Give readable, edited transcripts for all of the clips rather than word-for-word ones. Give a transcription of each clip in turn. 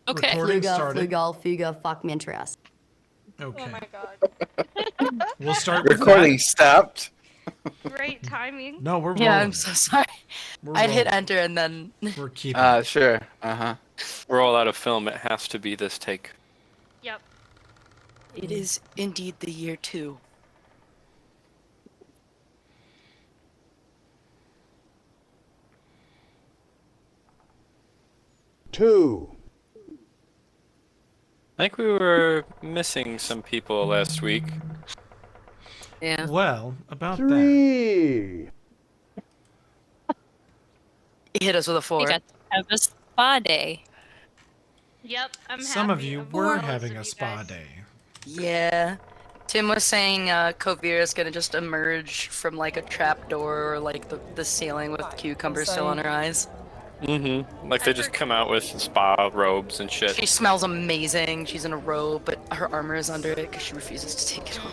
Okay. Recording Fluga, started. Flugal, Fuga, fuck me interest. Okay. Oh my god. We'll start with Recording stopped. Great timing. No, we're rolling. Yeah, I'm so sorry. We're I'd hit rolling. enter and then. We're keeping. Sure. Uh-huh. We're all out of film. It has to be this take. Yep. It is indeed the year 2. I think we were missing some people last week. Yeah. Well, about that. 3. He hit us with a 4. We got to have a spa day. Yep. I'm Some happy. of you I'm were jealous having of a you spa guys. day. Yeah. Tim was saying Kovir is gonna just emerge from like a trap door or like the ceiling with cucumbers still on her eyes. Mm-hmm. Like they just come out with spa robes and shit. She smells amazing. She's in a robe, but her armor is under it because she refuses to take it off.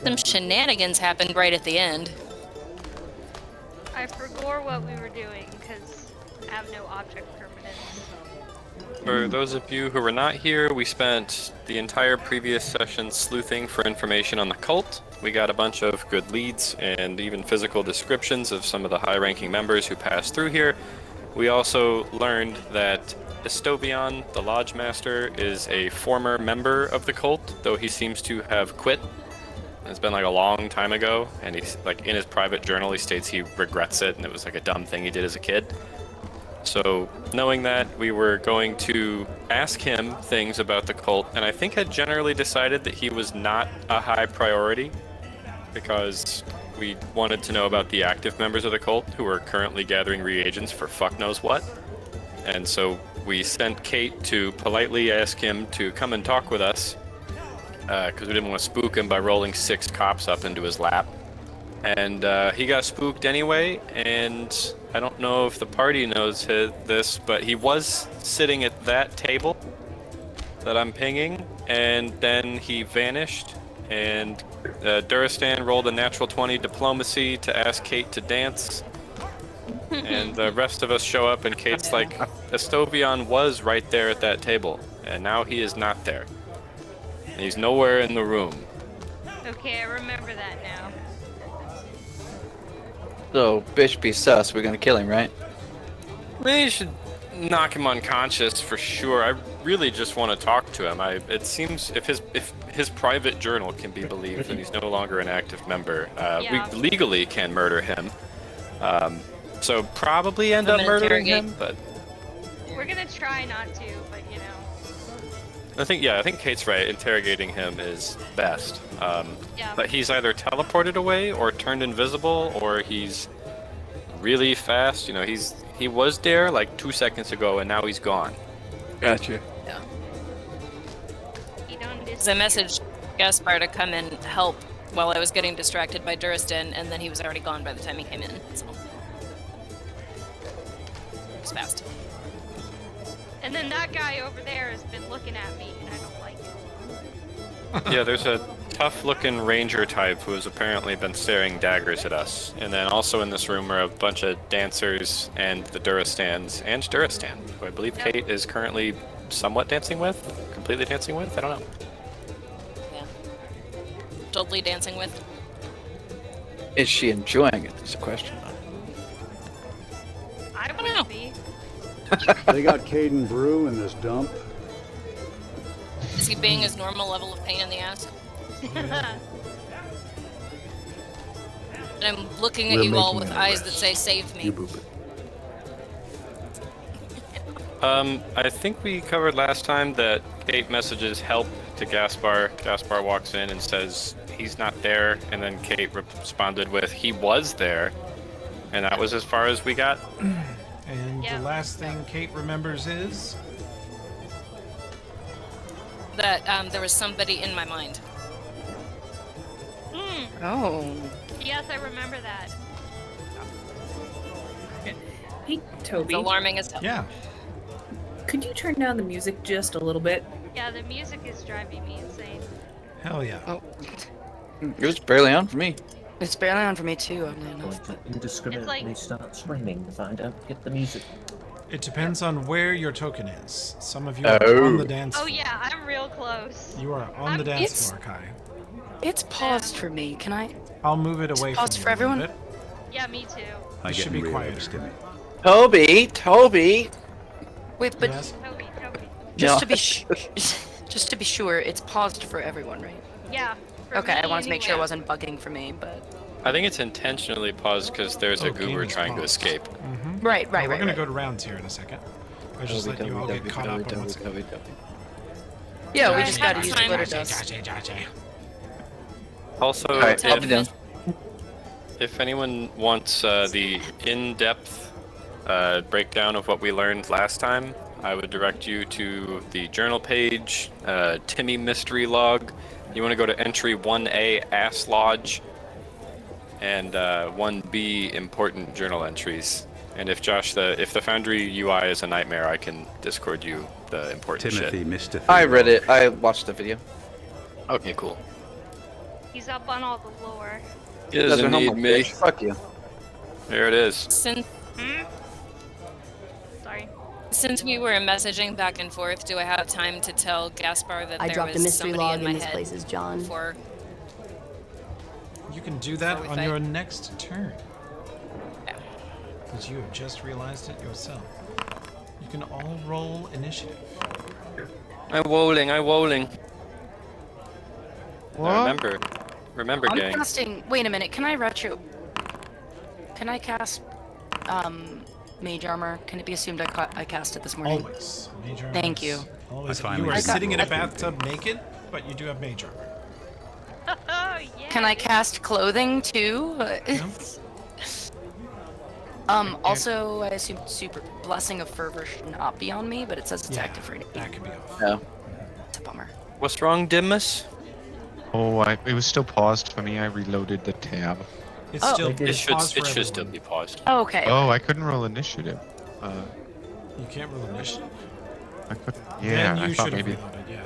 Some shenanigans happened right at the end. I forgot what we were doing because I have no object permanence. For those of you who were not here, we spent the entire previous session sleuthing for information on the cult. We got a bunch of good leads and even physical descriptions of some of the high-ranking members who passed through here. We also learned that Estovion, the Lodge Master, is a former member of the cult, though he seems to have quit. It's been like a long time ago, and he's like in his private journal he states he regrets it and it was like a dumb thing he did as a kid. So knowing that, we were going to ask him things about the cult, and I think had generally decided that he was not a high priority because we wanted to know about the active members of the cult who are currently gathering reagents for fuck knows what. And so we sent Kate to politely ask him to come and talk with us because we didn't want to spook him by rolling 6 cops up into his lap. And he got spooked anyway, and I don't know if the party knows this, but he was sitting at that table that I'm pinging, and then he vanished, and Duristan rolled a natural 20 diplomacy to ask Kate to dance, and the rest of us show up, and Kate's like, Estovion was right there at that table, and now he is not there. And he's nowhere in the room. Okay, I remember that now. So, bitch be sus. We're gonna kill him, right? Maybe you should knock him unconscious for sure. I really just want to talk to him. It seems if his private journal can be believed, then he's no longer an active member. Yeah. We legally can murder him. So probably end up murdering him, but We're gonna try not to, but you know. I think Kate's right. Interrogating him is best. Yeah. But he's either teleported away or turned invisible, or he's really fast. You know, he was there like 2 seconds ago, and now he's gone. Gotcha. Yeah. He done So I messaged Gaspar to come and help while I was getting distracted by Duristan, and then he was already gone by the time he came in. So. It was fast. And then that guy over there has been looking at me, and I don't like it. Yeah, there's a tough-looking ranger type who has apparently been staring daggers at us. And then also in this room are a bunch of dancers and the Duristans and Duristan, who I believe Yep. Kate is currently somewhat dancing with, completely dancing with. I don't know. Yeah. Totally dancing with. Is she enjoying it? That's a question. I know. would be. They got Caden Brew in this dump. Is he being his normal level of pain in the ass? And I'm looking at We're you all making with an eyes that arrest. say, save me. You boop it. I think we covered last time that Kate messages help to Gaspar. Gaspar walks in and says he's not there, and then Kate responded with he was there, and that was as far as we got. And Yeah. the last thing Kate remembers is That there was somebody in my mind. Oh. Yes, I remember that. Hey, It's Toby, alarming as hell. yeah. could you turn down the music just a little bit? Yeah, the music is driving me insane. Hell yeah. Oh. It was barely on for me. It's barely on for me too, oddly enough. Going But to indiscriminately like- start screaming to find out, get the music. It depends on where your token is. Some of you are on the dance Oh floor. yeah, I'm real close. You are on the dance floor, Kai. it's paused for me. Can I? I'll move it away from paused you for a little everyone? bit. Yeah, me too. I should be quieter. Toby. Wait, but Yes. Toby. just No. to be just to be sure, it's paused for everyone, right? Yeah. for Okay, me I wanted to make sure it anyway. wasn't bugging for me, but I think it's intentionally paused because there's a Oh, game goober is trying to paused. escape. right. We're gonna go to rounds here in a second. I was just letting you all get caught up on what's going on. Yeah, we Alright, just gotta have use time. glitter dust. Also, Alright, I'll be done. if anyone wants the in-depth breakdown of what we learned last time, I would direct you to the journal page, Timmy Mystery Log. You want to go to entry 1A, Ass Lodge, and 1B, Important Journal Entries. And if if the Foundry UI is a nightmare, I can Discord you the important Timothy, shit. Mr. I read it. I watched the video. Okay, cool. He's up on all the lore. He doesn't need me. Bitch. Fuck you. There it is. Sorry. Since we were messaging back and forth, do I have time to tell Gaspar that I there dropped a was mystery somebody log in my in this head place's John. before? You can do that Before we on fight. your next turn. Yeah. Because you have just realized it yourself. You can all roll initiative. I'm wolling. What? Remember, I'm gang. casting. Wait a minute. Can I retro? Can I cast mage armor? Can it be assumed I cast it this morning? Always. Mage armor Thank is you. Always. I finally You are did sitting in a roll through bathtub naked, but you do have mage armor. Oh yeah. Can I cast clothing too? Also, I assume super blessing of fervor should not be on me, but it says it's Yeah, active for that could be off. No. It's a bummer. What's wrong, Dimas? Oh, it was still paused for me. I reloaded the tab. It's Oh. still It it's should paused for still everyone. be paused. Oh, okay. Oh, I couldn't roll initiative. You can't roll initiative. I could. Then Yeah, you I should thought have maybe. reloaded. Yeah.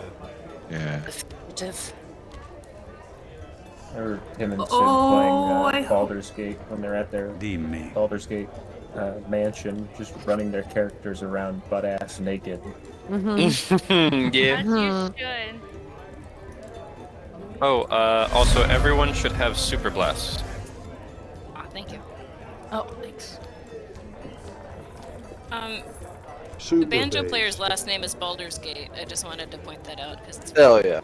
Yeah. Definitive. Or him and Sid Oh, I playing hope- Baldur's Gate when they're at their Dimmi. Baldur's Gate mansion, just running their characters around butt ass naked. Yeah. As you should. Oh, also everyone should have Super Blast. Ah, thank you. Oh, thanks. Super The banjo bass. player's last name is Baldur's Gate. I just wanted to point that out because it's Hell yeah.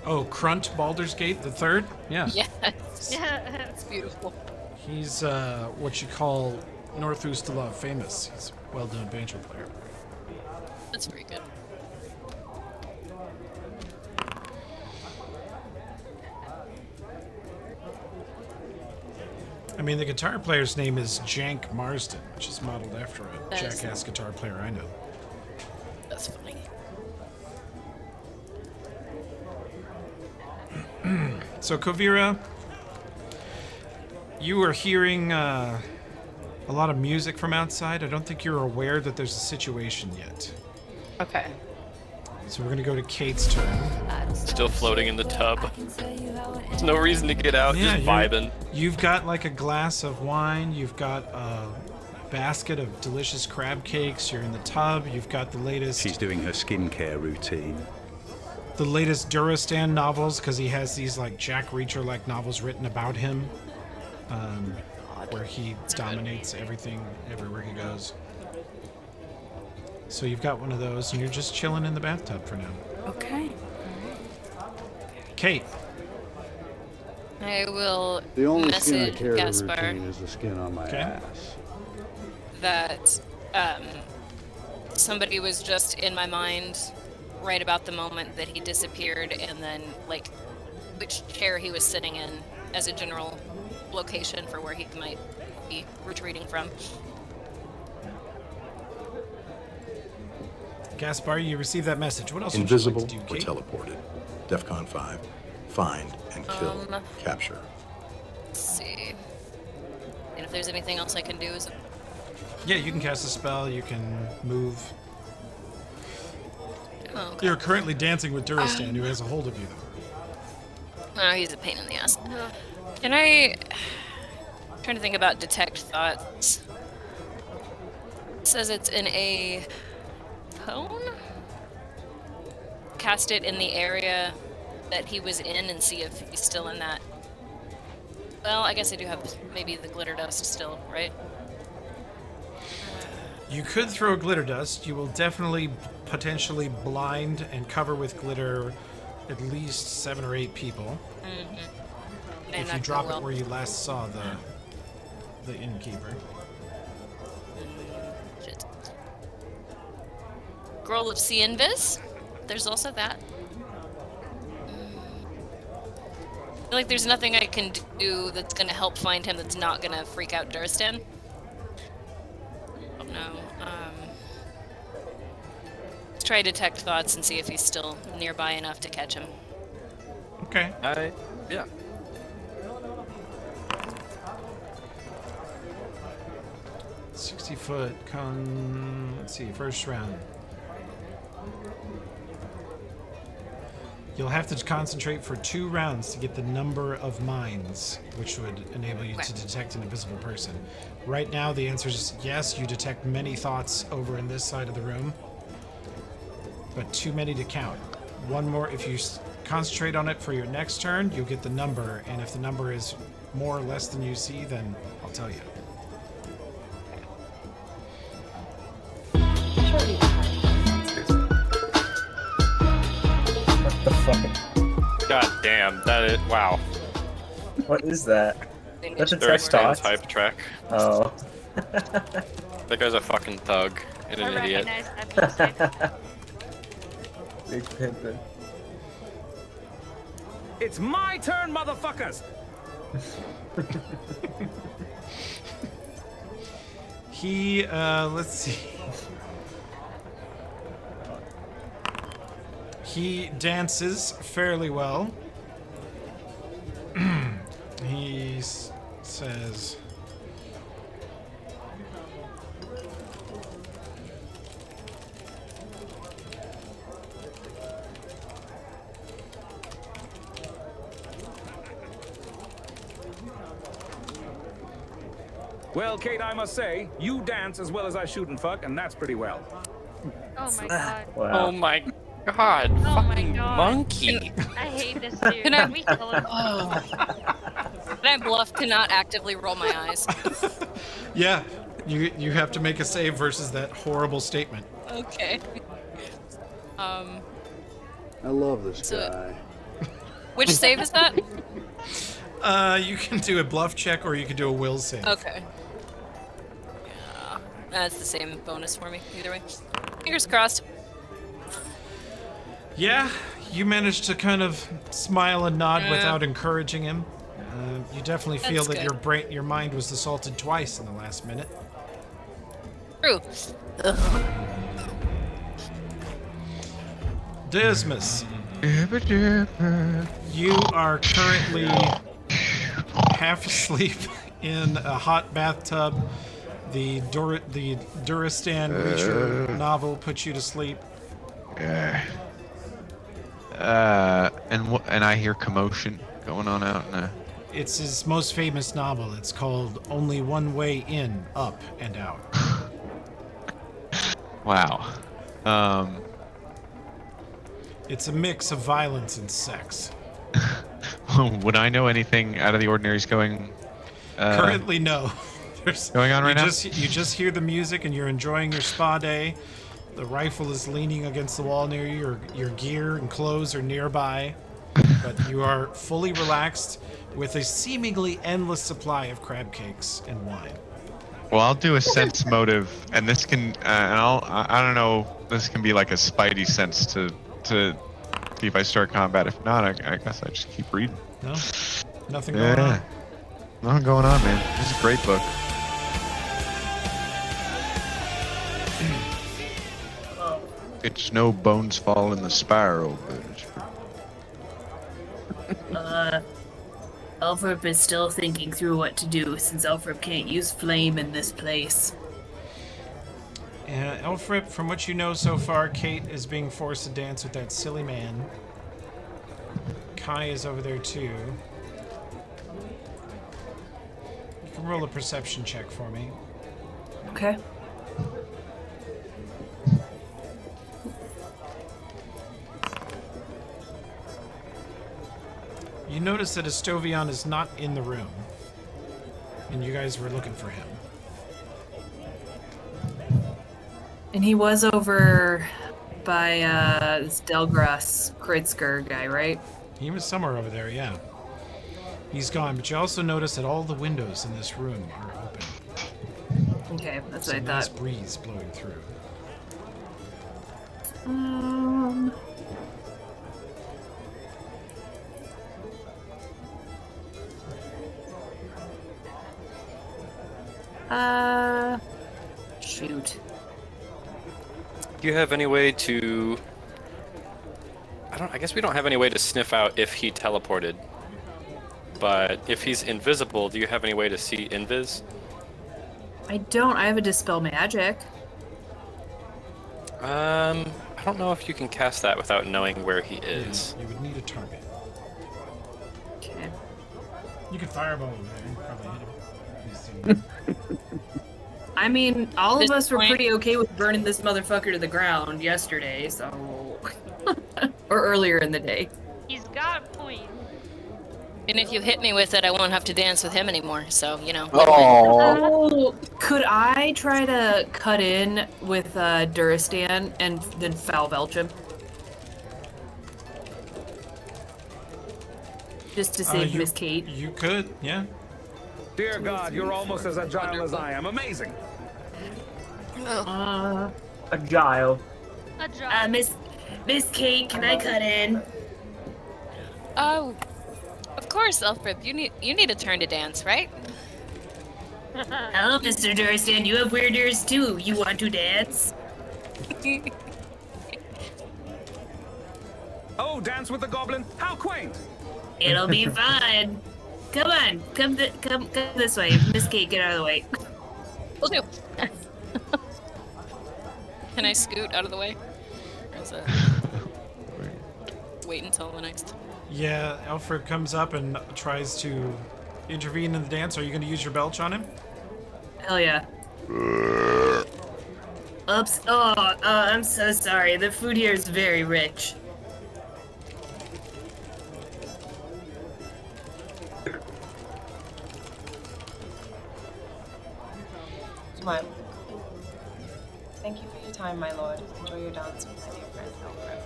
Oh, Crunt Baldur's Gate the third? Yeah. yes, it's beautiful. He's what you call North Ustalav famous. He's a well-known banjo player. That's very good. I mean, the guitar player's name is Jank Marsden, which is modeled after a That is- jackass guitar player I know. That's funny. So, Kovira, you were hearing a lot of music from outside. I don't think you're aware that there's a situation yet. Okay. So we're gonna go to Kate's turn. Still floating in the tub. There's no reason to get out, just you're- vibing. You've got like a glass of wine. You've got a basket of delicious crab cakes. You're in the tub. You've got the latest She's doing her skincare routine. Duristan novels because he has these like Jack Reacher like novels written about him, where he dominates everything everywhere he goes. So you've got one of those, and you're just chilling in the bathtub for now. Okay. Kate, I will The only skin I message care to Gaspar routine is the skin on my Okay. ass. that somebody was just in my mind right about the moment that he disappeared, and then like which chair he was sitting in as a general location for where he might be retreating from. Gaspar, you received that message. What else Invisible would you like to or do, Kate? teleported. DEFCON 5. Find and kill. Capture. Let's see. And if there's anything else I can do, is Yeah, you can cast a spell. You can move. oh, okay. You're currently dancing with Duristan, who has a hold of you, though. Oh, he's a pain in the ass. Can I... I'm trying to think about detect thoughts. It says it's in a cone? Cast it in the area that he was in and see if he's still in that. Well, I guess I do have maybe the glitter dust still, right? You could throw glitter dust. You will definitely potentially blind and cover with glitter at least 7 or 8 people. If you drop it where you last saw the innkeeper. Shit. Scroll of Sea Invis. There's also that. I feel like there's nothing I can do that's gonna help find him that's not gonna freak out Durstan. Oh no. Let's try detect thoughts and see if he's still nearby enough to catch him. Okay. Yeah. 60-foot let's see, first round. You'll have to concentrate for 2 rounds to get the number of mines, which would enable you to detect an invisible person. Right now, the answer is yes, you detect many thoughts over in this side of the room, but too many to count. One more, if you concentrate on it for your next turn, you'll get the number, and if the number is more or less than you see, then I'll tell you. What the fuck? God damn, that is... Wow. What is that? That's a Durstan text type track. Oh. That guy's a fucking thug and an idiot. Recognize that music. Big pimpin'. It's my turn, motherfuckers! He, let's see. He dances fairly well. He says... Well, Kate, I must say, you dance as well as I shoot and fuck, and that's pretty well. Oh my god. Wow. Oh my god. Oh my Fucking god. monkey. I hate this dude. Can I- Can we kill him? Can I bluff to not actively roll my eyes? Yeah, you have to make a save versus that horrible statement. Okay. I love this So- guy. Which save is that? You can do a bluff check or you can do a will save. Okay. Yeah. That's the same bonus for me, either way. Fingers crossed. Yeah, you managed to kind of smile and nod without encouraging him. You definitely feel That's that good. your mind was assaulted twice in the last minute. True. Dismas, you are currently half asleep in a hot bathtub. The Duristan Reacher novel puts you to sleep. And I hear commotion going on out in the... It's his most famous novel. It's called Only One Way In, Up and Out. Wow. It's a mix of violence and sex. Would I know anything out of the ordinary is going... Currently, no. There's, going on right now? You just hear the music and you're enjoying your spa day. The rifle is leaning against the wall near you. Your gear and clothes are nearby. But you are fully relaxed with a seemingly endless supply of crab cakes and wine. Well, I'll do a sense motive, and this can, and I don't know, this can be like a spidey sense to see if I start combat. If not, I guess I just keep reading. No? Nothing going on? Nothing going on, man. This is a great book. It's no bones fall in the spiral, but it's... Elfrip is still thinking through what to do since Elfrip can't use flame in this place. Elfrip, from what you know so far, Kate is being forced to dance with that silly man. Kai is over there too. You can roll a perception check for me. Okay. You notice that Estovion is not in the room, and you guys were looking for him. And he was over by this Delgras Kritzker guy, right? He was somewhere over there, yeah. He's gone, but you also notice that all the windows in this room are open. Okay, that's Some what I nice thought. breeze blowing through. Shoot. Do you have any way to... I guess we don't have any way to sniff out if he teleported. But if he's invisible, do you have any way to see invis? I don't. I have a dispel magic. I don't know if you can cast that without knowing where he is. Yeah, you would need a target. Okay. You could fireball over there and probably hit him. I mean, all of This us were point- pretty okay with burning this motherfucker to the ground yesterday, so... or earlier in the day. He's got a point. And if you hit me with it, I won't have to dance with him anymore. So, you know. Oh, could I try to cut in with Duristan and then foul belch him? Just to save Miss Kate. You could, yeah. Dear God, you're almost as agile as I am. Amazing. Agile. Miss Kate, can I cut in? Oh, of course, Alfred. You need a turn to dance, right? Hello, Mr. Duristan. You have weird ears too. You want to dance? Oh, dance with the goblin? How quaint! It'll be fun. Come on, come this way. Miss Kate, get out of the way. Will do. Can I scoot out of the way? Or is it... Wait until the next... Yeah, Alfred comes up and tries to intervene in the dance. Are you going to use your belch on him? Hell yeah. Oops. Oh, I'm so sorry. The food here is very rich. Smile. Thank you for your time, my lord. Enjoy your dance with my dear friend, Alfred.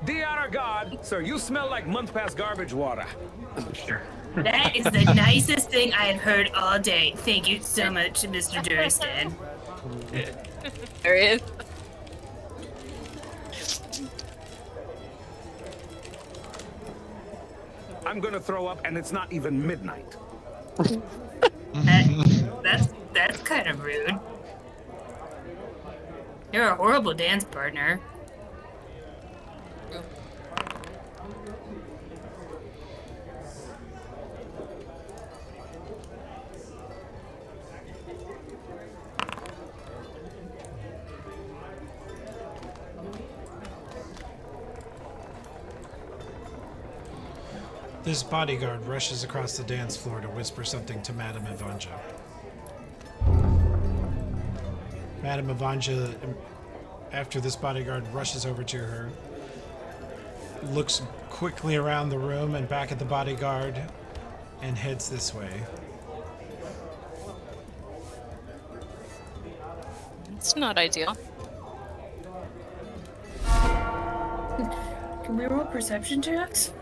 Dear honor God, sir, you smell like month past garbage water. Sure. That is the nicest thing I have heard all day. Thank you so much, Mr. Duristan. There he is. I'm gonna throw up, and it's not even midnight. That's kind of rude. You're a horrible dance partner. This bodyguard rushes across the dance floor to whisper something to Madame Ivanja. Madame Ivanja, after this bodyguard rushes over to her, looks quickly around the room and back at the bodyguard and heads this way. It's not ideal. Can we roll perception checks?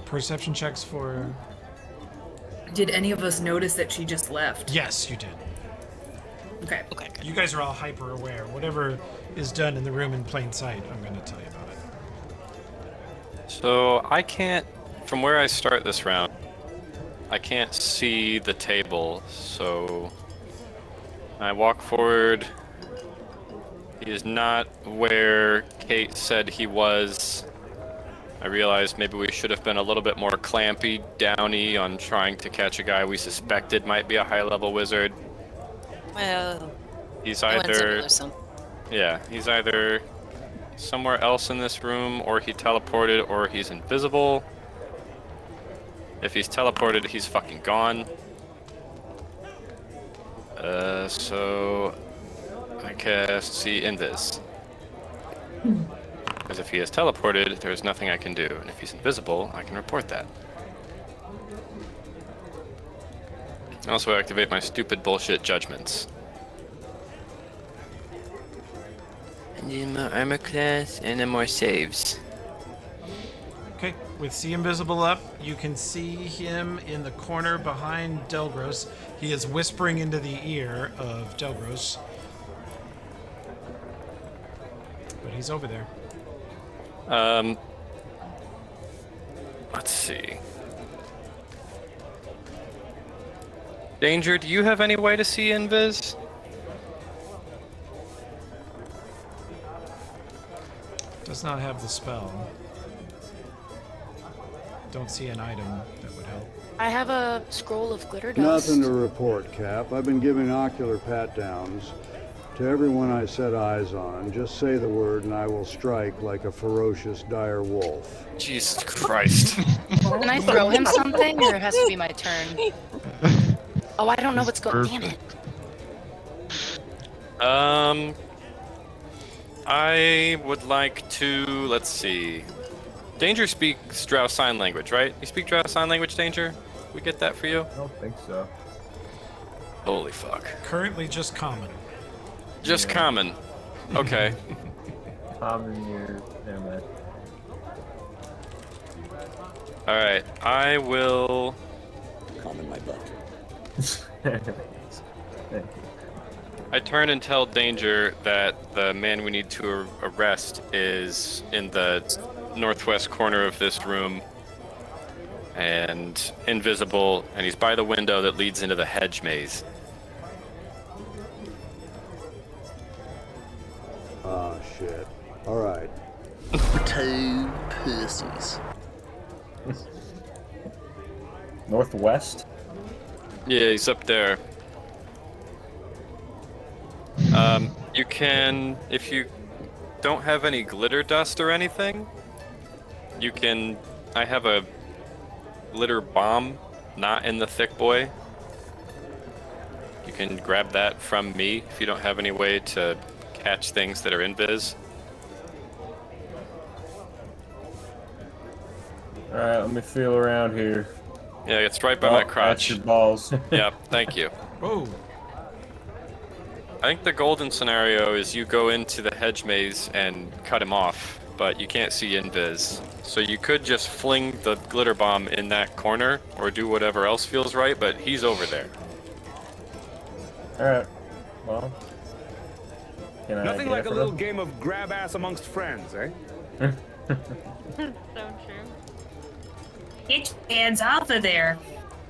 Perception checks for... Did any of us notice that she just left? Yes, you did. Okay. Okay. You guys are all hyper aware. Whatever is done in the room in plain sight, I'm going to tell you about it. So I can't, from where I start this round, I can't see the table, so I walk forward. He is not where Kate said he was. I realized maybe we should have been a little bit more clampy, downy on trying to catch a guy we suspected might be a high-level wizard. Well, He's I went to either, lose some. yeah, he's either somewhere else in this room, or he teleported, or he's invisible. If he's teleported, he's fucking gone. So I cast See Invis. Because if he is teleported, there's nothing I can do, and if he's invisible, I can report that. I also activate my stupid bullshit judgments. And then my armor class, and then more saves. Okay, with See Invisible up, you can see him in the corner behind Delgros. He is whispering into the ear of Delgros. But he's over there. Let's see. Danger, do you have any way to see Invis? Does not have the spell. Don't see an item that would help. I have a scroll of glitter dust. Nothing to report, Cap. I've been giving ocular pat-downs to everyone I set eyes on. Just say the word and I will strike like a ferocious dire wolf. Jesus Christ. Can I throw him something, or it has to be my turn? Oh, I don't know what's going on. Damn it. I would like to, let's see. Danger speaks Drow Sign Language, right? You speak Drow Sign Language, Danger? We get that for you? I don't think so. Holy fuck. Currently just common. Just common. Okay. Common year. Never mind. Alright, I will... Common my butt. Thank you. I turn and tell Danger that the man we need to arrest is in the northwest corner of this room and invisible, and he's by the window that leads into the hedge maze. Ah, shit. All right. Two pussies. Northwest? Yeah, he's up there. You can, if you don't have any glitter dust or anything, you can, I have a glitter bomb, not in the thick boy. You can grab that from me if you don't have any way to catch things that are invis. Alright, let me feel around here. Yeah, it's right by my crotch. That's your balls. Yeah, thank you. Whoa. I think the golden scenario is you go into the hedge maze and cut him off, but you can't see invis. So you could just fling the glitter bomb in that corner, or do whatever else feels right, but he's over there. Alright, well. Can I Nothing get like it a from little him? game of grab ass amongst friends, eh? So true. Get your hands off of there.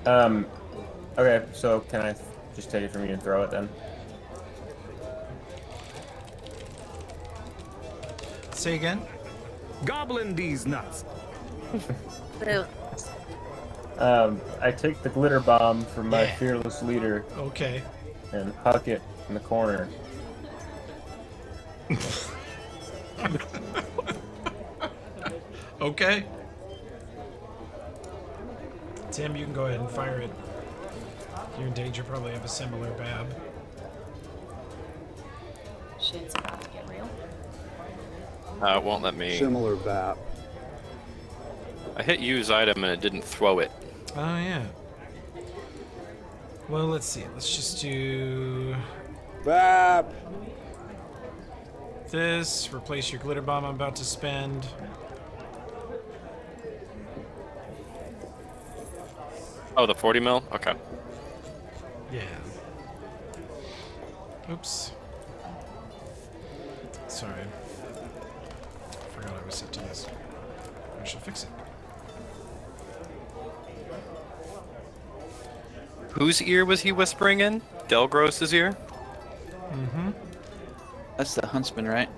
Okay, so can I just take it from you and throw it then? Say again? Gobbling these nuts. I take the glitter bomb from my Yeah. fearless leader Okay. and huck it in the corner. Okay. Tim, you can go ahead and fire it. You and Danger probably have a similar bab. Shit's about to get real. It won't let me. Similar BAP. I hit use item and it didn't throw it. Oh, yeah. Well, let's see. Let's just do BAP! this. Replace your glitter bomb I'm about to spend. Oh, the 40 mil? Okay. Yeah. Oops. Sorry. Forgot I was set to this. I should fix it. Whose ear was he whispering in? Delgros's ear? Mm-hmm. That's the huntsman, right?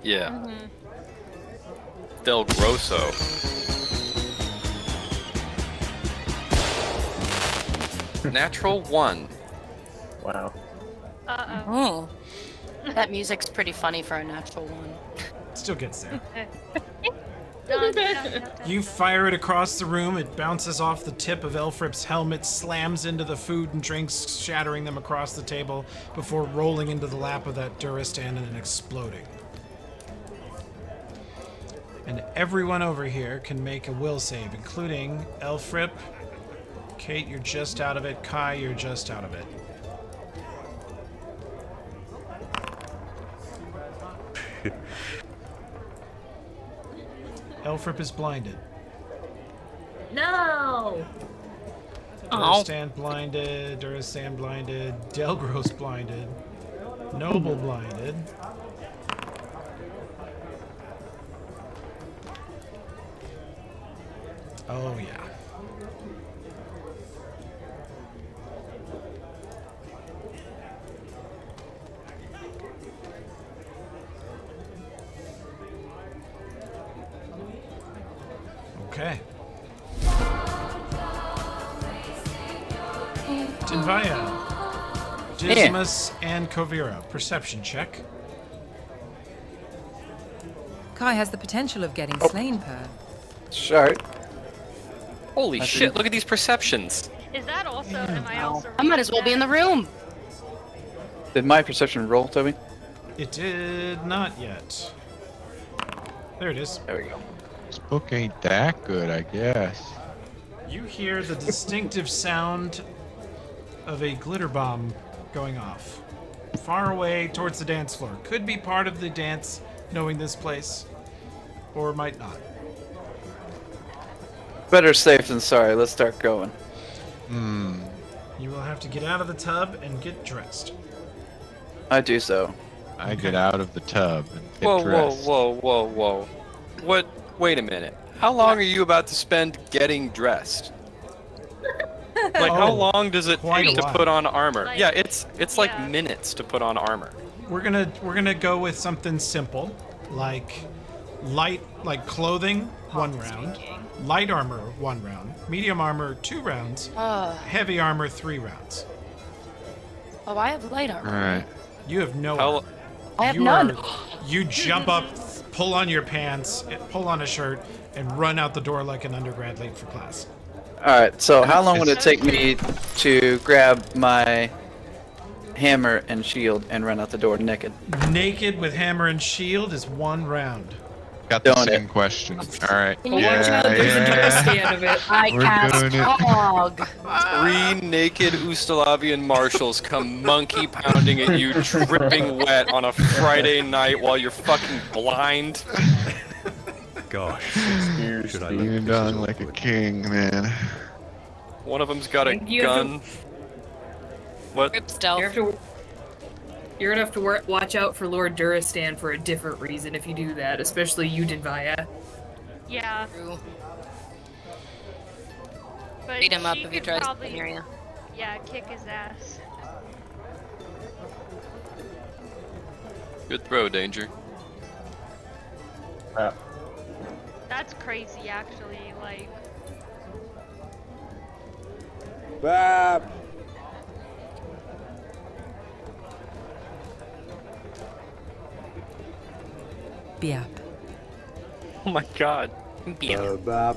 Yeah. Del Grosso. Natural 1. Oh. Oh. That music's pretty funny for a natural one. Still gets there. Dun, dun, dun, dun. You fire it across the room. It bounces off the tip of Elfrip's helmet, slams into the food and drinks, shattering them across the table before rolling into the lap of that Duristan and then exploding. And everyone over here can make a will save, including Elfrip. Kate, you're just out of it. Kai, you're just out of it. Elfrip is blinded. No! Duristan blinded. Duristan blinded. Delgros blinded. Noble blinded. Oh, yeah. Okay. Tinvaya, Dismas, and Kovira. Perception check. Kai has the potential of getting slain, Per. Shark. Holy shit, look at these perceptions. Is that also? Am I also? I might as well be in the room. Did my perception roll, Toby? It did not yet. There it is. There we go. This book ain't that good, I guess. You hear the distinctive sound of a glitter bomb going off. Far away towards the dance floor. Could be part of the dance, knowing this place, or might not. Better safe than sorry. Let's start going. You will have to get out of the tub and get dressed. I do so. I get out of the tub and get Whoa, dressed. whoa. What? Wait a minute. How long are you about to spend getting dressed? Like, how long does it quite take a to while. put on armor? Like, Yeah, it's like yeah. minutes to put on armor. We're gonna go with something simple, like light, like clothing, 1 round. Light armor, 1 round. Medium armor, 2 rounds. Heavy armor, 3 rounds. Oh, I have light armor. Alright. You have no How- armor. I have You none. You jump up, pull on your pants, pull on a shirt, and run out the door like an undergrad late for class. Alright, so how long would it take me to grab my hammer and shield and run out the door naked? Naked with hammer and shield is 1 round. Got the Doing same it. question. Alright. Watch out, there's a Duristan of it. I We're cast doing it. fog. 3 naked Ustalavian marshals come monkey pounding at you, dripping wet on a Friday night while you're fucking blind. Gosh. Should I Leaning down like a king, man. One of them's got a You have to- gun. What? Group stealth. You're gonna have to watch out for Lord Duristan for a different reason if you do that, especially you, Dinvaya. Yeah. True. But Beat him up she if he could tries to probably, come near you. Yeah, kick his ass. Good throw, Danger. That's crazy, actually. Like, Bap! Biap. Oh my god. Bap.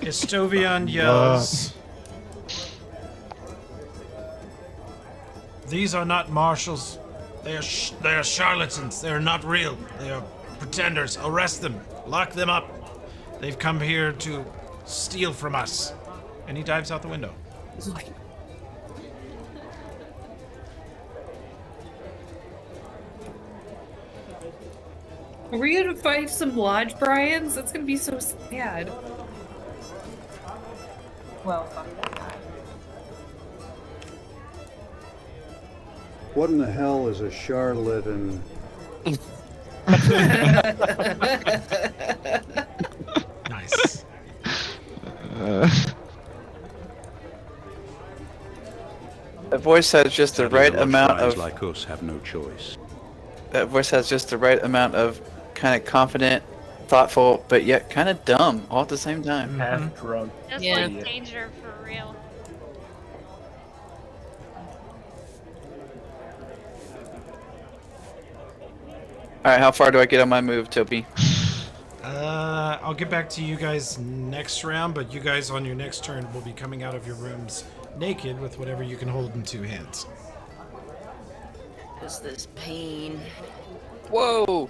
Estovian yells. These are not marshals. They are charlatans. They are not real. They are pretenders. Arrest them. Lock them up. They've come here to steal from us. And he dives out the window. Are we gonna fight some Lodge Bryans? That's gonna be so sad. Well, fuck that guy. What in the hell is a charlatan? Nice. That voice has just the right amount of. like us have no choice. That voice has just the right amount of kind of confident, thoughtful, but yet kind of dumb all at the same time. Half drunk. just Yeah. like danger for real. Alright, how far do I get on my move, Toby? I'll get back to you guys next round, but you guys on your next turn will be coming out of your rooms naked with whatever you can hold in 2 hands. Is this pain? Whoa!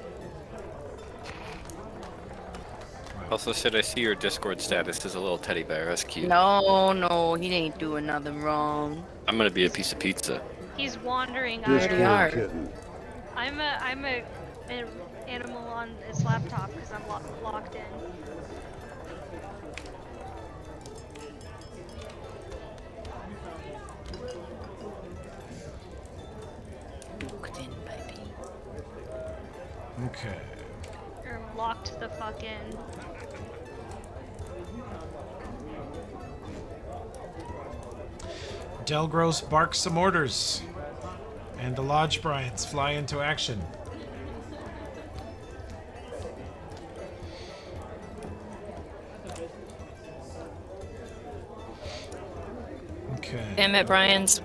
Also, should I see your Discord status as a little teddy bear? That's cute. No, he ain't doing nothing wrong. I'm gonna be a piece of pizza. He's wandering Discord IRL. kitten. I'm an animal on this laptop because I'm locked in. Okay. Or locked the fuck in. Delgros barks some orders, and the Lodge Bryants fly into action. Okay. Damn it, Brian's.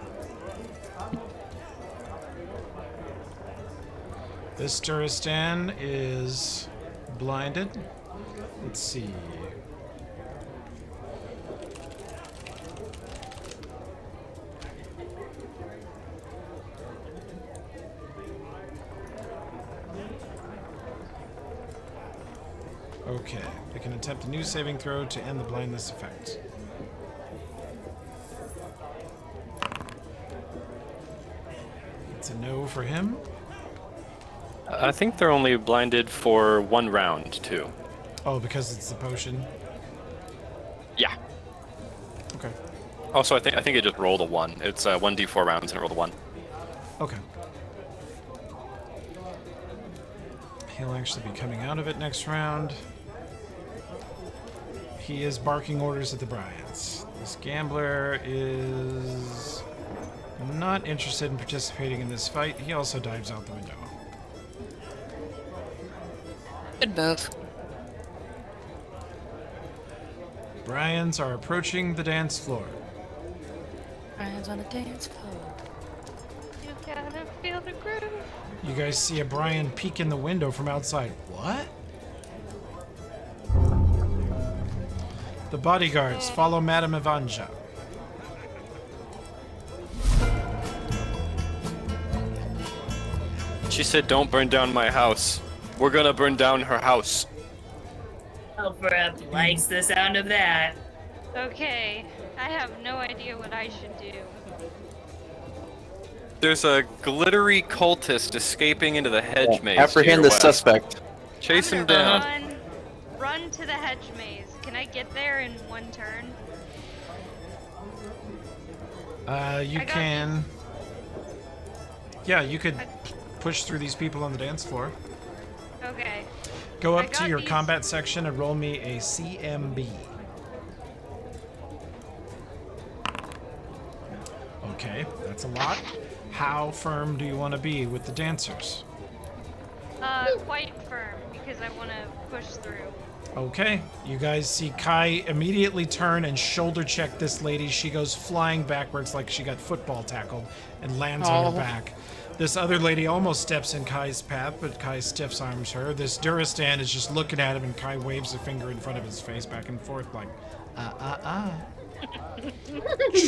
This Duristan is blinded. Let's see. Okay, they can attempt a new saving throw to end the blindness effect. It's a no for him. I think they're only blinded for 1 round, too. Oh, because it's the potion? Yeah. Okay. Also, I think it just rolled a 1. It's 1d4 rounds and it rolled a 1. Okay. He'll actually be coming out of it next round. He is barking orders at the Bryants. This gambler is not interested in participating in this fight. He also dives out the window. Good move. Bryans are approaching the dance floor. Brian's on the dance floor. You gotta feel the groove. You guys see a Brian peek in the window from outside. What? The bodyguards follow Madame Evanja. She said, "Don't burn down my house. We're gonna burn down her house." Elfrep likes the sound of that. Okay, I have no idea what I should do. There's a glittery cultist escaping into the hedge maze. to Apprehend your the west. suspect. Chase him I'm down. gonna run to the hedge maze. Can I get there in 1 turn? You I got can. Yeah, you could push through these people on the dance floor. Okay. Go I up to got your these- combat section and roll me a CMB. Okay, that's a lot. How firm do you want to be with the dancers? Quite firm because I want to push through. Okay, you guys see Kai immediately turn and shoulder check this lady. She goes flying backwards like she got football tackled and lands on her back. This other lady almost steps in Kai's path, but Kai stiff arms her. This Duristan is just looking at him, and Kai waves a finger in front of his face back and forth like,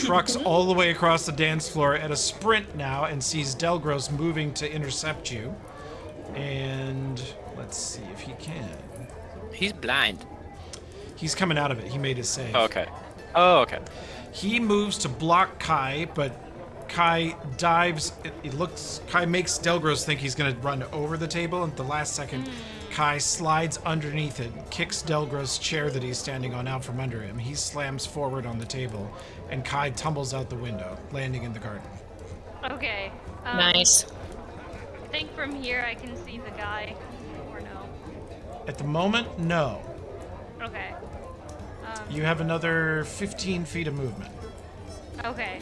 Trucks all the way across the dance floor at a sprint now and sees Delgros moving to intercept you. And let's see if he can. He's blind. He's coming out of it. He made his save. Okay. Oh, okay. He moves to block Kai, but Kai dives. Kai makes Delgros think he's going to run over the table. At the last second, Kai slides underneath it, kicks Delgros' chair that he's standing on out from under him. He slams forward on the table, and Kai tumbles out the window, landing in the garden. Okay. Nice. I think from here I can see the guy, or no? At the moment, no. Okay. You have another 15 feet of movement. Okay.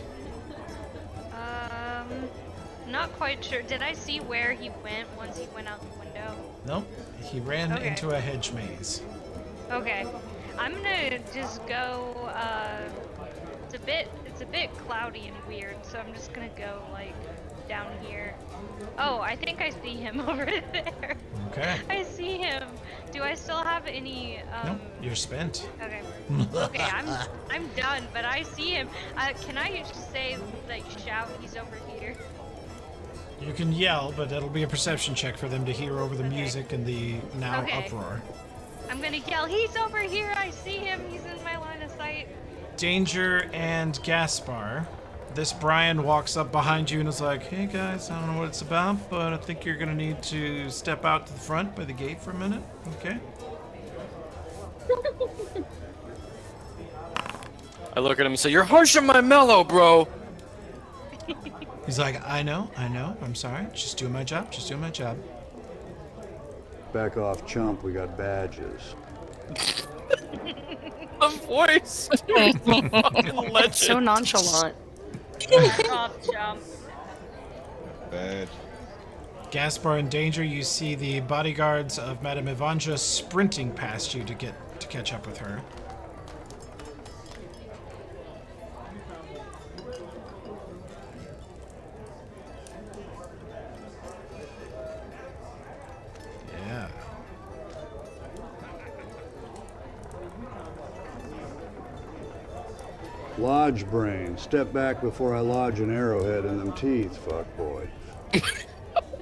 Not quite sure. Did I see where he went once he went out the window? Nope. He ran Okay. into a hedge maze. Okay. I'm gonna just go, it's a bit cloudy and weird, so I'm just gonna go, like, down here. Oh, I think I see him over there. Okay. I see him. Do I still have any? Nope, you're spent. Okay. Okay, I'm done. But I see him. Can I just say, like, shout? He's over here. You can yell, but it'll be a perception check for them to hear over the music and the now Okay. uproar. I'm gonna yell. He's over here. I see him. He's in my line of sight. Danger and Gaspar. This Brian walks up behind you and is like, hey guys, I don't know what it's about, but I think you're gonna need to step out to the front by the gate for a minute, okay? I look at him and say, "You're harshing my mellow, bro." He's like, I know, I'm sorry, just doing my job, Back off, chump. We got badges. The voice. Fucking legend. So nonchalant. Off jump. Bad. Gaspar in danger, you see the bodyguards of Madame Ivanja sprinting past you to catch up with her. Yeah. Lodge brain. Step back before I lodge an arrowhead in them teeth, fuck boy.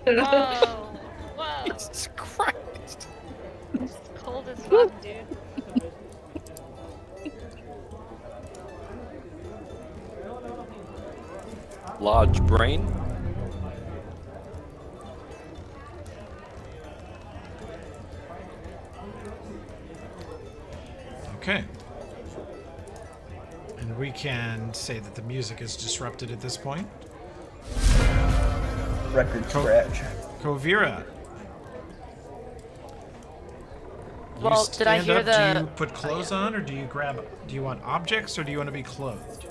Whoa. Whoa. Jesus Christ. It's cold as fuck, dude. Lodge brain. Okay. And we can say that the music is disrupted at this point. Record scratch. Kovira. You Well, did I stand hear up, the- Do you put clothes on, or do you want objects, or do you want to be clothed?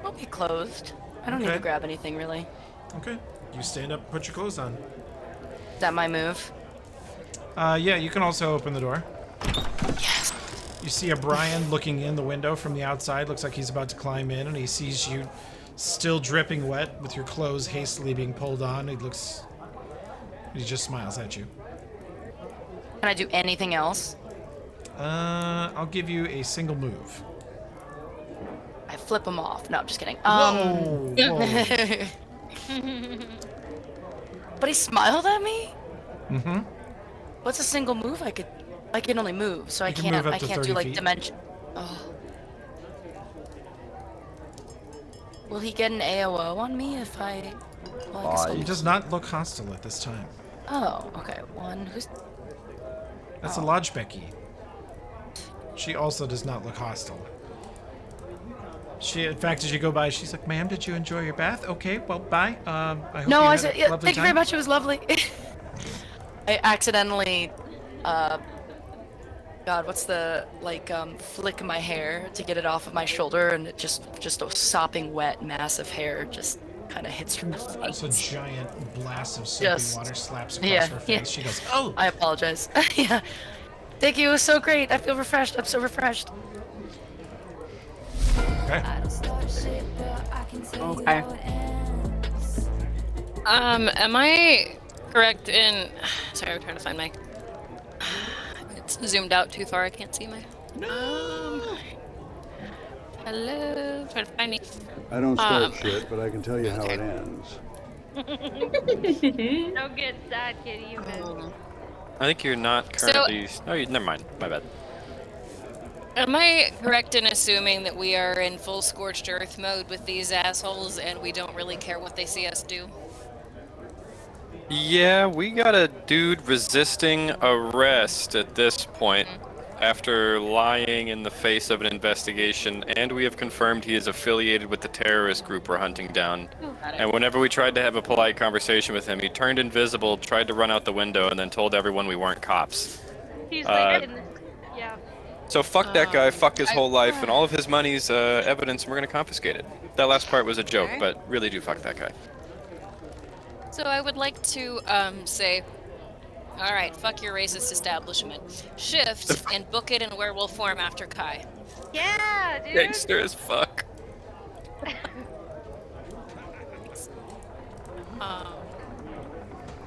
I'll be closed. I don't need Okay. to grab anything really. Okay. You stand up, put your clothes on. Is that my move? Yeah, you can also open the door. Yes. You see a Brian looking in the window from the outside. Looks like he's about to climb in, and he sees you still dripping wet with your clothes hastily being pulled on. He just smiles at you. Can I do anything else? I'll give you a single move. I flip him off. No, I'm just kidding. Whoa, But he smiled at me? Mm-hmm. What's a single move I can only move, so You can move up I to can't 30 do like feet. dimension. Oh. Will he get an AOO on me if I well, I guess I'll- He does not look hostile at this time. Oh, okay. One who's That's a Lodge Becky. She also does not look hostile. In fact, as you go by, she's like, "Ma'am, did you enjoy your bath? Okay, well, bye. I hope No, you I had said a yeah, lovely thank you very time." much. It was lovely. I accidentally, God, what's the flick my hair to get it off of my shoulder, and it just a sopping wet mass of hair just kind of hits her in the face. It's a giant blast of soapy water slaps across her face. Yeah. She goes, "Oh!" I apologize. Yeah. Thank you. It was so great. I feel refreshed. I'm so refreshed. Okay. Okay. Am I correct in? Sorry, I'm trying to find my. It's zoomed out too far. I can't see my. Hello, trying to find me. I don't start shit, but I can tell you how it ends. Don't get sad, kid. Even. I think you're not currently. Never mind. My bad. Am I correct in assuming that we are in full scorched earth mode with these assholes, and we don't really care what they see us do? Yeah, we got a dude resisting arrest at this point after lying in the face of an investigation, and we have confirmed he is affiliated with the terrorist group we're hunting down. And whenever we tried to have a polite conversation with him, he turned invisible, tried to run out the window, and then told everyone we weren't cops. He's like, yeah. So fuck that guy, fuck his whole life, and all of his money's evidence, and we're gonna confiscate it. That last part was a joke, but really do fuck that guy. So I would like to say, all right, fuck your racist establishment. Shift and book it in werewolf form after Kai. Yeah, dude. Gangster as fuck.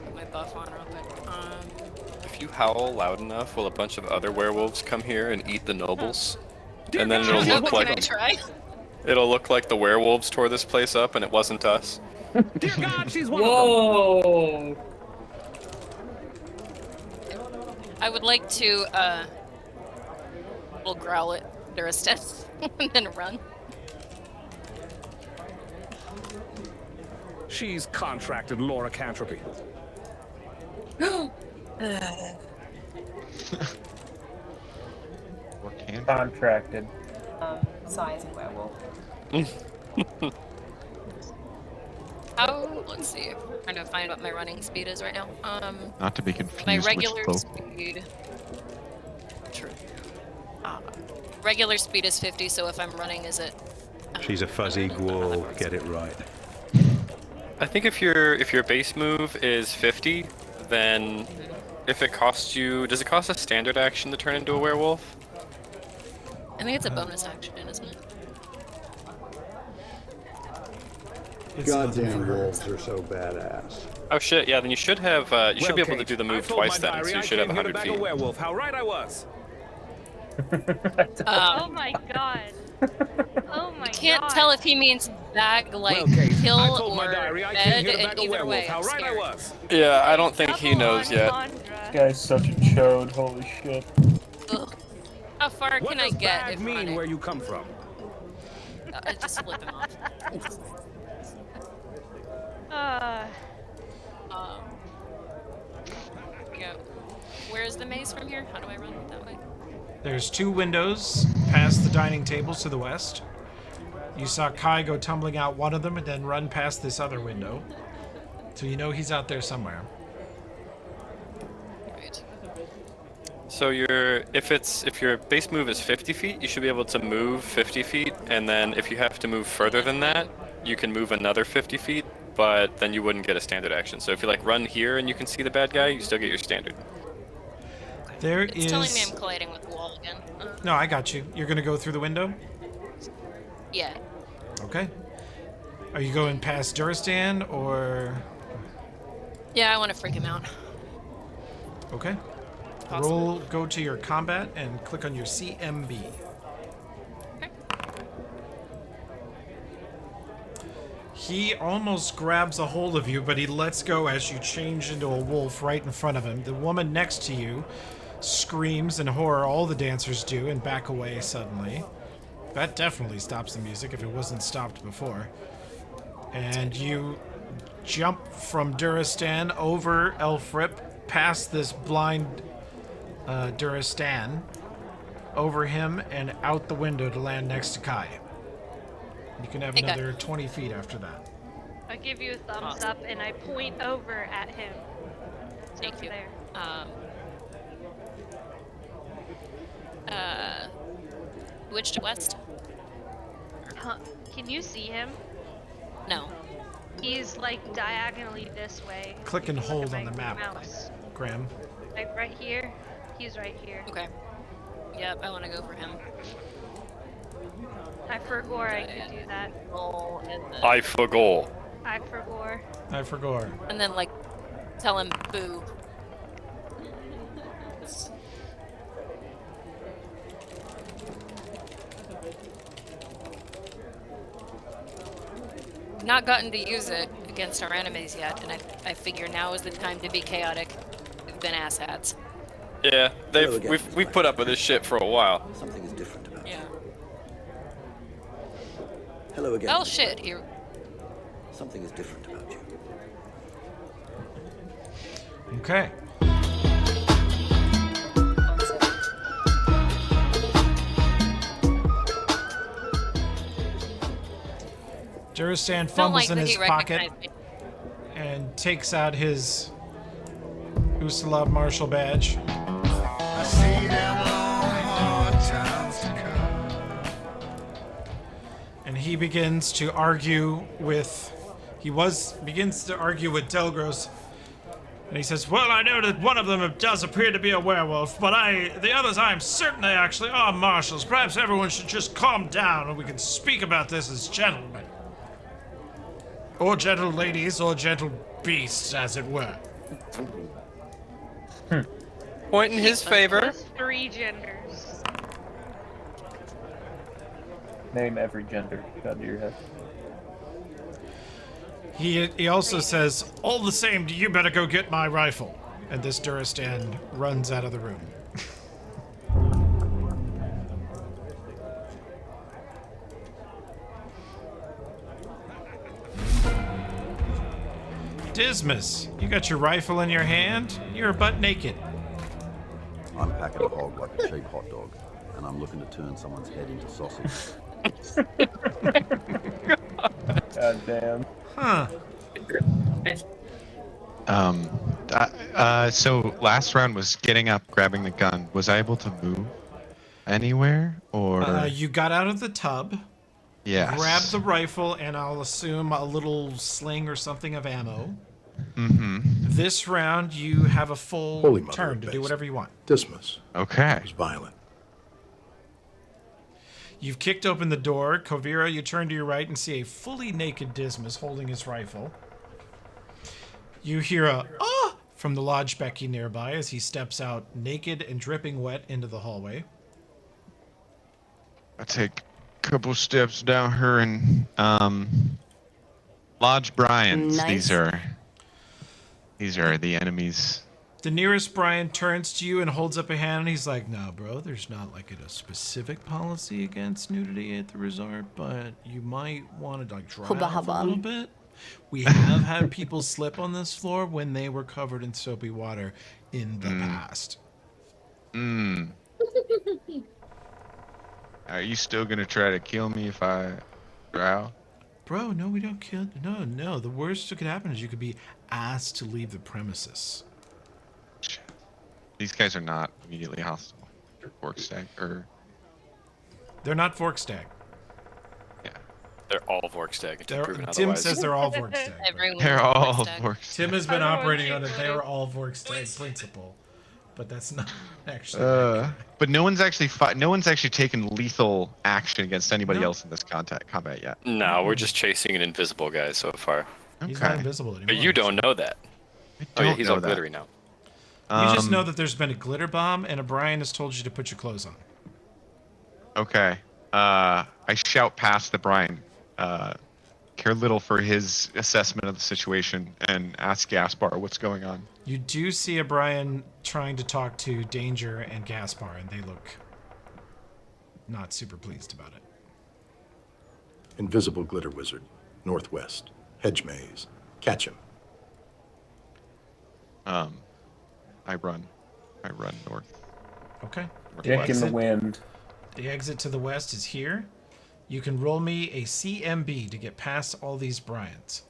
Put my buff on real quick. If you howl loud enough, will a bunch of other werewolves come here and eat the nobles? Dear And then God, it'll look can I like try? it'll look like the werewolves tore this place up and it wasn't us. Dear God, she's one Whoa! I would like to little growl at Duristan and then run. She's contracted Laura Cantropy. Contracted. Size and werewolf. Let's see. I'm trying to find what my running speed is right now. Not to be confused My with regular folk. speed. True. Regular speed is 50, so if I'm running, is it? She's a fuzzy ghoul. Get it right. I think if your base move is 50, then if it costs you, does it cost a standard action to turn into a werewolf? I think it's a bonus action, isn't it? Goddamn wolves are so badass. Oh shit! Yeah, then you should have. You should be able to do the move twice then, so you should have 100 feet. Werewolf. How right I was. Oh my god. Oh my god. Can't tell if he means bag like kill or bed, and either way, How I'm right I scared. was. Yeah, I don't think he knows yet. This guy's such a chode. Holy shit. Ugh. How far What can I does get bag if mean running? where you come from? I just flip him off. Yeah. Where is the maze from here? How do I run that way? There's two windows past the dining tables to the west. You saw Kai go tumbling out one of them and then run past this other window. So you know he's out there somewhere. Right. So if your base move is 50 feet, you should be able to move 50 feet, and then if you have to move further than that, you can move another 50 feet, but then you wouldn't get a standard action. So if you like run here and you can see the bad guy, you still get your standard. It's telling me I'm colliding with the wall again. No, I got you. You're gonna go through the window? Yeah. Okay. Are you going past Duristan or... Yeah, I want to freak him out. Okay. Possible. Go to your combat and click on your CMB. Okay. He almost grabs a hold of you, but he lets go as you change into a wolf right in front of him. The woman next to you screams in horror, all the dancers do, and back away suddenly. That definitely stops the music if it wasn't stopped before. And you jump from Duristan over Elfrip, past this blind Duristan, over him and out the window to land next to Kai. You can have another 20 feet after that. I give you a thumbs up and I point over at him. Thank you. There. Which to west? Huh. Can you see him? No. He's like diagonally this way. Click and Look hold at on my the map, mouse. Graham. Like right here. He's right here. Okay. Yep, I want to go for him. I forgot I could do that. Roll and then, I forgot. I forgot. I forgot. and then like tell him boo. Not gotten to use it against our enemies yet, and I figure now is the time to be chaotic. We've been asshats. Yeah, we've put up with this shit for a while. Something is different about Yeah. Hello again. Oh shit! Here. Something is different about you. Okay. Duristan fumbles in his pocket and takes out his Ustalav Marshal badge. I see them long, hard times to come. And he begins to argue with Delgros. And he says, well, I know that one of them does appear to be a werewolf, but the others I am certain they actually are marshals. Perhaps everyone should just calm down and we can speak about this as gentlemen. Or gentle ladies, or gentle beasts, as it were. Point in his favor. Those 3 genders. Name every gender. Gun to your head. He also says, all the same, you better go get my rifle. And this Duristan runs out of the room. Dismas, you got your rifle in your hand? You're butt naked. I'm packing a hog like a cheap hot dog, and I'm looking to turn someone's head into sausage. God damn. Huh. So last round was getting up, grabbing the gun. Was I able to move anywhere, or? You got out of the tub. Yes. Grabbed the rifle, and I'll assume a little sling or something of ammo. Mm-hmm. This round, you have a full Holy mother turn of to do Base. whatever you want. Dismas. Okay. It was violent. You've kicked open the door. Kovira, you turn to your right and see a fully naked Dismas holding his rifle. You hear a "ah" from the lodge Becky nearby as he steps out naked and dripping wet into the hallway. I take a couple steps down her and Lodge Bryans. Nice. These are the enemies. The nearest Brian turns to you and holds up a hand, and he's like, "No, bro, there's not like a specific policy against nudity at the resort, but you might want to like dry Hubba off a hubba. little bit. We have had people slip on this floor when they were covered in soapy water in the past." Are you still gonna try to kill me if I drow? Bro, no, we don't kill. No. The worst that could happen is you could be asked to leave the premises. These guys are not immediately hostile. Forkstag, or They're not Forkstag. They're all Vorkstag. It's proven Tim otherwise. says they're all Vorkstag. they're all Vorkstag. Tim has been operating on a they're all Vorkstag principle, but that's not actually. But no one's actually taken lethal action against anybody else in this combat yet. No, we're just chasing an invisible guy so far. He's not invisible anymore. But you don't know that. Oh yeah, he's all glittery now. You just know that there's been a glitter bomb, and O'Brien has told you to put your clothes on. Okay. I shout past the Brian. Care little for his assessment of the situation and ask Gaspar what's going on. You do see O'Brien trying to talk to Danger and Gaspar, and they look not super pleased about it. Invisible glitter wizard. Northwest. Hedge maze. Catch him. I run north. Okay. Dick in the wind. The exit to the west is here. You can roll me a CMB to get past all these Bryans.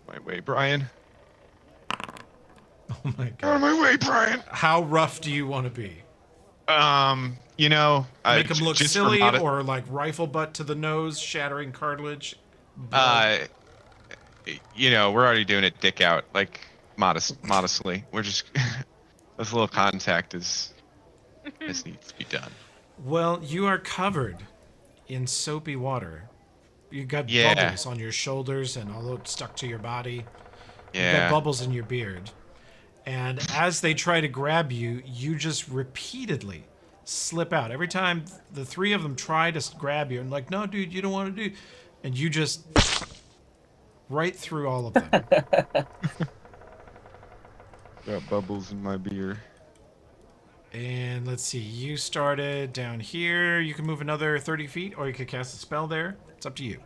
My way, Brian. Oh my god. Out of my way, Brian. How rough do you want to be? Make Make him look silly or like rifle butt to the nose, shattering cartilage? We're already doing it dick out, like modestly. We're just this little contact this needs to be done. Well, you are covered in soapy water. You got bubbles on your shoulders and all stuck to your body. You got bubbles in your beard. And as they try to grab you, you just repeatedly slip out. Every time the three of them try to grab you and like, "No, dude, you don't want to do," and you just right through all of them. Got bubbles in my beer. And let's see, you started down here. You can move another 30 feet, or you could cast a spell there. It's up to you.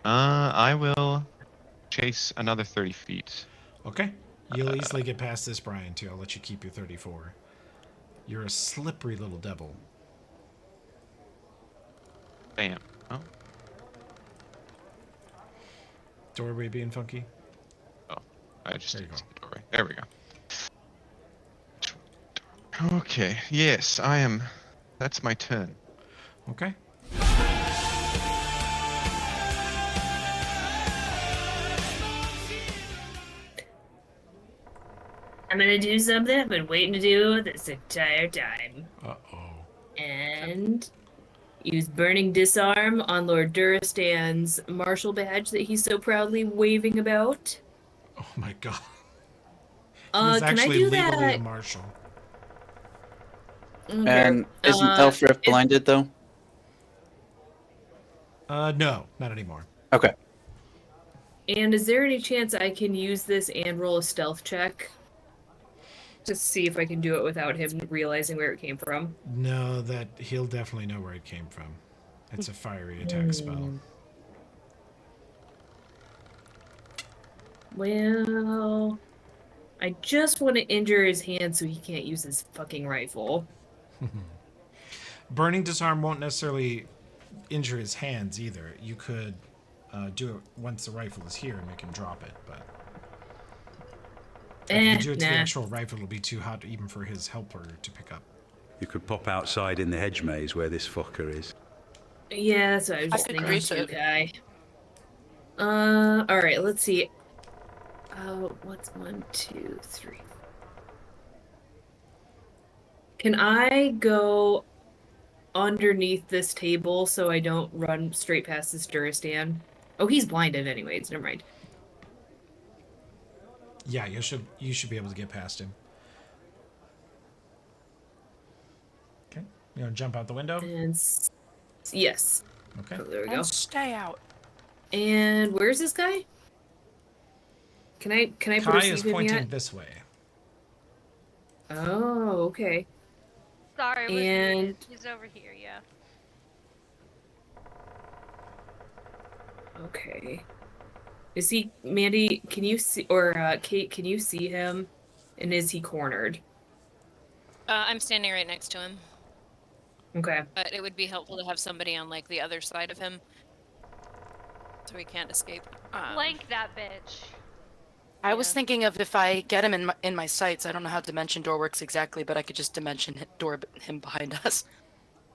I will chase another 30 feet. Okay. You'll easily get past this, Brian, too. I'll let you keep your 34. You're a slippery little devil. Bam. Oh. Doorway being funky? Oh, I just There you used the doorway. There we go. Okay, yes, I am. That's my turn. Okay. I'm gonna do something I've been waiting to do this entire time. Uh-oh. And use Burning Disarm on Lord Durastan's martial badge that he's so proudly waving about. Oh my god. He is Can I actually do legally a that? marshal. And isn't Elfrith blinded though? No, not anymore. Okay. And is there any chance I can use this and roll a stealth check? To see if I can do it without him realizing where it came from. No, that he'll definitely know where it came from. It's a fiery attack spell. Well, I just want to injure his hand so he can't use his fucking rifle. Burning Disarm won't necessarily injure his hands either. You could do it once the rifle is here and make him drop it, but if you do it to the actual rifle, it'll be too hot even for his helper to pick up. You could pop outside in the hedge maze where this fucker is. Yeah, that's what I was just thinking too, Kai. Alright, let's see. What's 1, 2, 3? Can I go underneath this table so I don't run straight past this Duristan? Oh, he's blinded anyways, never mind. Yeah, you should be able to get past him. Okay, you want to jump out the window? And yes. Okay. Oh, there we go. And stay out. And where's this guy? Can I Kai perceive is him pointing yet? this way. Oh, okay. Sorry, was And- muted. He's over here, yeah. Okay. Is he, Mandy, can you see, or Kate, can you see him? And is he cornered? I'm standing right next to him. Okay. But it would be helpful to have somebody on like the other side of him, so he can't escape. Flank that bitch. I was thinking of if I get him in my sights. I don't know how dimension door works exactly, but I could just dimension door him behind us.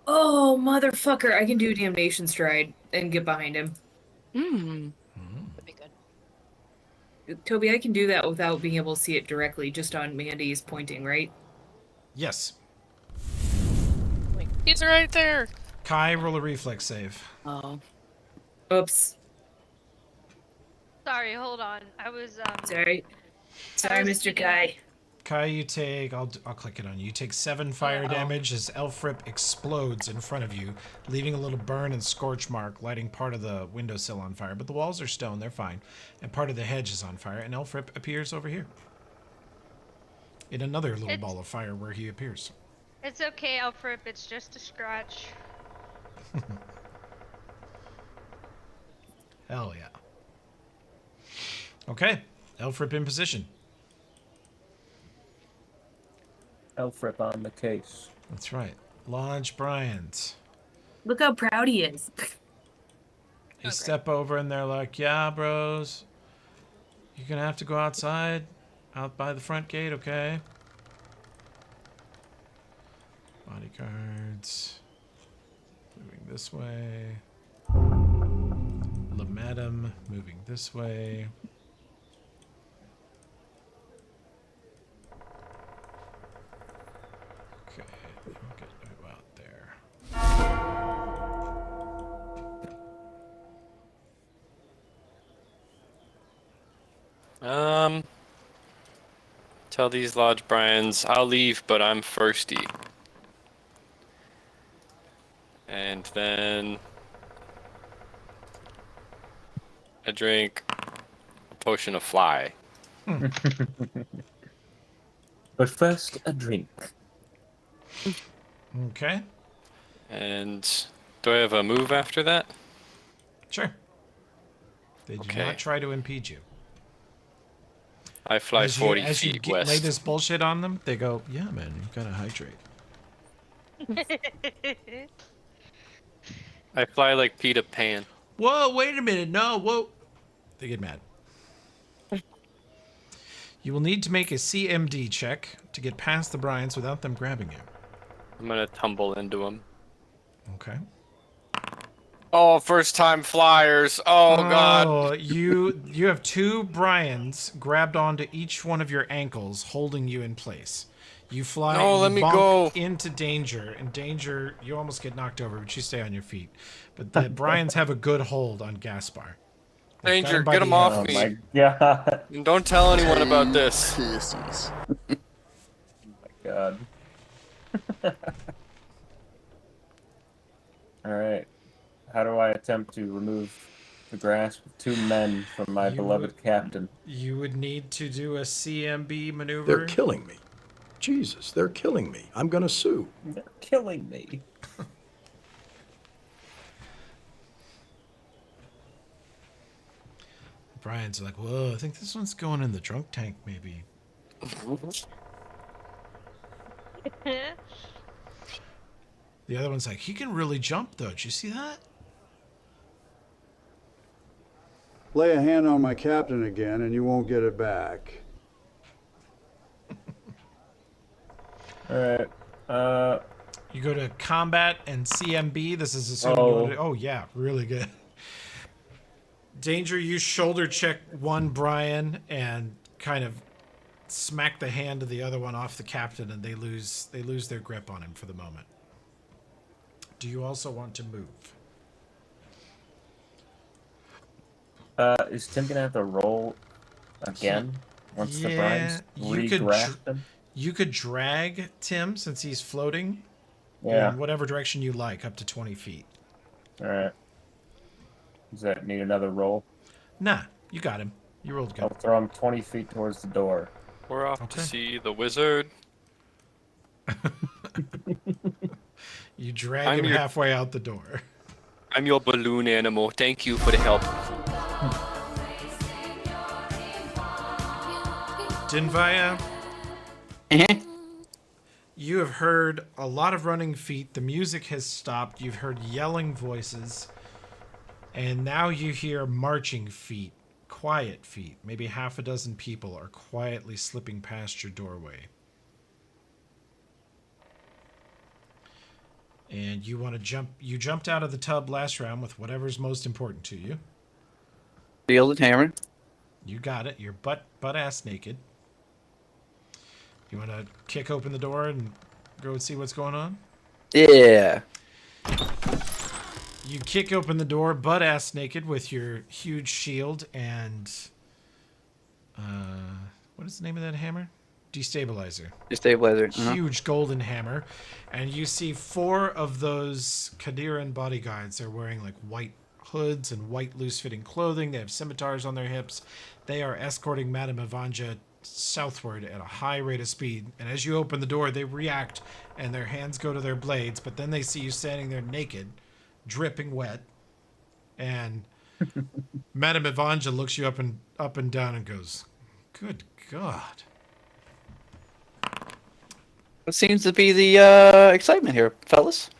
Oh, motherfucker, I can do Damnation Stride and get behind him. Hmm. That'd be good. Toby, I can do that without being able to see it directly, just on Mandy's pointing, right? Yes. He's right there. Kai, roll a reflex save. Oh. Oops. Sorry, hold on. I was Sorry. Sorry, Mr. Kai. Kai, you take... I'll click it on you. You take 7 fire damage as Elfrip explodes in front of you, leaving a little burn and scorch mark, lighting part of the windowsill on fire. But the walls are stone, they're fine. And part of the hedge is on fire, and Elfrip appears over here. In another little ball of fire where he appears. It's okay, Alfred. It's just a scratch. Hell yeah. Okay, Elfrip in position. Elfrip on the case. That's right. Lodge Bryant. Look how proud he is. You step over and they're like, yeah, bros. You're gonna have to go outside. Out by the front gate, okay? Bodyguards. Moving this way. Madam moving this way. Okay, we'll get out there. Tell these Lodge Bryans I'll leave, but I'm thirsty. And then I drink a potion of fly. But first, a drink. Okay. And do I have a move after that? Sure. They do not try to impede you. I fly 40 as you feet lay west. this bullshit on them, they go, yeah, man, you gotta hydrate. I fly like Peter Pan. Whoa, wait a minute, no, whoa. They get mad. You will need to make a CMD check to get past the Bryans without them grabbing you. I'm gonna tumble into them. Okay. Oh, first time flyers. Oh, God. You have 2 Bryans grabbed onto each one of your ankles, holding you in place. You fly. No, you let me bonk go. into Danger, and Danger, you almost get knocked over, but you stay on your feet. But the Bryans have a good hold on Gaspar. They've got Danger, him by get the him off ankles. me. God. And don't tell anyone about this. Pussies. God. All right. How do I attempt to remove the grasp of two men from my beloved captain? You would need to do a CMB maneuver. They're killing me. Jesus, they're killing me. I'm gonna sue. They're killing me. Brian's like, whoa, I think this one's going in the drunk tank, maybe. The other one's like, he can really jump, though. Did you see that? Lay a hand on my captain again and you won't get it back. Alright. You go to combat and CMB. This is assuming you want to. Oh, yeah, really good. Danger, you shoulder check one Brian and kind of smack the hand of the other one off the captain, and they lose their grip on him for the moment. Do you also want to move? Is Tim gonna have to roll again once the Brian's you could drag Tim since he's floating in whatever direction you like, up to 20 feet. All right. Does that need another roll? Nah, you got him. You rolled good. I'll throw him 20 feet towards the door. We're off to see the wizard. You drag him halfway out the door. I'm your balloon animal. Thank you for the help. Dinvaya, you have heard a lot of running feet. The music has stopped. You've heard yelling voices. And now you hear marching feet, quiet feet. Maybe half a dozen people are quietly slipping past your doorway. And you want to jump. You jumped out of the tub last round with whatever's most important to you. Shielded hammer. You got it. You're butt ass naked. You want to kick open the door and go and see what's going on? Yeah. You kick open the door, butt ass naked, with your huge shield and what is the name of that hammer? Destabilizer. Destabilizer. Huge golden hammer, and you see 4 of those Carrion bodyguards. They're wearing like white hoods and white loose-fitting clothing. They have scimitars on their hips. They are escorting Madame Evanja southward at a high rate of speed. And as you open the door, they react, and their hands go to their blades. But then they see you standing there naked, dripping wet, and Madame Evanja looks you up and down and goes, "Good God." What seems to be the excitement here, fellas?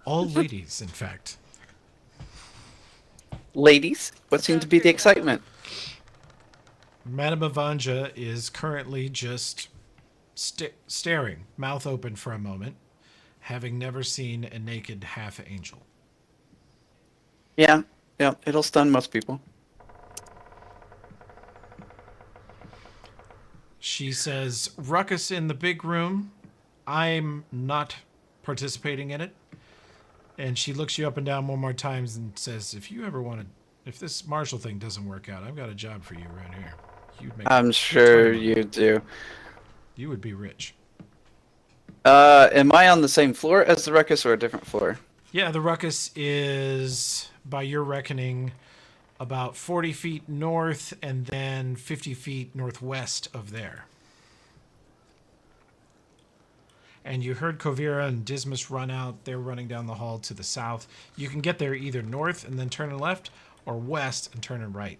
All ladies, in fact. Ladies, what seems to be the excitement? Madame Evanja is currently just staring, mouth open for a moment, having never seen a naked half-angel. Yeah, it'll stun most people. She says, "Ruckus in the big room. I'm not participating in it." And she looks you up and down one more time and says, if this Marshall thing doesn't work out, I've got a job for you around here. I'm sure you do. You would be rich. Am I on the same floor as the Ruckus or a different floor? Yeah, the Ruckus is, by your reckoning, about 40 feet north and then 50 feet northwest of there. And you heard Kovira and Dismas run out. They're running down the hall to the south. You can get there either north and then turn left, or west and turn right.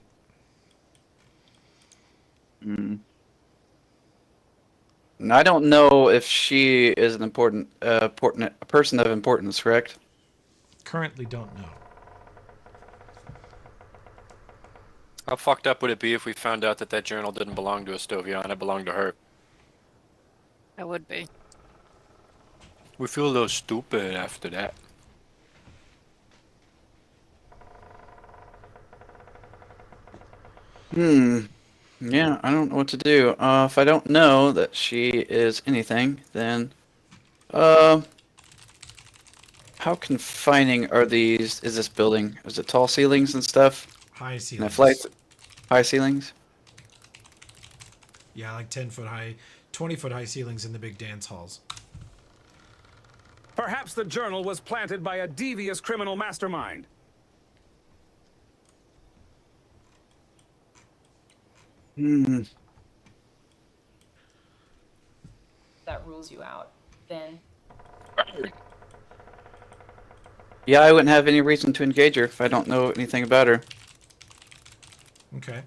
I don't know if she is an important person of importance, correct? Currently don't know. How fucked up would it be if we found out that journal didn't belong to Estovia and it belonged to her? That would be. We feel a little stupid after that. Yeah, I don't know what to do. If I don't know that she is anything, then, how confining are these? Is this building? Is it tall ceilings and stuff? High And flight, ceilings. high ceilings. Yeah, like 10-foot high, 20-foot high ceilings in the big dance halls. Perhaps the journal was planted by a devious criminal mastermind. Hmm. That rules you out. Then Yeah, I wouldn't have any reason to engage her if I don't know anything about her. Okay.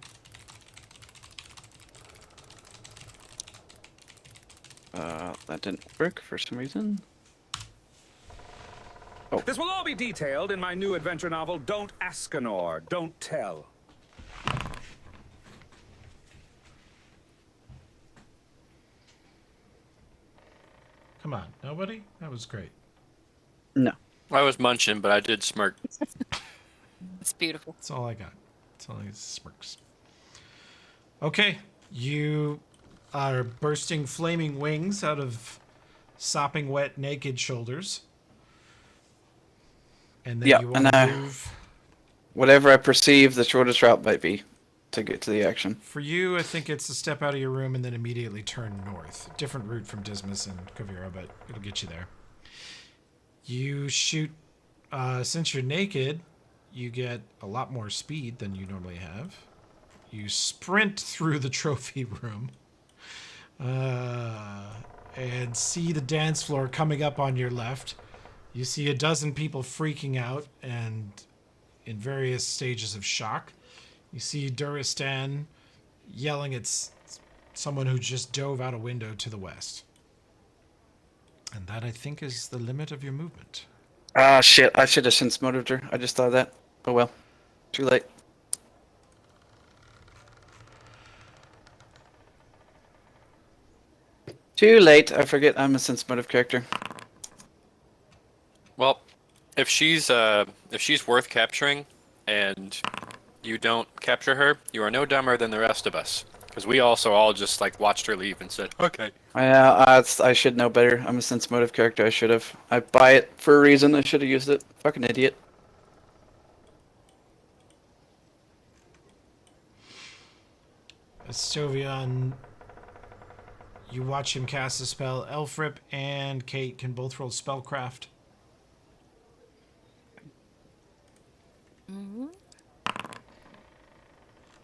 That didn't work for some reason. This will all be detailed in my new adventure novel, Don't Ascanor, Don't Tell. Come on, nobody? That was great. No. I was munching, but I did smirk. It's beautiful. That's all I got. That's all I got. Smirks. Okay, you are bursting flaming wings out of sopping wet naked shoulders. And then Yeah, you want to move. Whatever I perceive the shortest route might be to get to the action. For you, I think it's to step out of your room and then immediately turn north. Different route from Dismas and Kavira, but it'll get you there. You shoot, since you're naked, you get a lot more speed than you normally have. You sprint through the trophy room and see the dance floor coming up on your left. You see a dozen people freaking out and in various stages of shock. You see Duristan yelling at someone who just dove out a window to the west. And that, I think, is the limit of your movement. Ah, shit. I should have sense motived her. I just thought of that. Oh well. Too late. Too late. I forget I'm a sense motive character. Well, if she's worth capturing, and you don't capture her, you are no dumber than the rest of us. Because we also all just like watched her leave and said, "Okay." Yeah, I should know better. I'm a sense motive character. I should have. I buy it for a reason. I should have used it. Fucking idiot. Estovian, you watch him cast a spell. Elfrip and Kate can both roll spellcraft. Mm-hmm.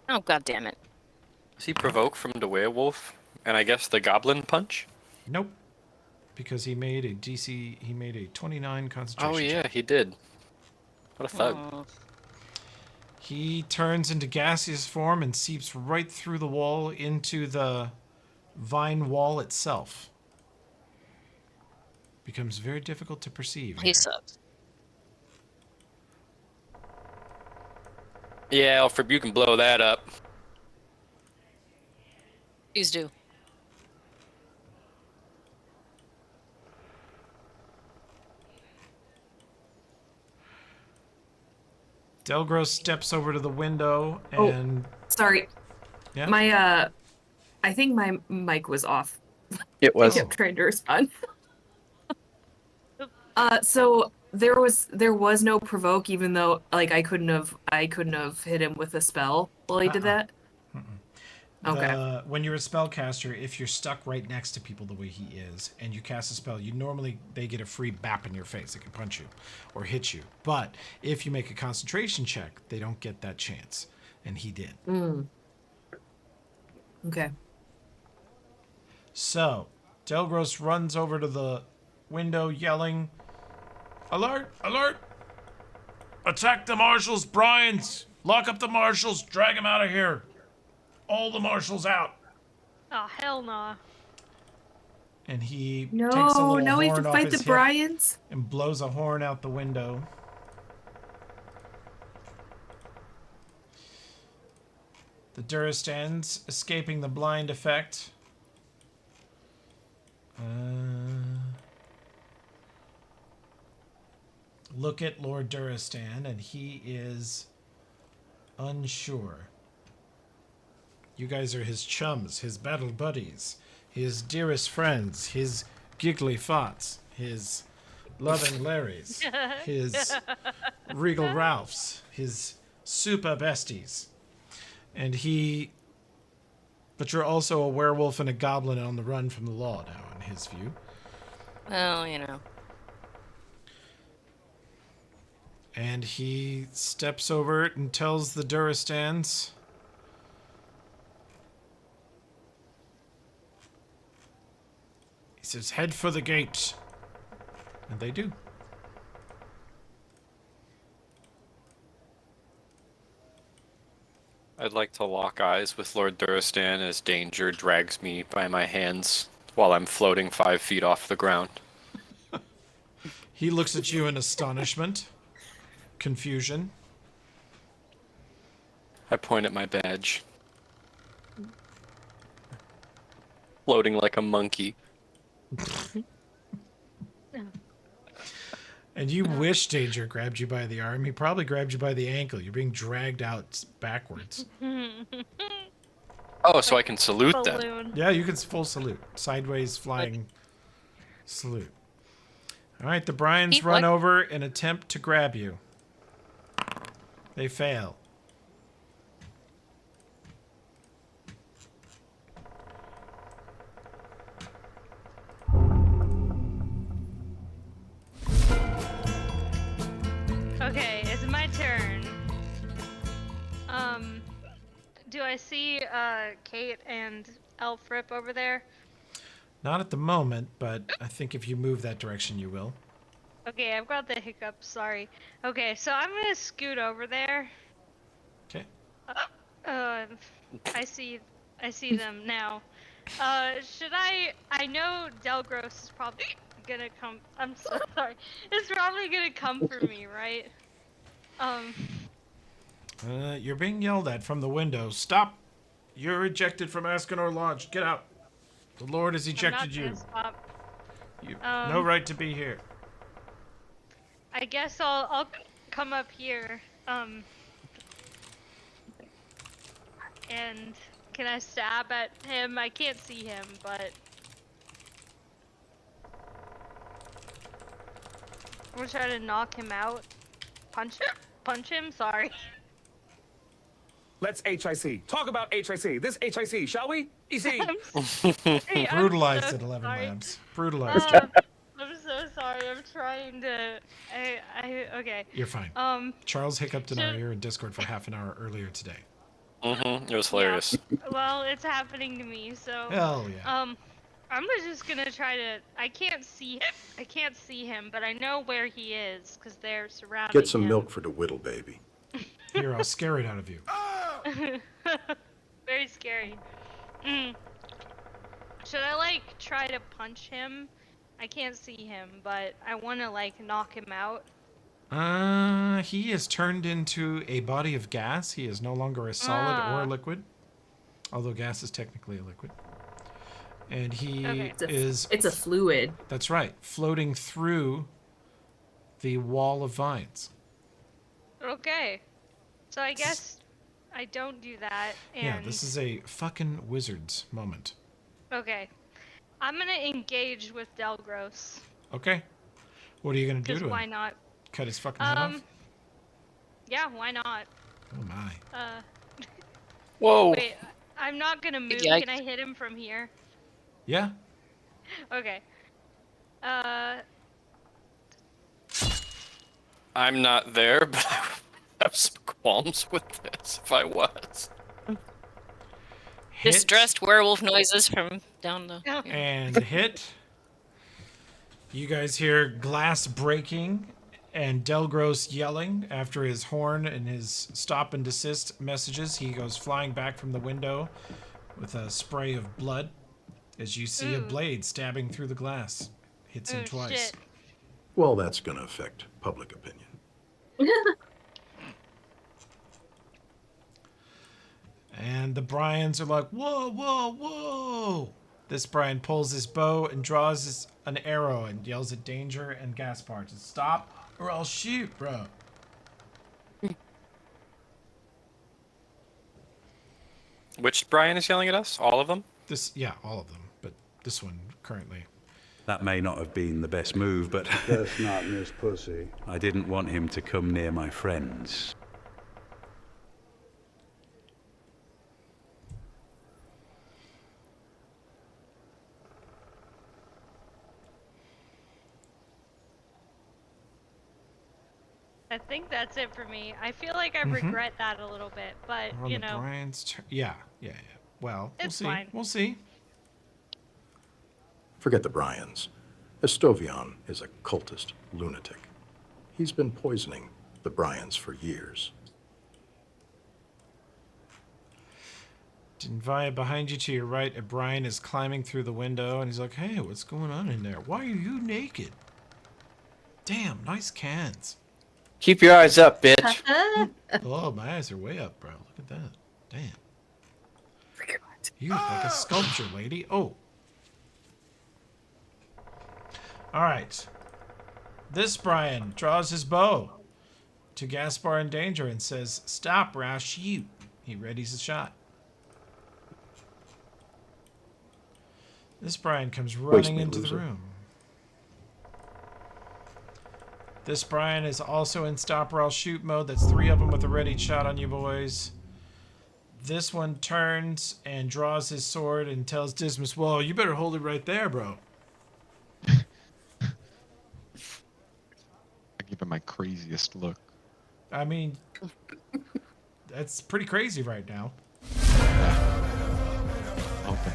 Oh, god damn it. Does he provoke from the werewolf? And I guess the goblin punch? Nope. Because he made a 29 concentration Oh yeah, check. he did. What a thug. Oh. He turns into gaseous form and seeps right through the wall into the vine wall itself. Becomes very difficult to perceive. He sucks. Yeah, Alfred, you can blow that up. Please do. Delgros steps over to the window and... Sorry. Yeah? My, I think my mic was off. It was. I kept trying to respond. So there was no provoke, even though like I couldn't have hit him with a spell while he did that. Okay. When you're a spellcaster, if you're stuck right next to people the way he is, and you cast a spell, they get a free bap in your face. They can punch you or hit you. But if you make a concentration check, they don't get that chance, and he did. Okay. So, Delgros runs over to the window, yelling, "Alert! Alert! Attack the marshals, Bryans! Lock up the marshals! Drag him out of here! All the marshals out!" Oh, hell nah. And he No, takes a little now we have horn to off fight his the hip Bryans. and blows a horn out the window. The Duristans escaping the blind effect. Look at Lord Duristan, and he is unsure. You guys are his chums, his battle buddies, his dearest friends, his giggly thoughts, his loving Larrys, his regal Ralphs, his super besties. And but you're also a werewolf and a goblin on the run from the law now, in his view. Well, you know. And he steps over and tells the Durastans, he says, head for the gate. And they do. I'd like to lock eyes with Lord Duristan as danger drags me by my hands while I'm floating 5 feet off the ground. He looks at you in astonishment, confusion. I point at my badge. Floating like a monkey. And you wish Danger grabbed you by the arm. He probably grabbed you by the ankle. You're being dragged out backwards. Oh, so I can salute them. Balloon. Yeah, you can full salute. Sideways flying salute. All right, the Bryans run over and attempt to grab you. They fail. Okay, it's my turn. Do I see Kate and Elfrip over there? Not at the moment, but I think if you move that direction, you will. Okay, I've got the hiccups, sorry. Okay, so I'm gonna scoot over there. Okay. I see them now. Should I know Delgros is probably gonna come, I'm so sorry. It's probably gonna come for me, right? You're being yelled at from the window. Stop! You're ejected from Ascanor Lodge. Get out. The Lord has ejected you. Stop. You no right to be here. I guess I'll come up here. And can I stab at him? I can't see him, but I'm gonna try to knock him out. Punch him. Sorry. Let's HIC. Talk about HIC. This HIC, shall we? EC. Brutalized at 11 Labs. Brutalized. I'm so sorry. I'm trying to. Okay. You're fine. Charles hiccuped in our ear in Discord for half an hour earlier today. It was hilarious. Yeah. Well, it's happening to me, so. Hell yeah. I'm just gonna try to. I can't see him, but I know where he is because they're surrounding Get some him. milk for the whittle, baby. Here, I'll scare it out of you. Very scary. Should I like try to punch him? I can't see him, but I want to like knock him out. He is turned into a body of gas. He is no longer a solid or a liquid, although gas is technically a liquid. And he is... It's a fluid. That's right. Floating through the wall of vines. Okay. So I guess I don't do that. And... Yeah, this is a fucking wizard's moment. Okay. I'm gonna engage with Delgros. Okay. What are you gonna do to him? Why not? Cut his fucking head off? Yeah, why not? Oh my. Whoa. Wait, I'm not gonna move. Yikes. Can I hit him from here? Yeah. Okay. I'm not there, but I have some qualms with this if I was. Distressed werewolf noises from down the... And hit. You guys hear glass breaking and Delgros yelling after his horn and his stop and desist messages. He goes flying back from the window with a spray of blood as you see a blade stabbing through the glass. Hits him twice. Shit. Well, that's going to affect public opinion. And the Bryans are like, whoa, whoa, whoa. This Bryan pulls his bow and draws an arrow and yells at Danger and Gaspar to stop or I'll shoot, bro. Which Brian is yelling at us? All of them? Yeah, all of them, but this one currently. That may not have been the best move, but That's not Miss Pussy. I didn't want him to come near my friends. I think that's it for me. I feel like I Mhm. regret that a little bit, but We're on you the know, Brian's turn. Yeah. Well, we'll It's see. fine. We'll see. Forget the Bryans. Estovion is a cultist lunatic. He's been poisoning the Bryans for years. Dinvaya, behind you to your right, a Brian is climbing through the window, and he's like, "Hey, what's going on in there? Why are you naked? Damn, nice cans." Keep your eyes up, bitch. Oh, my eyes are way up, bro. Look at that. Damn. You look like a sculpture, lady. Oh. All right. This Brian draws his bow to Gaspar in danger and says, "Stop, or I'll shoot." He readies his shot. This Brian comes running me, into the loser. room. This Brian is also in stop or I'll shoot mode. That's 3 of them with a ready shot on you boys. This one turns and draws his sword and tells Dismas, "Well, you better hold it right there, bro." I give him my craziest look. I mean, that's pretty crazy right now. Okay.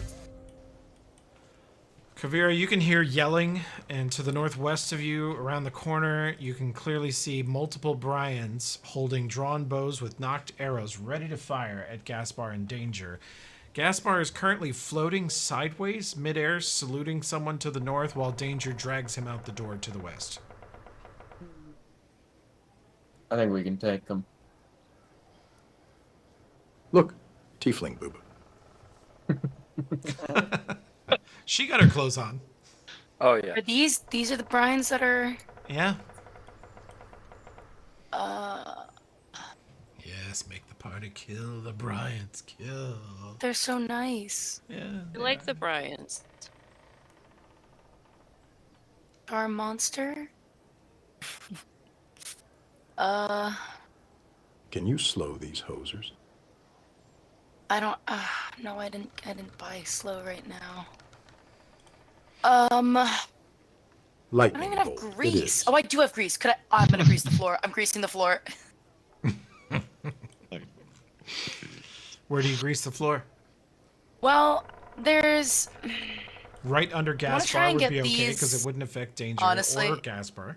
Kavira, you can hear yelling, and to the northwest of you, around the corner, you can clearly see multiple Bryans holding drawn bows with knocked arrows ready to fire at Gaspar in danger. Gaspar is currently floating sideways midair, saluting someone to the north while danger drags him out the door to the west. I think we can take them. Look, tiefling boob. She got her clothes on. Oh yeah. Are these are the Bryans that are Yeah. Yes, make the party kill the Bryans. Kill. they're so nice. Yeah. I like the Bryans. Our monster? Can you slow these hosers? I don't no, I didn't buy slow right now. I don't Lightning even have bolt. It grease. is. Oh, I do have grease. I'm gonna grease the floor. I'm greasing the floor. Where do you grease the floor? Well, there's Right under try Gaspar and would get be okay because these- it wouldn't affect danger honestly- or Gaspar.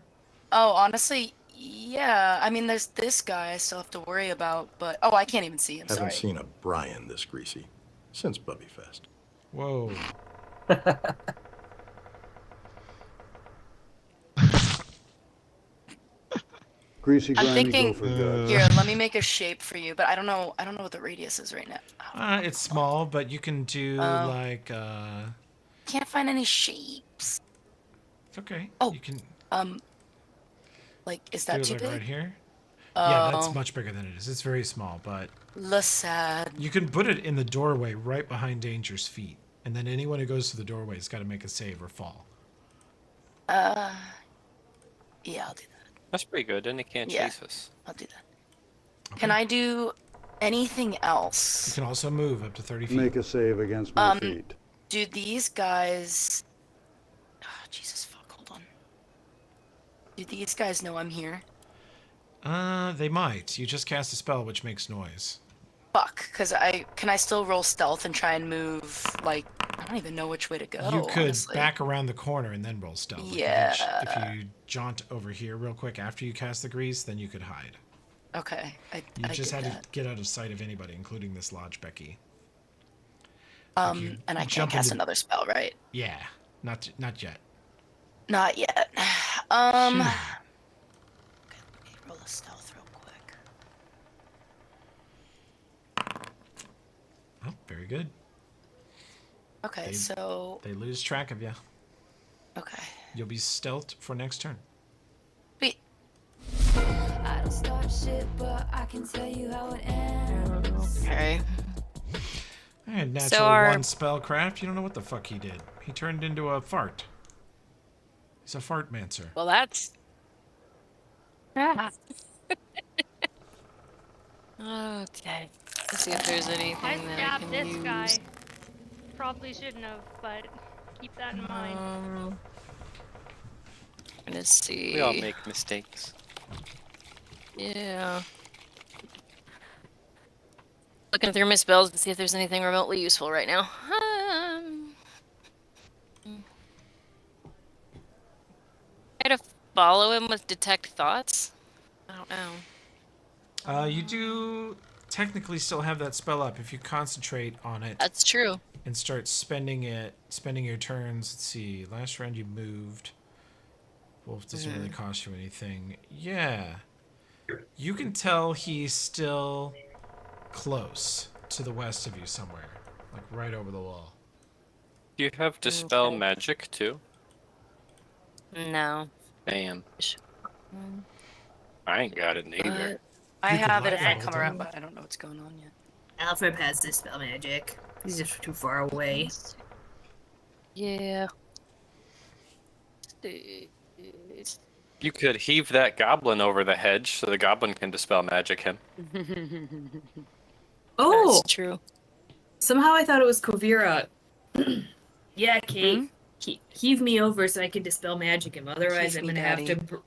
honestly, yeah. I mean, there's this guy I still have to worry about, but I can't even see him. Haven't Sorry. seen a Brian this greasy since Bubby Fest. Whoa. Greasy, I'm grimy, thinking gopher guts. here. Let me make a shape for you, but I don't know what the radius is right now. It's small, but you can do like Can't find any shapes. it's okay. Oh, you can like is do that it too like big? right here. Yeah, that's Oh. much bigger than it is. It's very small, but Sad. you can put it in the doorway right behind Danger's feet, and then anyone who goes to the doorway has got to make a save or fall. Yeah, I'll do that. That's pretty good, and it can't Yeah. chase us. I'll do that. Can I do anything You else? can also move up to 30 feet. Make a save against my feet. Do these guys? Oh, Jesus fuck! Hold on. Do these guys know I'm here? They might. You just cast a spell which makes noise. Fuck, because can I still roll stealth and try and move? Like I don't even know which way to go. You could honestly. back around the corner and then roll stealth. Like, Yeah. If you jaunt over here real quick after you cast the grease, then you could hide. Okay. You I just did had that. to get out of sight of anybody, including this lodge Becky. And I can't jump cast into- another spell, right? Yeah, not yet. Not yet. Shit. Okay, let me roll a stealth real quick. Oh, very good. Okay, so They lose track of you. okay. You'll be stealthed for next turn. Wait. I don't start shit, but I can tell you how it ends. Okay. And So natural our- 1 spellcraft. You don't know what the fuck he did. He turned into a fart. He's a fartmancer. Well, that's. Ah. Okay. Let's see if there's anything I that I stabbed can this use. guy. Probably shouldn't have, but keep that in mind. Let's see. We all make mistakes. Yeah. Looking through my spells to see if there's anything remotely useful right now. Try to follow him with detect thoughts. I don't know. You do technically still have that spell up if you concentrate on it. That's true. And start spending your turns. Let's see. Last round you moved. Wolf doesn't really cost you anything. Yeah. You can tell he's still close to the west of you somewhere. Like right over the wall. Do you have Dispel Magic too? No. Damn. I ain't got it neither. I You could have it if I light come level, around, though. but I don't know what's going on yet. Alfred has this spell magic. He's just too far away. Yeah. You could heave that goblin over the hedge so the goblin can dispel magic him. Oh, That's true. somehow I thought it was Kovira. Yeah, Kate. Heave me over so I can dispel magic him. Otherwise, Heave I'm me, gonna have daddy. to.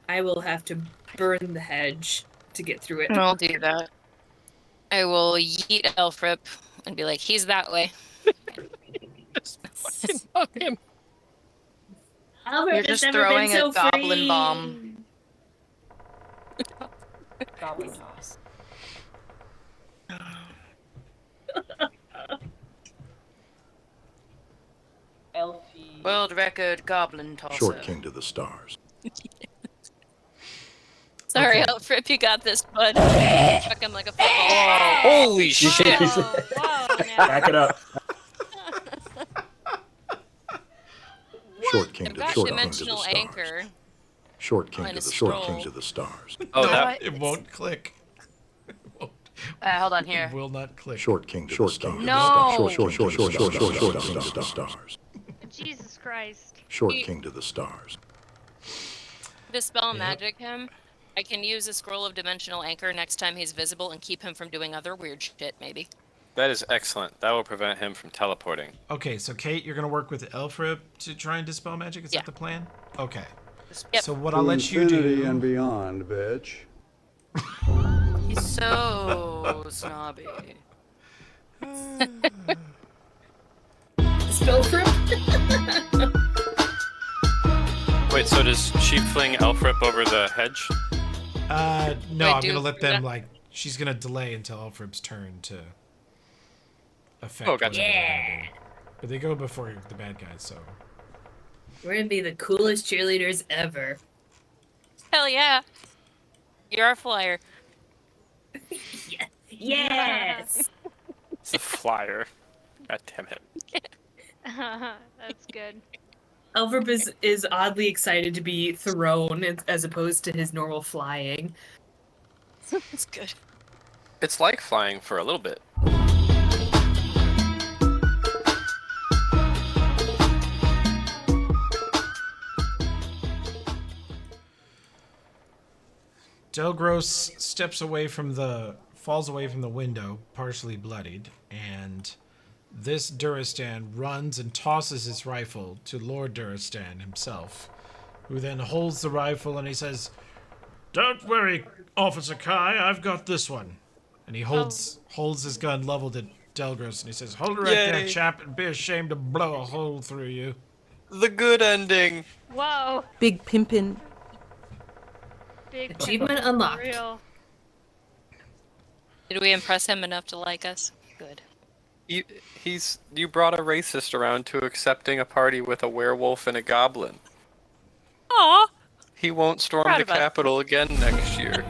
I will have to burn the hedge to get through it. I'll do that. I will yeet Elfrip and be like, he's that way. Fuck him. Alfred You're has just never been throwing so a goblin free. bomb. Goblin toss. Elfie. World record goblin tosser. Short king to the stars. Sorry, Elfrip, you got this, bud. Chuck him like a football. Holy shit! Back it up. Short king I've to got short king to the dimensional stars. anchor. Short king on to a the short king scroll. to the stars. Oh, No, that It won't click. Hold on here. It will not click. Short king to the stars. No. Short king to the stars. Jesus Christ. Short king to the stars. Dispel magic him. I can use a scroll of dimensional anchor next time he's visible and keep him from doing other weird shit, maybe. that is excellent. That will prevent him from teleporting. Okay, so Kate, you're gonna work with Elfrip to try and dispel magic. Is that the plan? Okay. Yep. So what To I'll let you infinity do. and beyond, bitch. He's so snobby. Spell fruit? Wait, so does she fling Elfrip over the hedge? No, I I'm do gonna let do them that? she's gonna delay until Elfrip's turn to affect. Oh, gotcha. whatever they're gonna do. But they go before the bad guys, so. We're gonna be the coolest cheerleaders ever. Hell yeah. You're our flyer. Yes. It's a flyer. God damn it. That's good. Elfrip is oddly excited to be thrown as opposed to his normal flying. That's good. It's like flying for a little bit. Delgros falls away from the window, partially bloodied, and this Duristan runs and tosses his rifle to Lord Duristan himself, who then holds the rifle and he says, "Don't worry, Officer Kai, I've got this one." And he holds his gun leveled at Delgros and he says, "Hold it right there, Yay. chap, and be ashamed to blow a hole through you." The good ending. Whoa. Big pimpin'. Big Achievement for unlocked. real. Did we impress him enough to like us? Good. You brought a racist around to accepting a party with a werewolf and a goblin. Aw. He won't storm Proud the of us. Capitol again next year.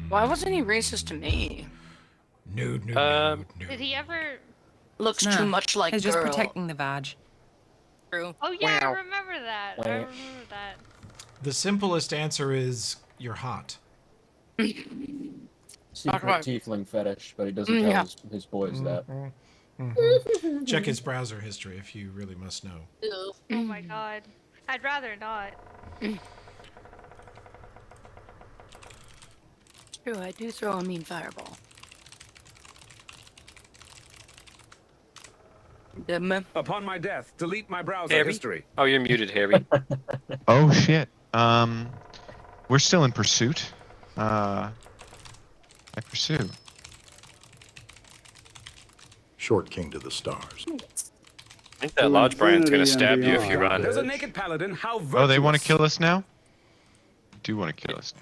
Why wasn't he racist to me? No. Did he ever? Looks No, too much like he's just girl. protecting the vag. True. Oh yeah, Wow. I remember that. I Wow. remember that. The simplest answer is you're hot. secret right. tiefling fetish, but he doesn't Mm, tell yeah. his boys that. Check his browser history if you really must know. Oh my god. I'd rather not. True, I do throw a mean fireball. Upon my death, delete my browser Harry? history. Oh, you're muted, Harry. Oh shit. We're still in pursuit. I pursue. Short king to the stars. I think that To Lodge Brian's gonna infinity and stab you if you beyond, run. There's a bitch. naked paladin. How virtuous. Oh, they want to kill us now? They do want to kill us.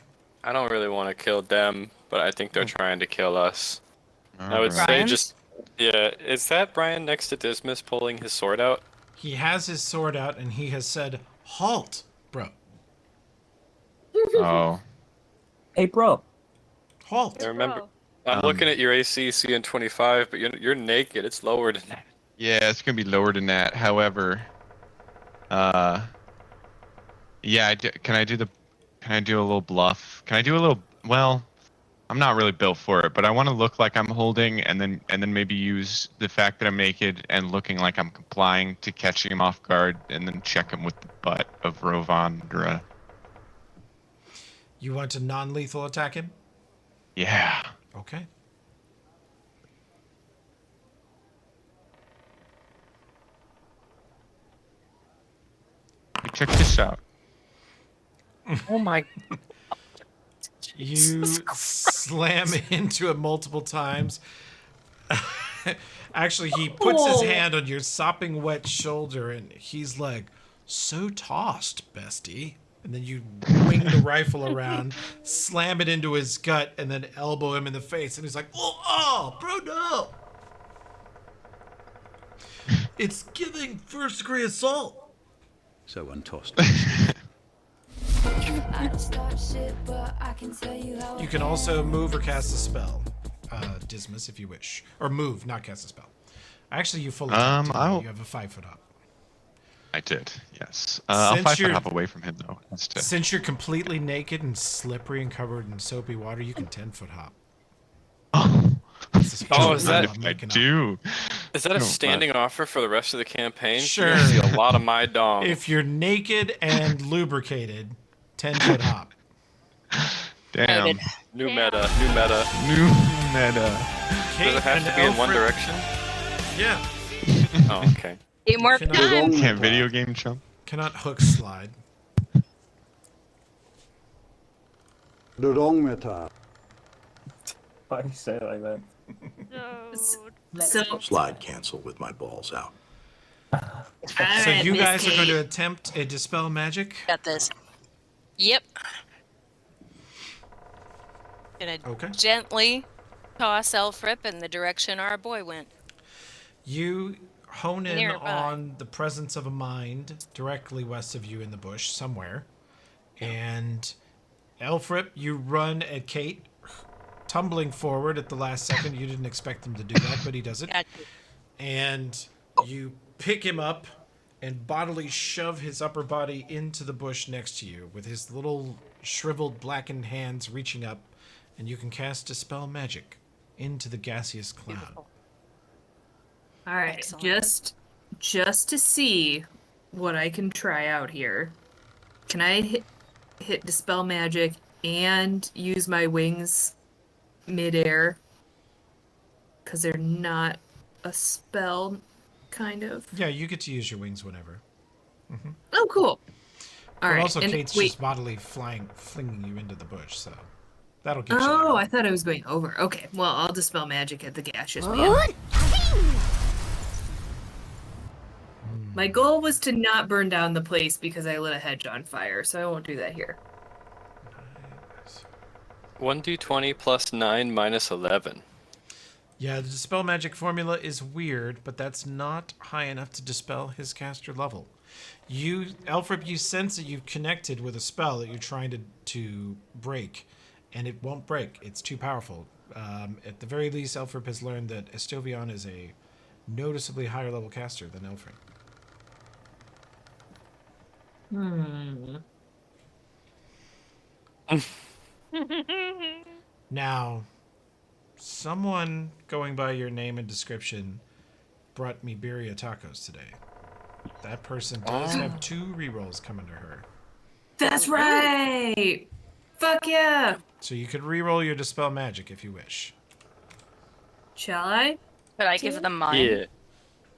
I don't really want to kill them, but I think they're trying to kill us. I would say Brian's? just... Yeah, is that Brian next to Dismas pulling his sword out? He has his sword out and he has said, "Halt, bro. Oh. Hey, bro. Halt." I remember... I'm looking at your AC seeing 25, but you're naked. It's lower than that. Yeah, it's gonna be lower than that. However, yeah, can I do a little bluff? Can I do a little? Well, I'm not really built for it, but I want to look like I'm holding, and then maybe use the fact that I'm naked and looking like I'm complying to catching him off guard, and then check him with the butt of Rovandra. You want to non-lethal attack him? Yeah. Okay. Check this out. Oh my. You slam into it multiple times. Actually, he puts his hand on your sopping wet shoulder and he's like, "So tossed, bestie." And then you wing the rifle around, slam it into his gut, and then elbow him in the face. And he's like, "Oh, bro, no. It's giving first-degree assault." So untossed. You can also move or cast a spell, Dismas, if you wish. Or move, not cast a spell. Actually, you fully attacked him. You have a 5-foot hop. I did, yes. I'll 5-foot hop away from him, though. Since you're completely naked and slippery and covered in soapy water, you can 10-foot hop. Oh, is that... I do. Is that a standing offer for the rest of the campaign? Sure. You're gonna see a lot of my dong. If you're naked and lubricated, 10-foot hop. Damn. New meta. New meta. New meta. Does it have to be in one direction? Yeah. Oh, okay. Teamwork time. Can't video game chump. Cannot hook slide. Dodongmeta. Why do you say it like that? So Slide cancel with my balls out. So you guys are going to attempt a dispel magic? Got this. Yep. Gonna gently toss Elfrip in the direction our boy went. You hone in Nearby. on the presence of a mind directly west of you in the bush somewhere. And Elfrip, you run at Kate, tumbling forward at the last second. You didn't expect him to do that, but he does it. And you pick him up and bodily shove his upper body into the bush next to you with his little shriveled blackened hands reaching up, and you can cast Dispel Magic into the gaseous cloud. all right, just to see what I can try out here. Can I hit Dispel Magic and use my wings midair? Because they're not a spell, kind of. Yeah, you get to use your wings whenever. Oh, cool. All But right. also, and Kate's wait. just bodily flinging you into the bush, so that'll get you. Oh, I thought I was going over. Okay, well, I'll Dispel Magic at the gaseous man. My goal was to not burn down the place because I lit a hedge on fire, so I won't do that here. 1d20 plus 9 minus 11. Yeah, the Dispel Magic formula is weird, but that's not high enough to dispel his caster level. Elfrip, you sense that you've connected with a spell that you're trying to break, and it won't break. It's too powerful. At the very least, Elfrip has learned that Estovion is a noticeably higher level caster than Elfrip. Now, Someone going by your name and description brought me birria tacos today. That person does have 2 rerolls coming to her. That's right! Fuck yeah! So you could reroll your Dispel Magic if you wish. Shall I? Could I give them mine? Yeah.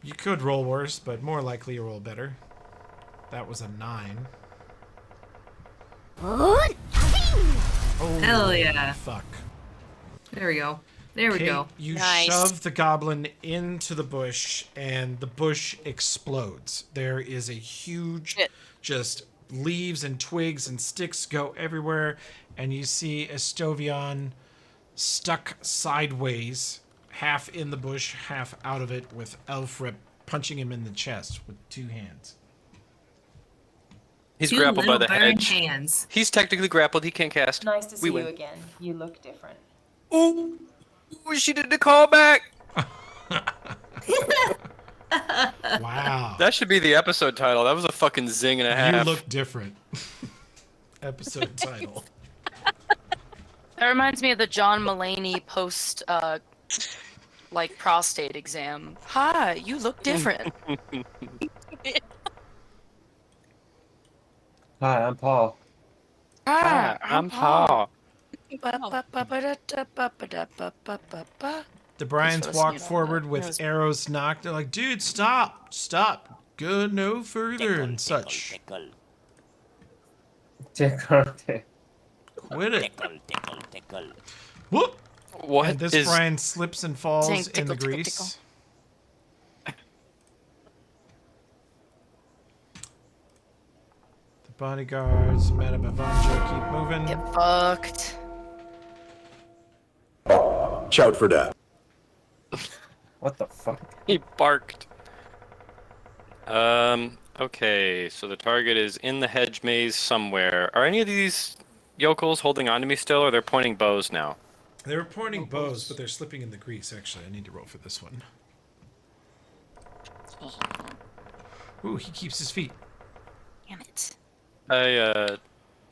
You could roll worse, but more likely you roll better. That was a 9. Oh, Hell yeah. Fuck. There we go. There we Kate, go. you Nice. shove the goblin into the bush, and the bush explodes. There is a huge, just leaves and twigs and sticks go everywhere, and you see Estovion stuck sideways, half in the bush, half out of it, with Elfrip punching him in the chest with 2 hands. He's 2 grappled by little the burned hedge. hands. He's technically grappled. He can't cast. Nice to see We you win. again. You look different. Ooh, she did the callback. Wow. That should be the episode title. That was a fucking zing and a half. You look different. Episode title. That reminds me of the John Mulaney post, like prostate exam. Hi, you look different. Hi, I'm Paul. Hi, I'm Paul. The Bryans Thanks for walk listening. forward That with was- arrows knocked. They're like, dude, stop. Go no further and such. Quit it. Whoop. What And this is- Brian slips and falls Saying in the tickle, tickle, grease. The bodyguards, Madame Avanja, keep moving. Get fucked. Shout for that. What the fuck? He barked. Okay, so the target is in the hedge maze somewhere. Are any of these yokels holding on to me still, or they're pointing bows now? They were pointing bows, but they're slipping in the grease, actually. I need to roll for this one. Ooh, he keeps his feet. Damn it. I,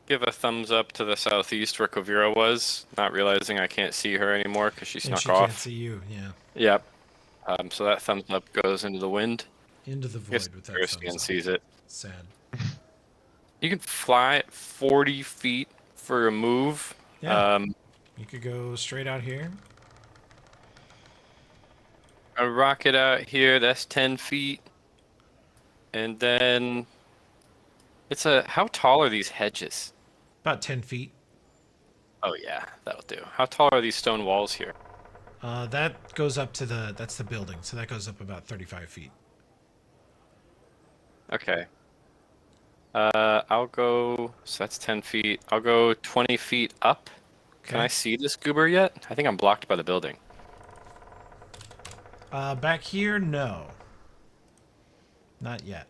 give a thumbs up to the southeast where Kovira was, not realizing I can't see her anymore because she Yeah, snuck she off. can't see you, yeah. Yep. So that thumbs up goes into the wind. Into the Guess void with that Christian thumbs up. sees it. Sad. You can fly 40 feet for a move. Yeah. You could go straight out here. A rocket out here, that's 10 feet. And then it's how tall are these hedges? About 10 feet. Oh yeah, that'll do. How tall are these stone walls here? That goes up to that's the building, so that goes up about 35 feet. Okay. I'll go, so that's 10 feet. I'll go 20 feet up. Can I see this goober yet? I think I'm blocked by the building. Back here, no. Not yet.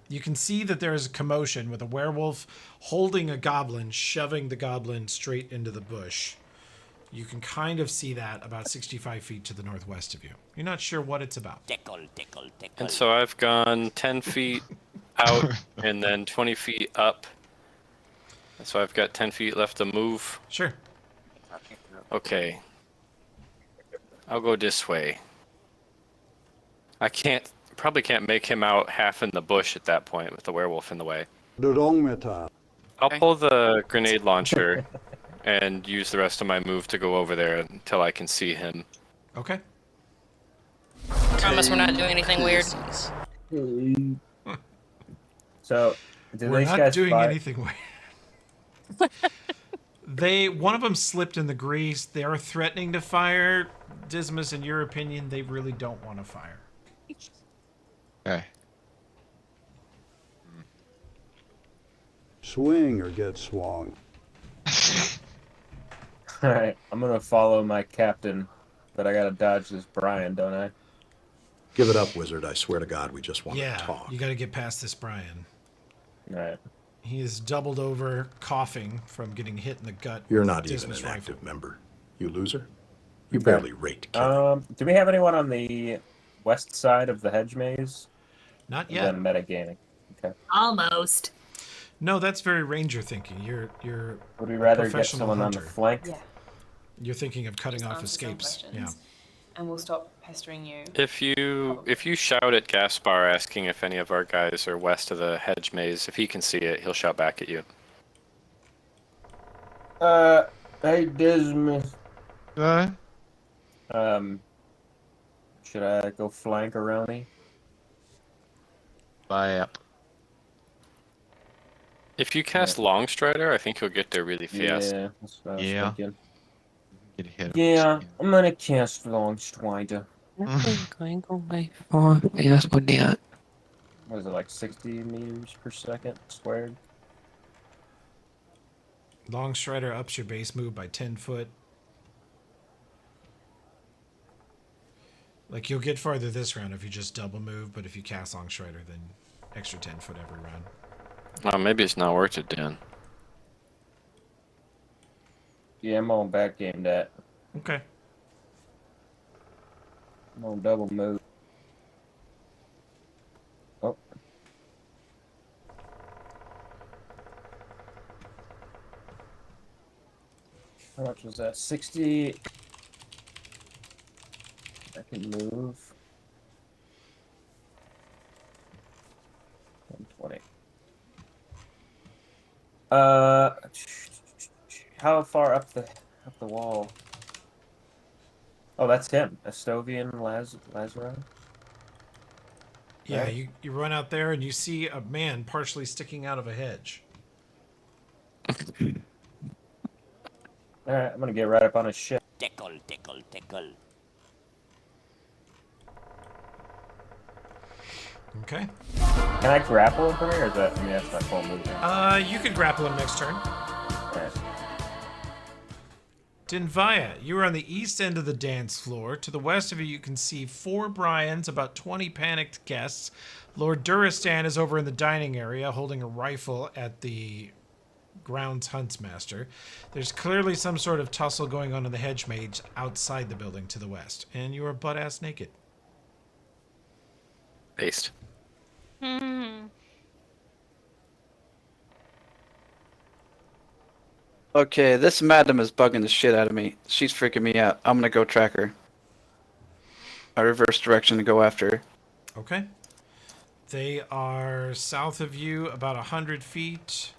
You can see that there is a commotion with a werewolf holding a goblin, shoving the goblin straight into the bush. You can kind of see that about 65 feet to the northwest of you. You're not sure what it's about. And so I've gone 10 feet out and then 20 feet up. And so I've got 10 feet left to move. Sure. Okay. I'll go this way. I probably can't make him out half in the bush at that point with the werewolf in the way. I'll pull the grenade launcher and use the rest of my move to go over there until I can see him. Okay. Promise we're not doing anything weird. So, did We're these not guys doing fire? anything weird. One of them slipped in the grease. They are threatening to fire. Dismas, in your opinion, they really don't want to fire. Okay. Swing or get swung. Alright, I'm gonna follow my captain, but I gotta dodge this Brian, don't I? Give it up, wizard. I swear to God, we just want Yeah, to talk. you got to get past this Brian. Alright. He is doubled over, coughing from getting hit in the gut. You're with not even Dismas an rifle. active member. You loser. You barely rate. Do we have anyone on the west side of the hedge maze? Not Or yet. then metagaming. Okay. Almost. No, that's very ranger thinking. You're Would we a rather get professional someone on hunter. the flank? Yeah. You're thinking of cutting Just off answer some escapes. Yeah. questions, and we'll stop pestering you. If you shout at Gaspar asking if any of our guys are west of the hedge maze, if he can see it, he'll shout back at you. Hey Dismas. Should I go flank around me? Yep. If you cast Longstrider, I think you'll get there really fast. Yeah, that's what I was Yeah. thinking. Get hit. Yeah, I'm gonna cast Longstrider. Going away for yes, what the What is it, like 60 meters per second squared? Long Strider ups your base move by 10 foot. Like, you'll get farther this round if you just double move, but if you cast Long Strider, then extra 10 foot every round. Oh, maybe it's not worth it, Dan. Yeah, I'm on back game that. Okay. I'm on double move. Oh. How much was that? 60. I can move. 120. How far up the wall? Oh, that's him. Estovian Lazarus. Yeah, Right. you run out there and you see a man partially sticking out of a hedge. Alright, I'm gonna get right up on his ship. Tickle, tickle, tickle. Okay. Can I grapple him from here, or is that, I mean, that's my full move now. You could grapple him next turn. Alright. Dinvaya, you are on the east end of the dance floor. To the west of you, you can see 4 Bryans, about 20 panicked guests. Lord Duristan is over in the dining area, holding a rifle at the grounds huntsmaster. There's clearly some sort of tussle going on in the hedge mage outside the building to the west, and you are butt-ass naked. Based. Okay, this madam is bugging the shit out of me. She's freaking me out. I'm gonna go track her. I reverse direction to go after her. Okay. They are south of you, about 100 feet.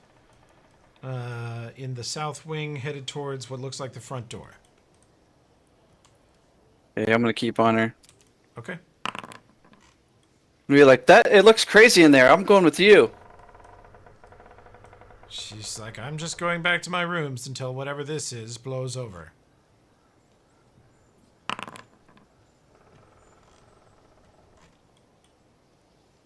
In the south wing, headed towards what looks like the front door. Okay, I'm gonna keep on her. Okay. Be like, that, it looks crazy in there. I'm going with you. She's like, I'm just going back to my rooms until whatever this is blows over.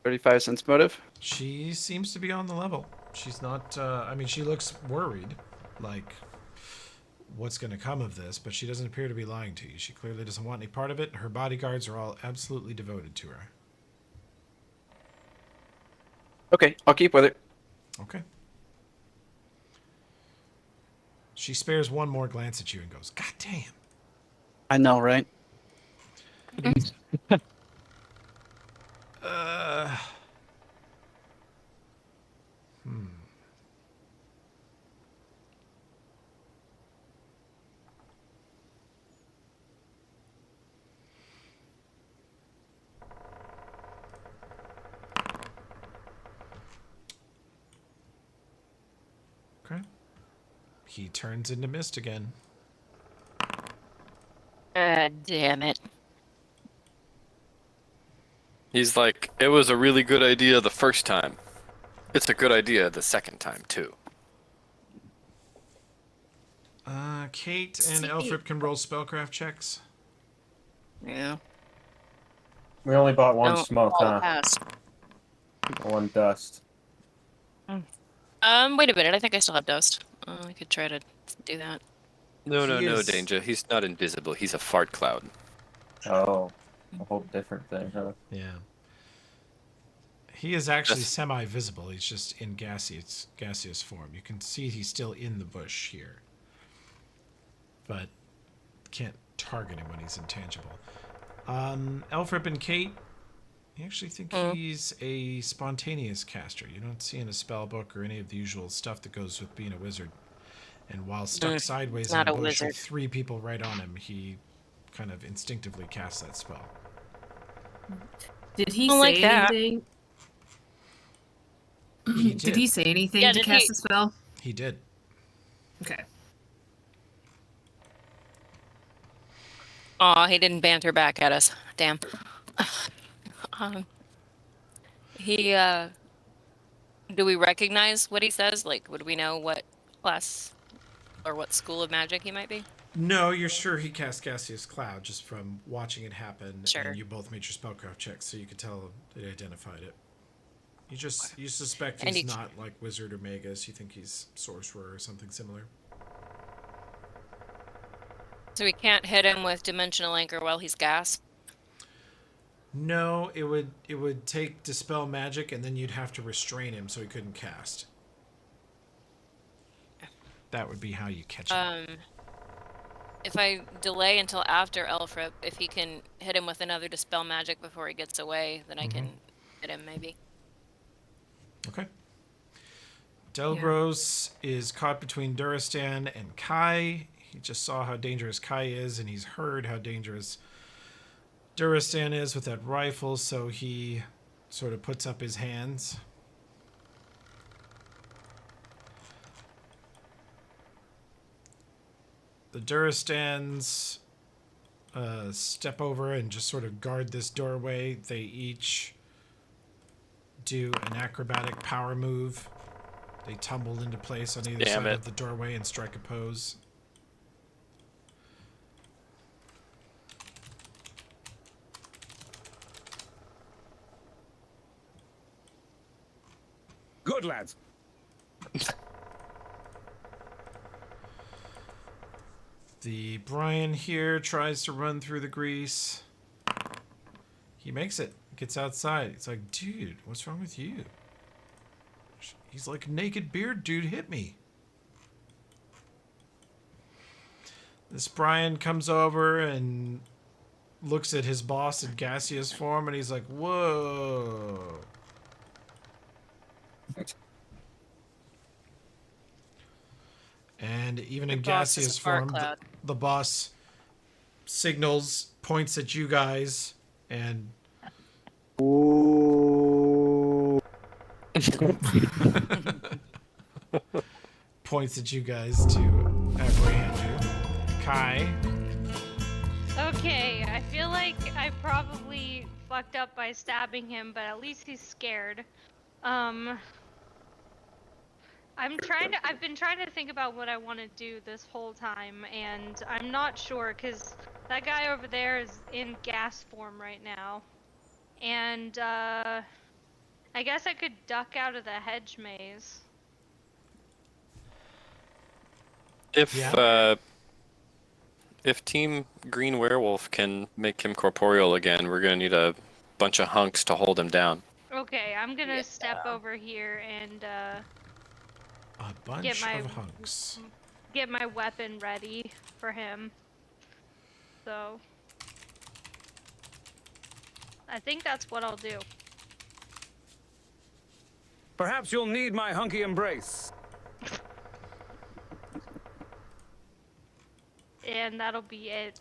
$0.35 motive. She seems to be on the level. She's not, I mean, she looks worried. Like, what's going to come of this? But she doesn't appear to be lying to you. She clearly doesn't want any part of it. Her bodyguards are all absolutely devoted to her. Okay, I'll keep with it. Okay. She spares one more glance at you and goes, God damn. I know, right? Okay. He turns into mist again. Damn it. He's like, it was a really good idea the first time. It's a good idea the second time, too. Kate and Elfrip can roll spellcraft checks. Yeah. We only bought one No, smoke, all huh? passed. One dust. Wait a minute. I think I still have dust. I could try to do that. No, He is- Danger. He's not invisible. He's a fart cloud. Oh, a whole different thing, huh? Yeah. He is actually That's- semi-visible. He's just in gaseous form. You can see he's still in the bush here. But can't target him when he's intangible. Elfrip and Kate, you actually think he's a spontaneous caster. You don't see in a spell book or any of the usual stuff that goes with being a wizard. And while stuck sideways in not a a bush with wizard. 3 people right on him, he kind of instinctively casts that spell. Did he Don't say like that. anything? He Did did. he say anything Yeah, to did cast he- the spell? He did. Okay. Aw, he didn't banter back at us. Damn. He, do we recognize what he says? Like, would we know what class or what school of magic he might be? No, you're sure he cast Gaseous Cloud just from watching it happen, Sure. and you both made your spellcraft checks, so you could tell it identified it. You suspect And he's you- not like wizard or magus. You think he's sorcerer or something similar. So we can't hit him with dimensional anchor while he's gasped? No, it would take dispel magic, and then you'd have to restrain him so he couldn't cast. That would be how you catch him. If I delay until after Elfrip, if he can hit him with another dispel magic before he gets away, then I can hit him maybe. Okay. Delgros is caught between Duristan and Kai. He just saw how dangerous Kai is, and he's heard how dangerous Duristan is with that rifle, so he sort of puts up his hands. The Duristans step over and just sort of guard this doorway. They each do an acrobatic power move. They tumble into place on either side of the doorway and strike a pose. Good lads. The Brian here tries to run through the grease. He makes it. Gets outside. It's like, dude, what's wrong with you? He's like, naked beard dude hit me. This Brian comes over and looks at his boss in gaseous form, and he's like, whoa. And even in gaseous form, the boss signals, points at you guys, and points at you guys to apprehend you. Kai. Okay, I feel like I probably fucked up by stabbing him, but at least he's scared. I've been trying to think about what I want to do this whole time, and I'm not sure, because that guy over there is in gas form right now. And, I guess I could duck out of the hedge maze. If Team Green Werewolf can make him corporeal again, we're gonna need a bunch of hunks to hold him down. Okay, I'm gonna step over here and, a bunch of hunks. Get my weapon ready for him. So I think that's what I'll do. Perhaps you'll need my hunky embrace. And that'll be it.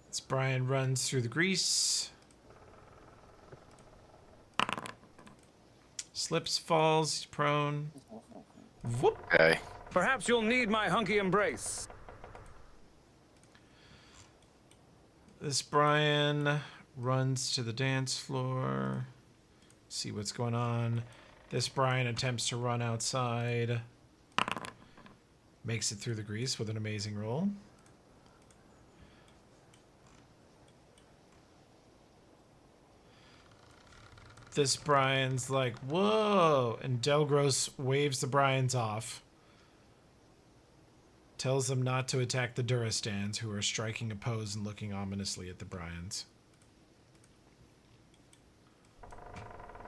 As Brian runs through the grease. Slips, falls, he's prone. Whoop. Okay. Perhaps you'll need my hunky embrace. This Brian runs to the dance floor. See what's going on. This Brian attempts to run outside. Makes it through the grease with an amazing roll. This Brian's like, whoa! And Delgros waves the Brians off. Tells them not to attack the Duristans, who are striking a pose and looking ominously at the Brians.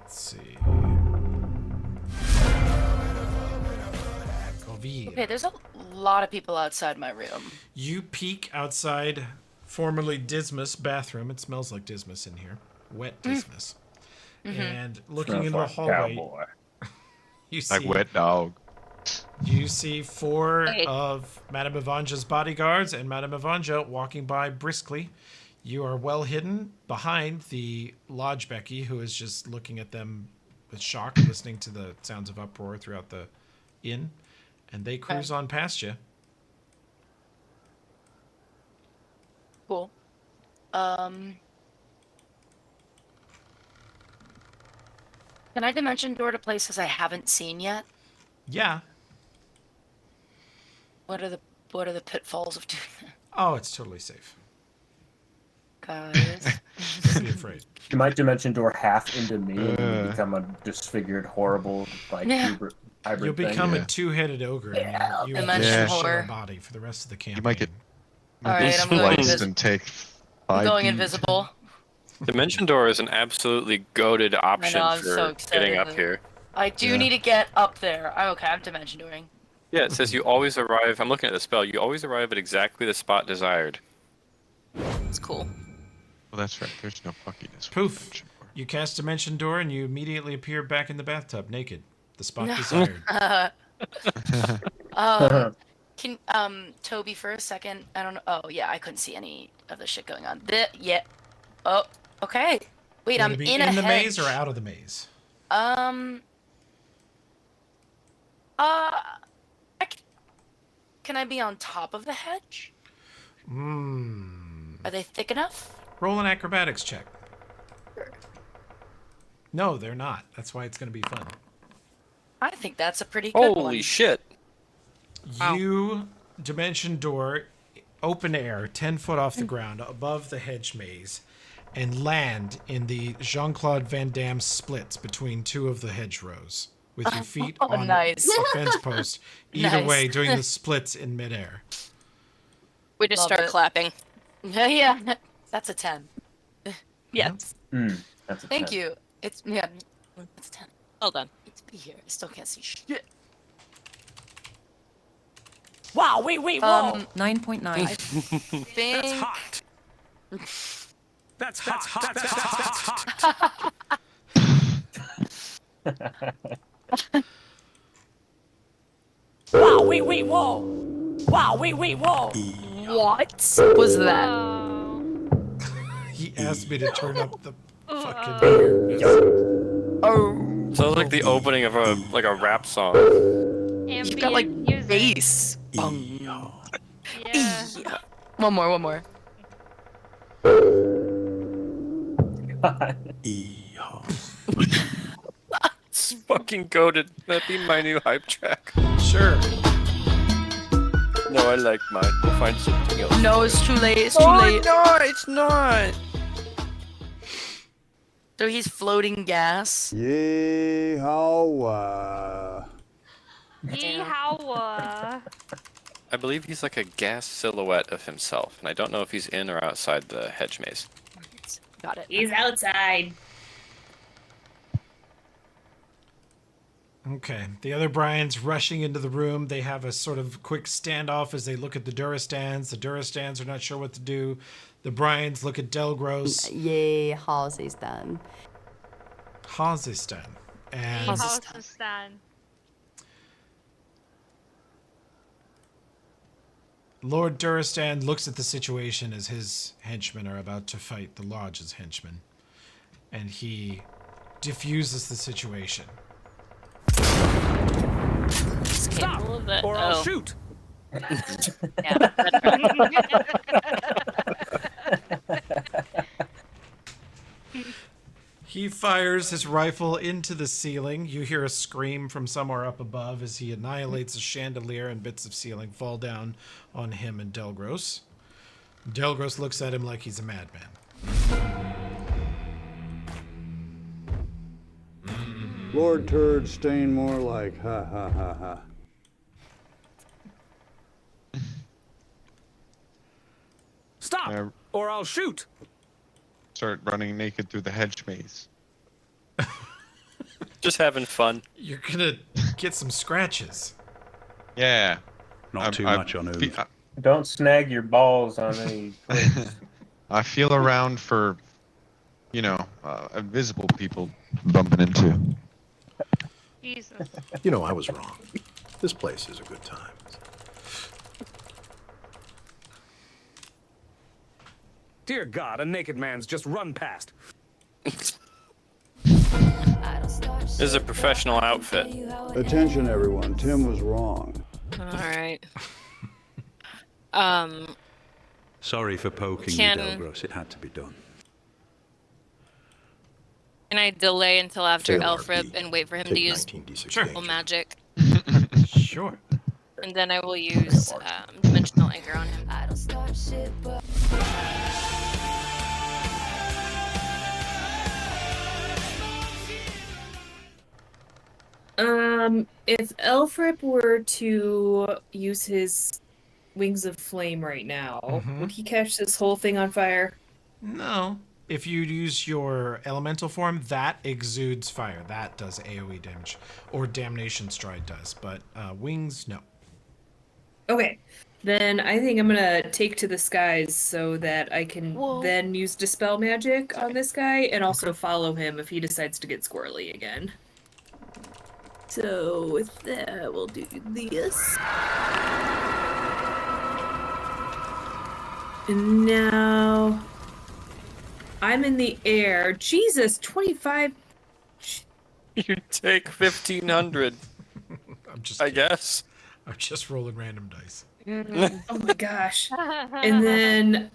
Let's see. Okay, there's a lot of people outside my room. You peek outside formerly Dismas bathroom. It smells like Dismas in here. Wet Dismas. And looking in the hallway, you see like wet dog. You see 4 Hey. of Madame Ivanja's bodyguards and Madame Ivanja walking by briskly. You are well hidden behind the Lodge Becky, who is just looking at them with shock, listening to the sounds of uproar throughout the inn. And they cruise on past you. Cool. Can I dimension door to places I haven't seen yet? Yeah. What are the pitfalls of doing that? Oh, it's totally safe. Guys. Don't be afraid. You might dimension door half into me, and then you become a disfigured, horrible, like hybrid You'll become thing. a two-headed ogre, and you will Dimension share a whore. body for the rest of the campaign. You might get Alright, I'm going spliced and take I'm 5 going feet. invisible. Dimension door is an absolutely goated option I'm for so excited getting up to- here. I do need to get up there. Okay, I'm dimension dooring. Yeah, it says you always arrive. I'm looking at the spell. You always arrive at exactly the spot desired. It's cool. Well, that's right. There's no fuckiness. Poof. You cast Dimension Door, and you immediately appear back in the bathtub, naked. The spot No. desired. Can Toby for a second? I don't know. Oh yeah, I couldn't see any of the shit going on. Yeah. Oh, okay. Wait, You I'm wanna be in a the hedge. maze or out of the maze? Can I be on top of the hedge? Are they thick enough? Roll an acrobatics check. No, they're not. That's why it's going to be fun. I think that's a pretty good one. Holy shit! You Dimension Door, open air, 10 foot off the ground, above the hedge maze, and land in the Jean-Claude Van Damme splits between 2 of the hedgerows, with your feet on nice. a fence post, either Nice. way, doing the splits in midair. We just Love start it. clapping. Yeah, that's a 10. Yes. That's a Thank 10. you. It's a 10. Well done. It's be here. I still can't see shit. Wow, wait, whoa. 9.9. I think... That's hot. That's hot. That's hot. Wow, wait, whoa. Wow, wait, whoa. What was that? He asked me to turn up the fucking weirdness. Oh. Sounds like the opening of a rap song. You've got like bass. Yeah. One more. It's fucking goated. That'd be my new hype track. Sure. No, I like mine. We'll find something else. No, it's too late. It's too Oh, late. no, it's not. So he's floating gas. Yeehaw. Yeehaw. I believe he's like a gas silhouette of himself, and I don't know if he's in or outside the hedge maze. Got it. He's outside. Okay. The other Bryans rushing into the room. They have a sort of quick standoff as they look at the Durastans. The Durastans are not sure what to do. The Bryans look at Delgros. Yay, Halsey-stan. Hazistan. And Halsey-stan. Lord Durastan looks at the situation as his henchmen are about to fight the Lodge's henchmen. And he diffuses the situation. Stop, or I'll shoot. He fires his rifle into the ceiling. You hear a scream from somewhere up above as he annihilates a chandelier, and bits of ceiling fall down on him and Delgros. Delgros looks at him like he's a madman. Lord Turd stain more like ha ha ha ha. Stop, or I'll shoot. Start running naked through the hedge maze. Just having fun. You're gonna get some scratches. Yeah. Not too much on Oof. Don't snag your balls on any twigs. I feel around for, invisible people bumping into. Jesus. You know, I was wrong. This place is a good time. Dear God, a naked man's just run past. This is a professional outfit. Attention, everyone. Tim was wrong. All right. Sorry for poking you, Delgros. It had to be done. Can I delay until after Fail Elfrip RP. and wait for him Take to use 19d6 purple danger. magic? Sure. And then I will use dimensional anchor on him. If Elfrip were to use his wings of flame right now, would he catch this whole thing on fire? No. If you use your elemental form, that exudes fire. That does AoE damage. Or Damnation Stride does. But wings, no. Okay. Then I think I'm gonna take to the skies so that I can then use Dispel Magic on this guy and also follow him if he decides to get squirrely again. So with that, we'll do this. And now I'm in the air. Jesus, 25. You take 1,500. I guess. I'm just rolling random dice. Oh my gosh. And then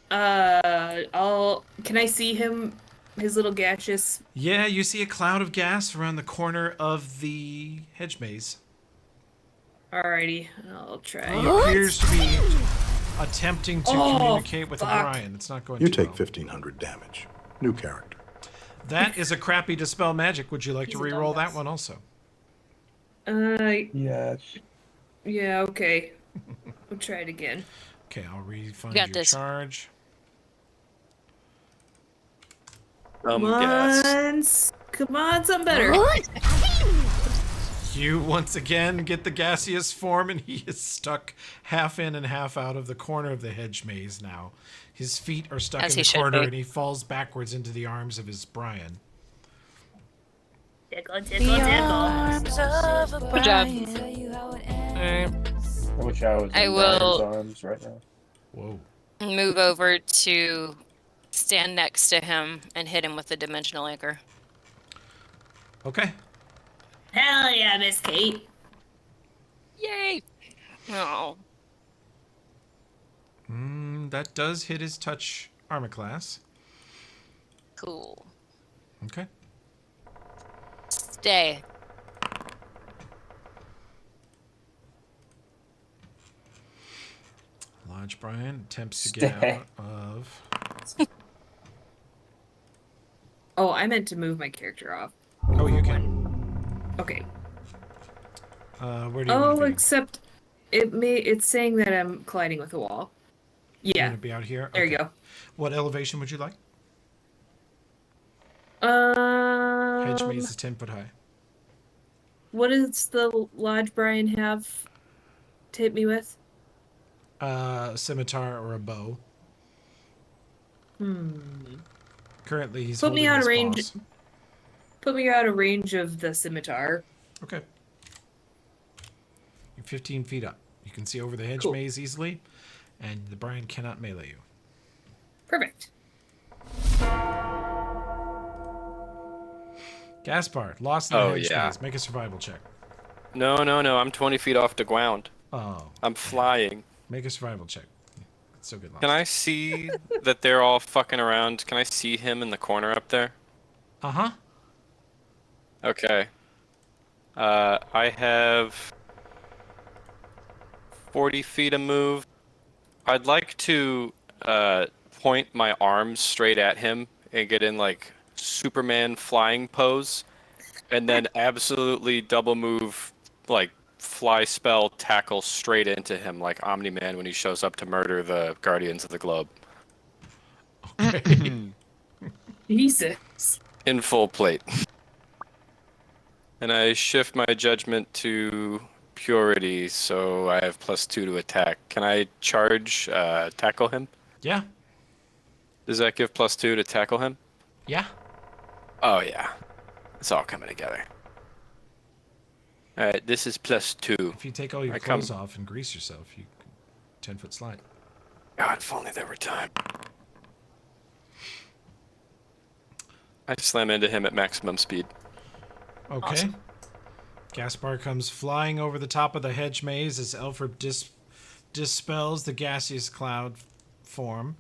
can I see him, his little gaseous? Yeah, you see a cloud of gas around the corner of the hedge maze. Alrighty, I'll try. He appears to be attempting to communicate with fuck. O'Brien. It's not going You too take well. 1,500 damage. New character. That is a crappy Dispel Magic. Would you like to re-roll that one also? Yes. Yeah, okay. We'll try it again. Okay, I'll refund You got your this. charge. Come on, something better. You once again get the gaseous form, and he is stuck half in and half out of the corner of the hedge maze now. His feet are stuck As in he the should corner, be. and he falls backwards into the arms of his Brian. Tickle, tickle, tickle. Good job. I wish I was in I will- Brian's arms right now. Whoa. Move over to stand next to him and hit him with the dimensional anchor. Okay. Hell yeah, Miss Kate. Yay! Oh. That does hit his touch armor class. Cool. Okay. Stay. Lodge Brian attempts to get Stay. out of... Oh, I meant to move my character off. Oh, you can. Okay. Where do you want to be? Except it's saying that I'm colliding with a wall. You Yeah. want to be out here? There you Okay. go. What elevation would you like? Um, Hedge maze is 10 foot high. What does the Lodge Brian have to hit me with? A scimitar or a bow. Currently, he's Put me holding out his of range. paws. Put me out of range of the scimitar. Okay. You're 15 feet up. You can see over the hedge Cool. maze easily, and the Brian cannot melee you. Perfect. Gaspard, lost in the Oh, hedge yeah. maze. Make a survival check. No. I'm 20 feet off the ground. Oh. I'm flying. Make a survival check. It's so good. Lost. Can I see that they're all fucking around? Can I see him in the corner up there? Uh-huh. Okay. I have 40 feet of move. I'd like to point my arms straight at him and get in like Superman flying pose, and then absolutely double move, like fly spell tackle straight into him like Omni-Man when he shows up to murder the Guardians of the Globe. Okay. Jesus. In full plate. And I shift my judgment to purity, so I have +2 to attack. Can I charge, tackle him? Yeah. Does that give +2 to tackle him? Yeah. Oh yeah. It's all coming together. All right, this is +2. If you take all your clothes off and grease yourself, you 10-foot slide. God, if only there were time. I slam into him at maximum speed. Okay. Awesome. Gaspar comes flying over the top of the hedge maze as Alfred dispels the gaseous cloud form.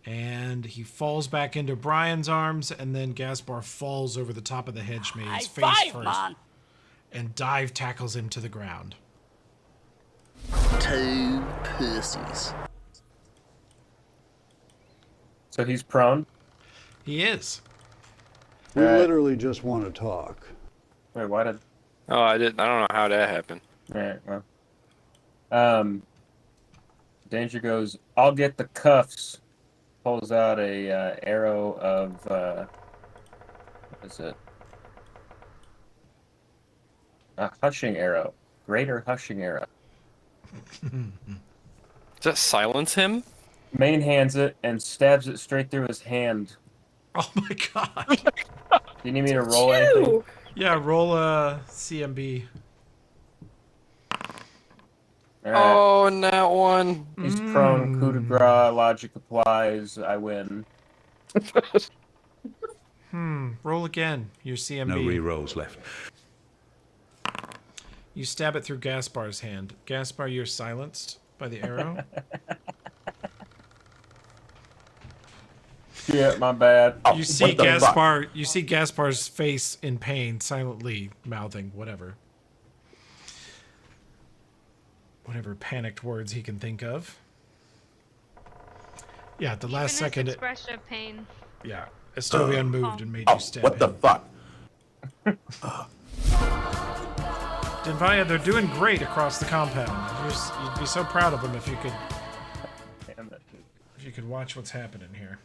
And he falls back into Brian's arms, and then Gaspar falls over the top of the hedge maze face first. And dive tackles him to the ground. 2 pussies. So he's prone? He is. We literally just want to talk. Wait, why did... Oh, I don't know how that happened. Alright, well. Danger goes, I'll get the cuffs. Pulls out a arrow of, what is it? A hushing arrow. Greater hushing arrow. Does that silence him? Main hands it and stabs it straight through his hand. Oh my god. Do you need me to roll anything? Yeah, roll a CMB. All right. Oh, not one. He's prone, coup de grace, logic applies, I win. Roll again. Your CMB. No re-rolls left. You stab it through Gaspar's hand. Gaspar, you're silenced by the arrow. Yeah, my bad. You see Gaspar. You see Gaspar's face in pain, silently mouthing whatever panicked words he can think of. Yeah, at the last Even second. his expression of pain. Yeah, Estovian moved and made you stab What the him. fuck? Denvaya, they're doing great across the compound. You'd be so proud of them if you could. Damn it. If you could watch what's happening here.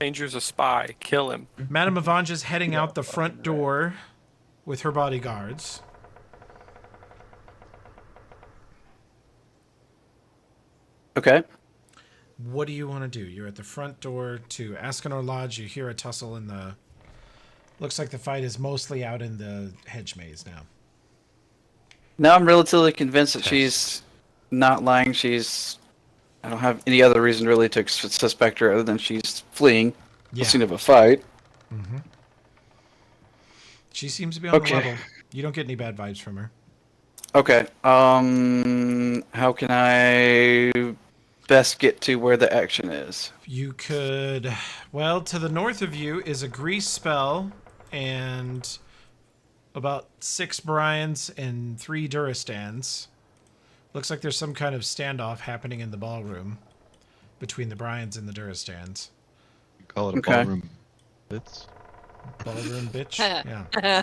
Danger's a spy. Kill him. Madame Avanja's heading out the front door with her bodyguards. Okay. What do you want to do? You're at the front door to Ascanor Lodge. You hear a tussle in the... Looks like the fight is mostly out in the hedge maze now. Now I'm relatively convinced that she's not lying. I don't have any other reason really to suspect her other than she's fleeing the scene of a fight. Mm-hmm. She seems to be on the level. You don't get any bad vibes from her. Okay. How can I best get to where the action is? You could... Well, to the north of you is a grease spell and about 6 Bryans and 3 Durastans. Looks like there's some kind of standoff happening in the ballroom between the Bryans and the Durastans. Call it a ballroom bits. Ballroom bitch? Yeah.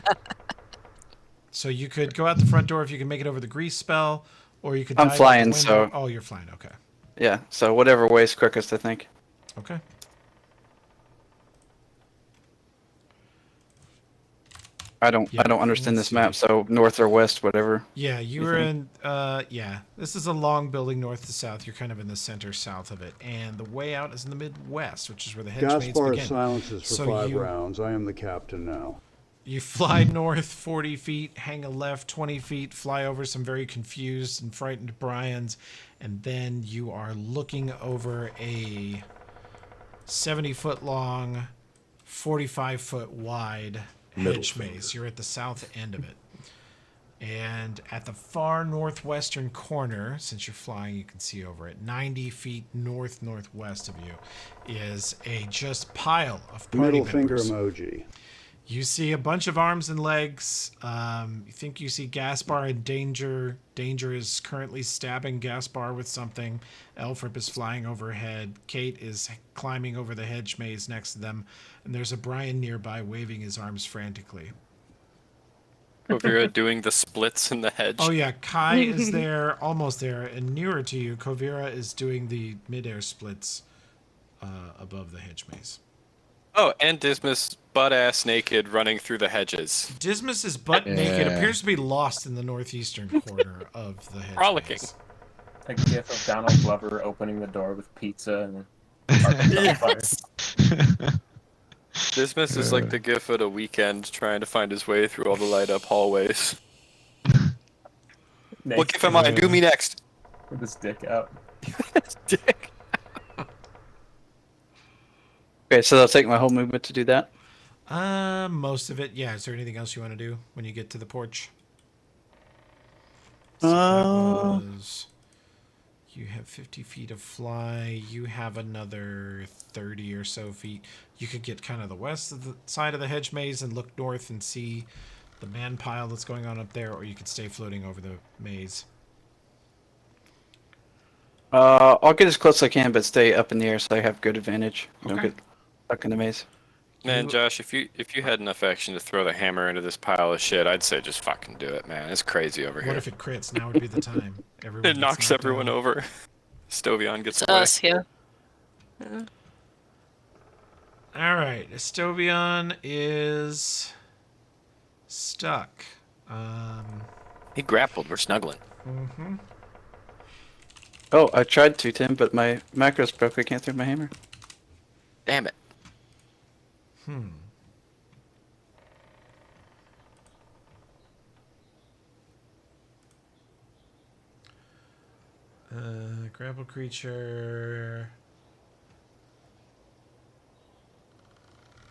So you could go out the front door if you can make it over the grease spell, or you could I'm dive out the flying, window. so... Oh, you're flying, okay. Yeah, so whatever way's quickest, I think. Okay. I don't understand this map, so north or west, whatever. Yeah, you were in, yeah. This is a long building north to south. You're kind of in the center south of it. And the way out is in the Midwest, which is where the hedge maze Gaspar begin. silences for So 5 rounds. I am the captain now. You fly north 40 feet, hang a left 20 feet, fly over some very confused and frightened Bryans, and then you are looking over a 70-foot long, 45-foot wide hedge maze. You're at the south end of it. And at the far northwestern corner, since you're flying, you can see over it, 90 feet northwest of you, is a just pile of party Middle finger members. emoji. You see a bunch of arms and legs. You think you see Gaspar in danger. Danger is currently stabbing Gaspar with something. Elfrip is flying overhead. Kate is climbing over the hedge maze next to them. And there's a Brian nearby waving his arms frantically. Kovira doing the splits in the hedge. Oh yeah, Kai is there, almost there. And nearer to you, Kovira is doing the midair splits above the hedge maze. Oh, and Dismas butt-ass naked running through the hedges. Dismas is butt naked, appears to be lost in the northeastern corner of the hedge Frolicking. maze. A gif of Donald Glover opening the door with pizza and... Dismas is like the gif at a weekend trying to find his way through all the light up hallways. What gif am I? Do me next. With his dick out. Dick. Okay, so they'll take my whole movement to do that. Most of it. Yeah. Is there anything else you want to do when you get to the porch? So that was. You have 50 feet of fly. You have another 30 or so feet. You could get kind of the west of the side of the hedge maze and look north and see the man pile that's going on up there, or you could stay floating over the maze. I'll get as close as I can, but stay up in the air so I have good advantage. Don't Okay. get stuck in the maze. Man, Josh, if you had enough action to throw the hammer into this pile of shit, I'd say just fucking do it, man. It's crazy over here. What if it crits? Now would be the time. Everyone It gets knocks knocked everyone out. over. Stovion gets It's away. us, yeah. All right, Estovion is stuck. He grappled. We're snuggling. Mm-hmm. Oh, I tried to, Tim, but my macro's broke. I can't throw my hammer. Damn it. Grapple creature.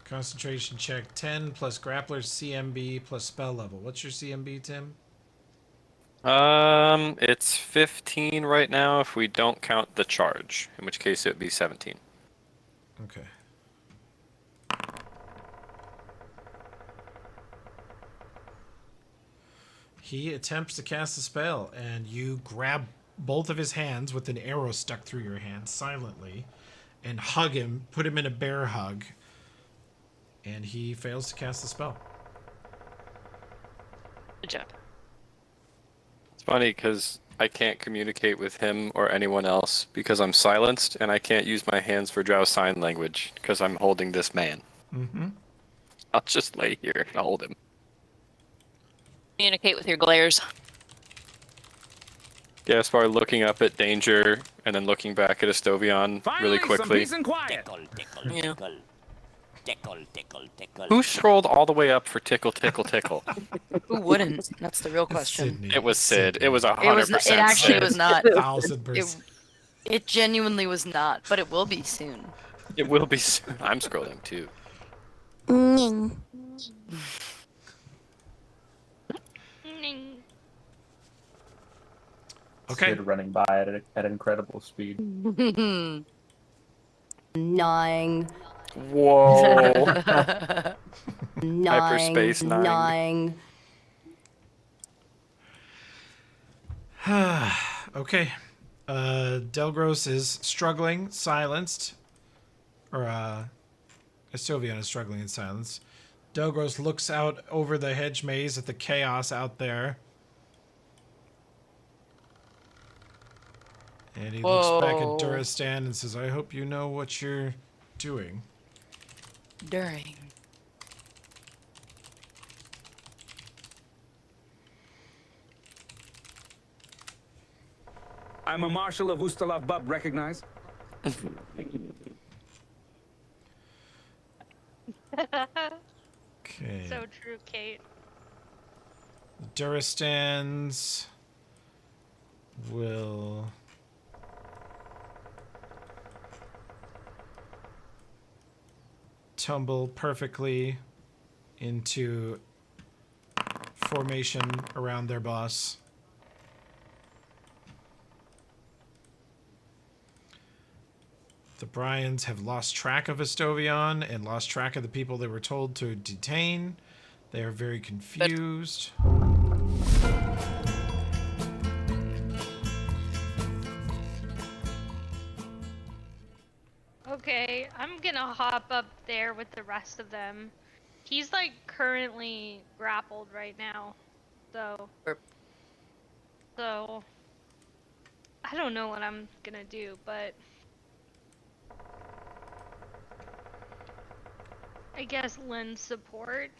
Concentration check 10 plus grappler's CMB plus spell level. What's your CMB, Tim? It's 15 right now if we don't count the charge, in which case it would be 17. Okay. He attempts to cast a spell, and you grab both of his hands with an arrow stuck through your hand silently and hug him, put him in a bear hug, and he fails to cast the spell. Good job. It's funny because I can't communicate with him or anyone else because I'm silenced, and I can't use my hands for Drow sign language because I'm holding this man. Mm-hmm. I'll just lay here and hold him. Communicate with your glares. Gaspar looking up at danger and then looking back at Estovion really quickly. Some peace and quiet. Yeah. Who scrolled all the way up for tickle, tickle, tickle? Who wouldn't? That's the real question. Sydney. It was Sid. It was 100%. It actually was not. 1000%. It genuinely was not, but it will be soon. It will be soon. I'm scrolling too. Okay. Sid running by at incredible speed. 9. Whoa. 9. Hyperspace 9. Okay. Delgros is struggling, silenced. Or, Estovion is struggling in silence. Delgros looks out over the hedge maze at the chaos out there. And he looks back at Duristan and says, I hope you know what you're doing. During. I'm a marshal of Ustalav Bub, recognize? Okay. So true, Kate. Duristans will tumble perfectly into formation around their boss. The Bryans have lost track of Estovion and lost track of the people they were told to detain. They are very confused. Okay, I'm gonna hop up there with the rest of them. He's like currently grappled right now, so I don't know what I'm gonna do, but I guess lend support.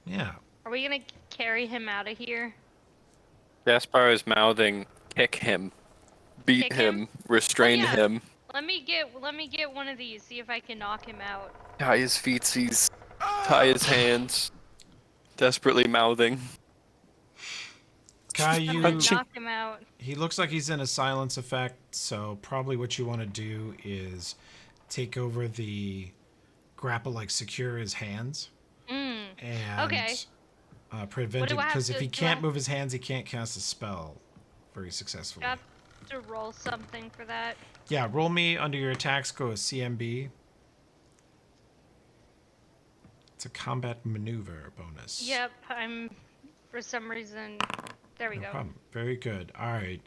Yeah. Are we gonna carry him out of here? Gaspar is mouthing, kick him, beat Kick him, him? restrain Oh, yeah. him. Let me get one of these. See if I can knock him out. Tie his feetsies. Tie his hands. Desperately mouthing. Kai, I'm gonna knock him out. He looks like he's in a silence effect, so probably what you want to do is take over the grapple, like secure his hands. And Okay. prevent it, I have because if to- he do can't I- move his hands, he can't cast a spell very successfully. Got to roll something for that. Yeah, roll me under your attacks, go a CMB. It's a combat maneuver bonus. Yep, I'm for some reason. There we No go. problem. Very good. All right.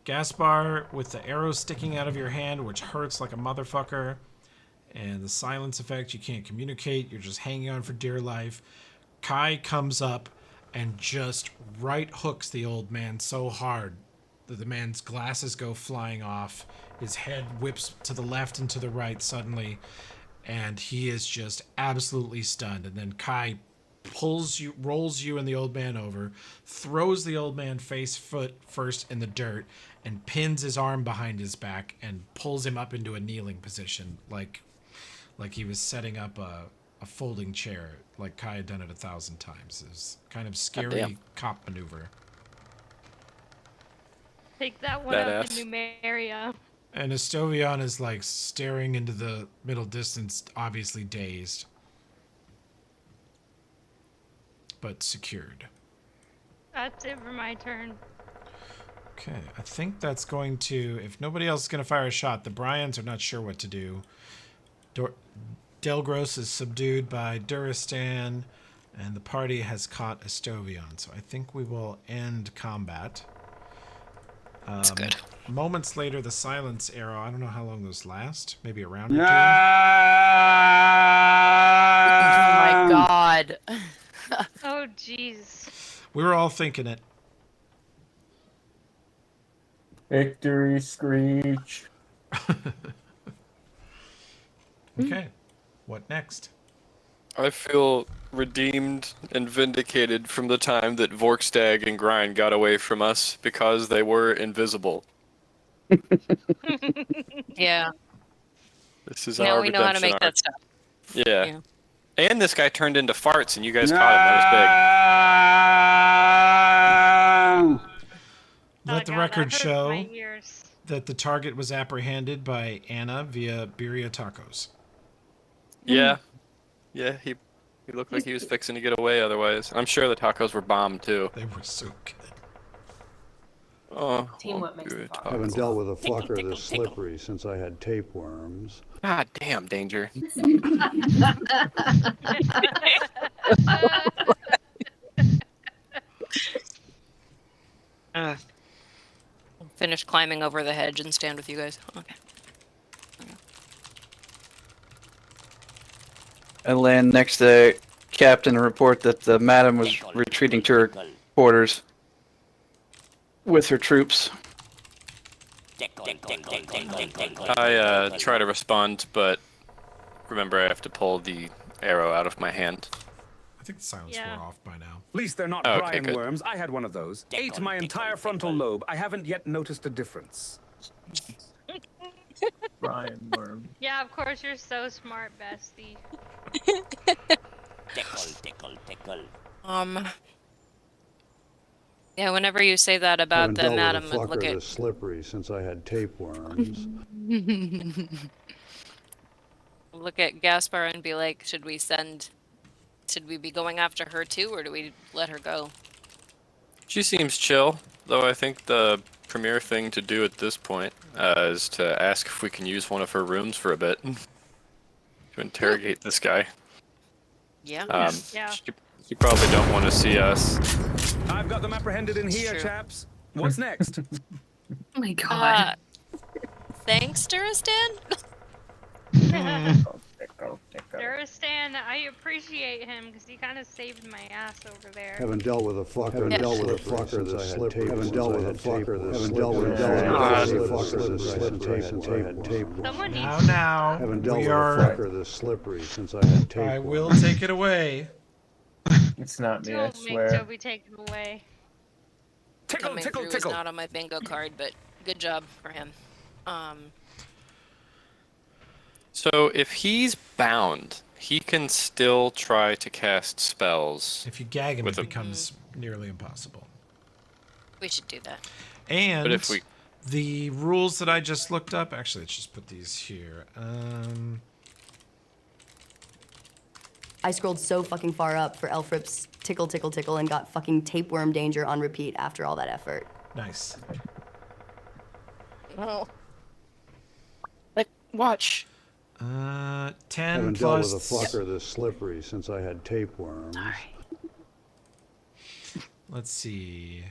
Gaspar, with the arrow sticking out of your hand, which hurts like a motherfucker, and the silence effect, you can't communicate, you're just hanging on for dear life. Kai comes up and just right hooks the old man so hard that the man's glasses go flying off. His head whips to the left and to the right suddenly, and he is just absolutely stunned. And then Kai rolls you and the old man over, throws the old man face first in the dirt, and pins his arm behind his back and pulls him up into a kneeling position, like he was setting up a folding chair, like Kai had done it 1,000 times. It's kind of scary Goddamn. cop maneuver. Take that one out to Badass. Numeria. And Estovion is like staring into the middle distance, obviously dazed, but secured. That's it for my turn. Okay, I think that's going to, if nobody else is going to fire a shot, the Bryans are not sure what to do. Delgros is subdued by Duristan, and the party has caught Estovion. So I think we will end combat. That's good. Moments later, the silence arrow, I don't know how long those last, maybe a round or two. Oh my god. Oh jeez. We were all thinking it. Victory screech. Okay, what next? I feel redeemed and vindicated from the time that Vorkstag and Grind got away from us because they were invisible. Yeah. This is Now our we know how to make redemption that arc. stop. Yeah. And this guy turned into farts and you guys caught him. That was big. Let the God, record that hurt show my ears. that the target was apprehended by Anna via Birria Tacos. Yeah. Yeah, he looked like he was fixing to get away otherwise. I'm sure the tacos were bombed too. They were so good. Oh, Teamwork makes the good. Haven't dealt with a fucker this slippery since I had tapeworms. God damn, Danger. Finish climbing over the hedge and stand with you guys. Okay. I land next to Captain and report that the madam was retreating to her quarters with her troops. I try to respond, but remember I have to pull the arrow out of my hand. I think the silence wore off by now. At least they're not Okay, Brian good. worms. I had one of those. Ate my entire frontal lobe. I haven't yet noticed a difference. Brian worm. Yeah, of course you're so smart, bestie. Yeah, whenever you say that about Haven't the dealt madam, with a fucker look at this slippery since I had tapeworms. look at Gaspar and be like, should we be going after her too, or do we let her go? She seems chill, though I think the premier thing to do at this point is to ask if we can use one of her rooms for a bit to interrogate this guy. Yeah. Yeah. She probably don't want to see us. I've got them apprehended in here, True. chaps. What's next? Oh my god. Thanks, Duristan? Duristan, I appreciate him because he kind of saved my ass over there. Haven't dealt with a fucker. Haven't dealt with a fucker this slippery. Haven't dealt with a fucker this Haven't slippery. Someone Now, needs now, Haven't dealt we with a are. fucker this slippery since I had tapeworms. I will take it away. It's not me, I Don't make swear. Toby take him away. Tickle, Coming tickle, through tickle. is not on my bingo card, but good job for him. So if he's bound, he can still try to cast spells. If you gag him, it with a- becomes nearly impossible. We should do that. And But if we- the rules that I just looked up, actually, let's just put these here. I scrolled so fucking far up for Elfrip's tickle, tickle, tickle, and got fucking tapeworm danger on repeat after all that effort. Nice. Oh. Like, watch. 10 Haven't plus. dealt with a fucker this slippery since I had tapeworms. Let's see.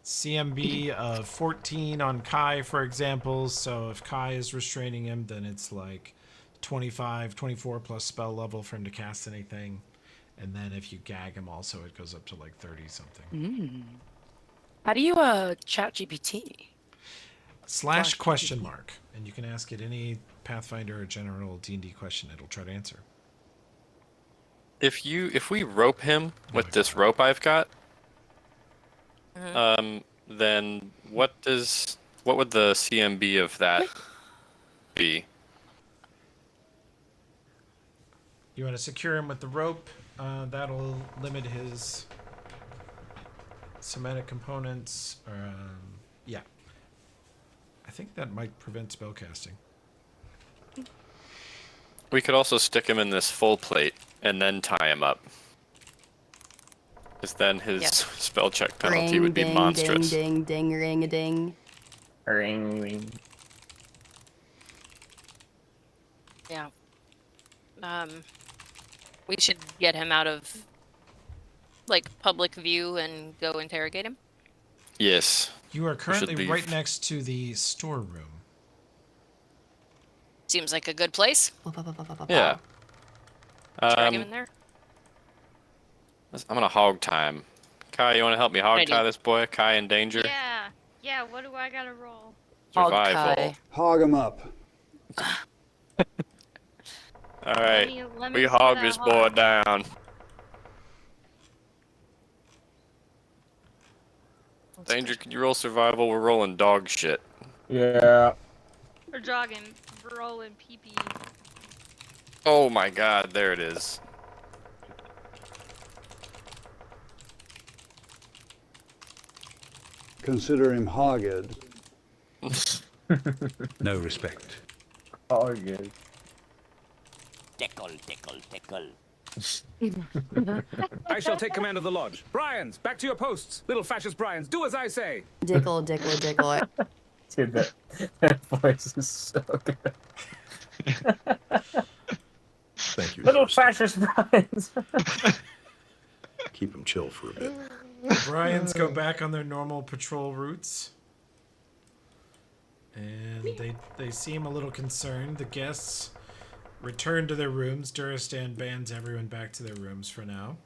CMB of 14 on Kai, for example. So if Kai is restraining him, then it's like 25, 24 plus spell level for him to cast anything. And then if you gag him also, it goes up to like 30 something. How do you chat GPT? / question mark. And you can ask it any Pathfinder or general D&D question. It'll try to answer. If we rope him with this rope I've got, then what would the CMB of that be? You want to secure him with the rope. That'll limit his somatic components. Yeah. I think that might prevent spellcasting. We could also stick him in this full plate and then tie him up. Because then his spell check penalty Ring, would be ding, monstrous. Ding, ding, ding, ring a ding. Ring, ring. Yeah. We should get him out of like public view and go interrogate him. Yes. You are should currently leave. right next to the storeroom. Seems like a good place. Yeah. Drag him in there. I'm gonna hog time. Kai, you want to help me hog Ready. tie this boy? Kai in danger. Yeah. Yeah. What do I gotta roll? Survival. Hog him up. All right. Let me We see hog that this boy hog. down. Danger, can you roll survival? We're rolling dog shit. Yeah. We're jogging, rolling pee pee. Oh my god, there it is. Consider him hogged. No respect. Oh, good. Tickle, tickle, tickle. I shall take command of the lodge. Bryans, back to your posts. Little fascist Bryans, do as I say. Dickle, dickle, dickle. Dude, that voice is so good. Thank you. Little fascist Bryans. Keep him chill for a bit. Bryans go back on their normal patrol routes. And they seem a little concerned. The guests return to their rooms. Duristan bans everyone back to their rooms for now.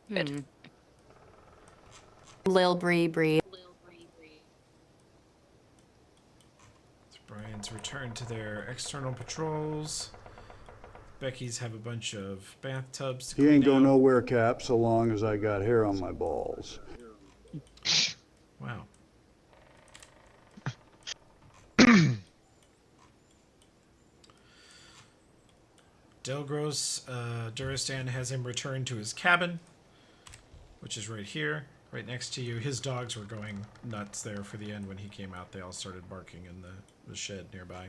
Good. Lil Bree Bree. Bryans return to their external patrols. Becky's have a bunch of bathtubs to He ain't clean go out. nowhere, Cap, so long as I got hair on my balls. Wow. Delgros, Duristan has him return to his cabin, which is right here, right next to you. His dogs were going nuts there for the end when he came out. They all started barking in the shed nearby.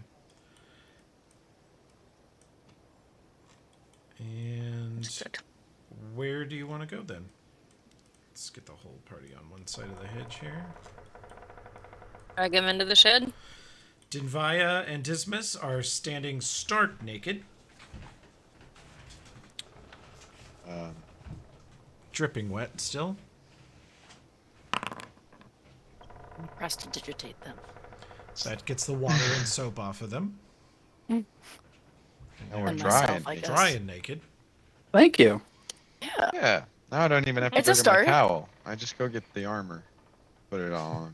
And where do you want to go then? Let's get the whole party on one side of the hedge here. Drag him into the shed. Dinvaya and Dismas are standing stark naked. Dripping wet still. Prestidigitate them. That gets the water and soap off of them. And we're And dry myself, and I naked. guess. Dry and naked. Thank you. Yeah. Yeah. Now I don't even have to It's a go get my start. towel. I just go get the armor, put it on.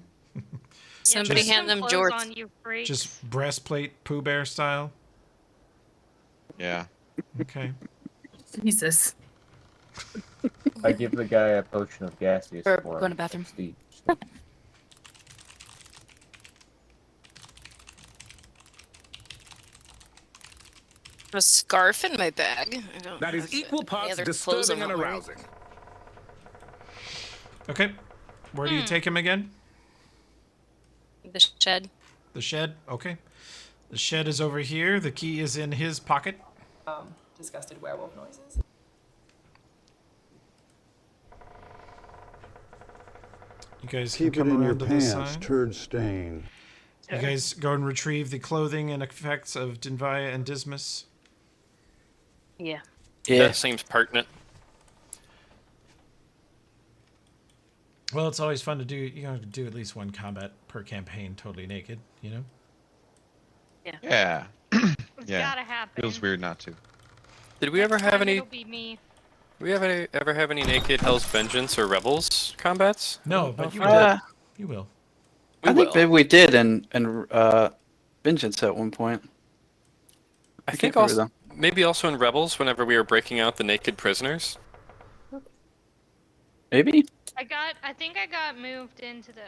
Somebody Just- hand them Clothes jorts. on you, freaks. Just breastplate Pooh Bear style. Yeah. Okay. Jesus. I give the guy a potion of gaseous Or form. go in the bathroom. Steve. A scarf in my bag. I don't That is have equal any parts other clothes I'm disturbing and not wearing. arousing. Okay. Where do you take him again? The shed. The shed? Okay. The shed is over here. The key is in his pocket. Disgusted werewolf noises. You guys Keep can it come in your around to this pants, side. turd stain. You guys go and retrieve the clothing and effects of Dinvaya and Dismas. Yeah. That seems pertinent. Well, it's always fun to do. You gotta do at least one combat per campaign, totally naked. You know. Yeah. Yeah. It's yeah. gotta happen. Feels weird not to. Did we ever have any? It'll be me. Do we ever have any naked Hell's Vengeance or Rebels combats? No, but you We will. did. You will. I think maybe we did in Vengeance at one point. I can't think remember also maybe also in Rebels whenever we were breaking out the naked prisoners. Maybe. I think I got moved into the.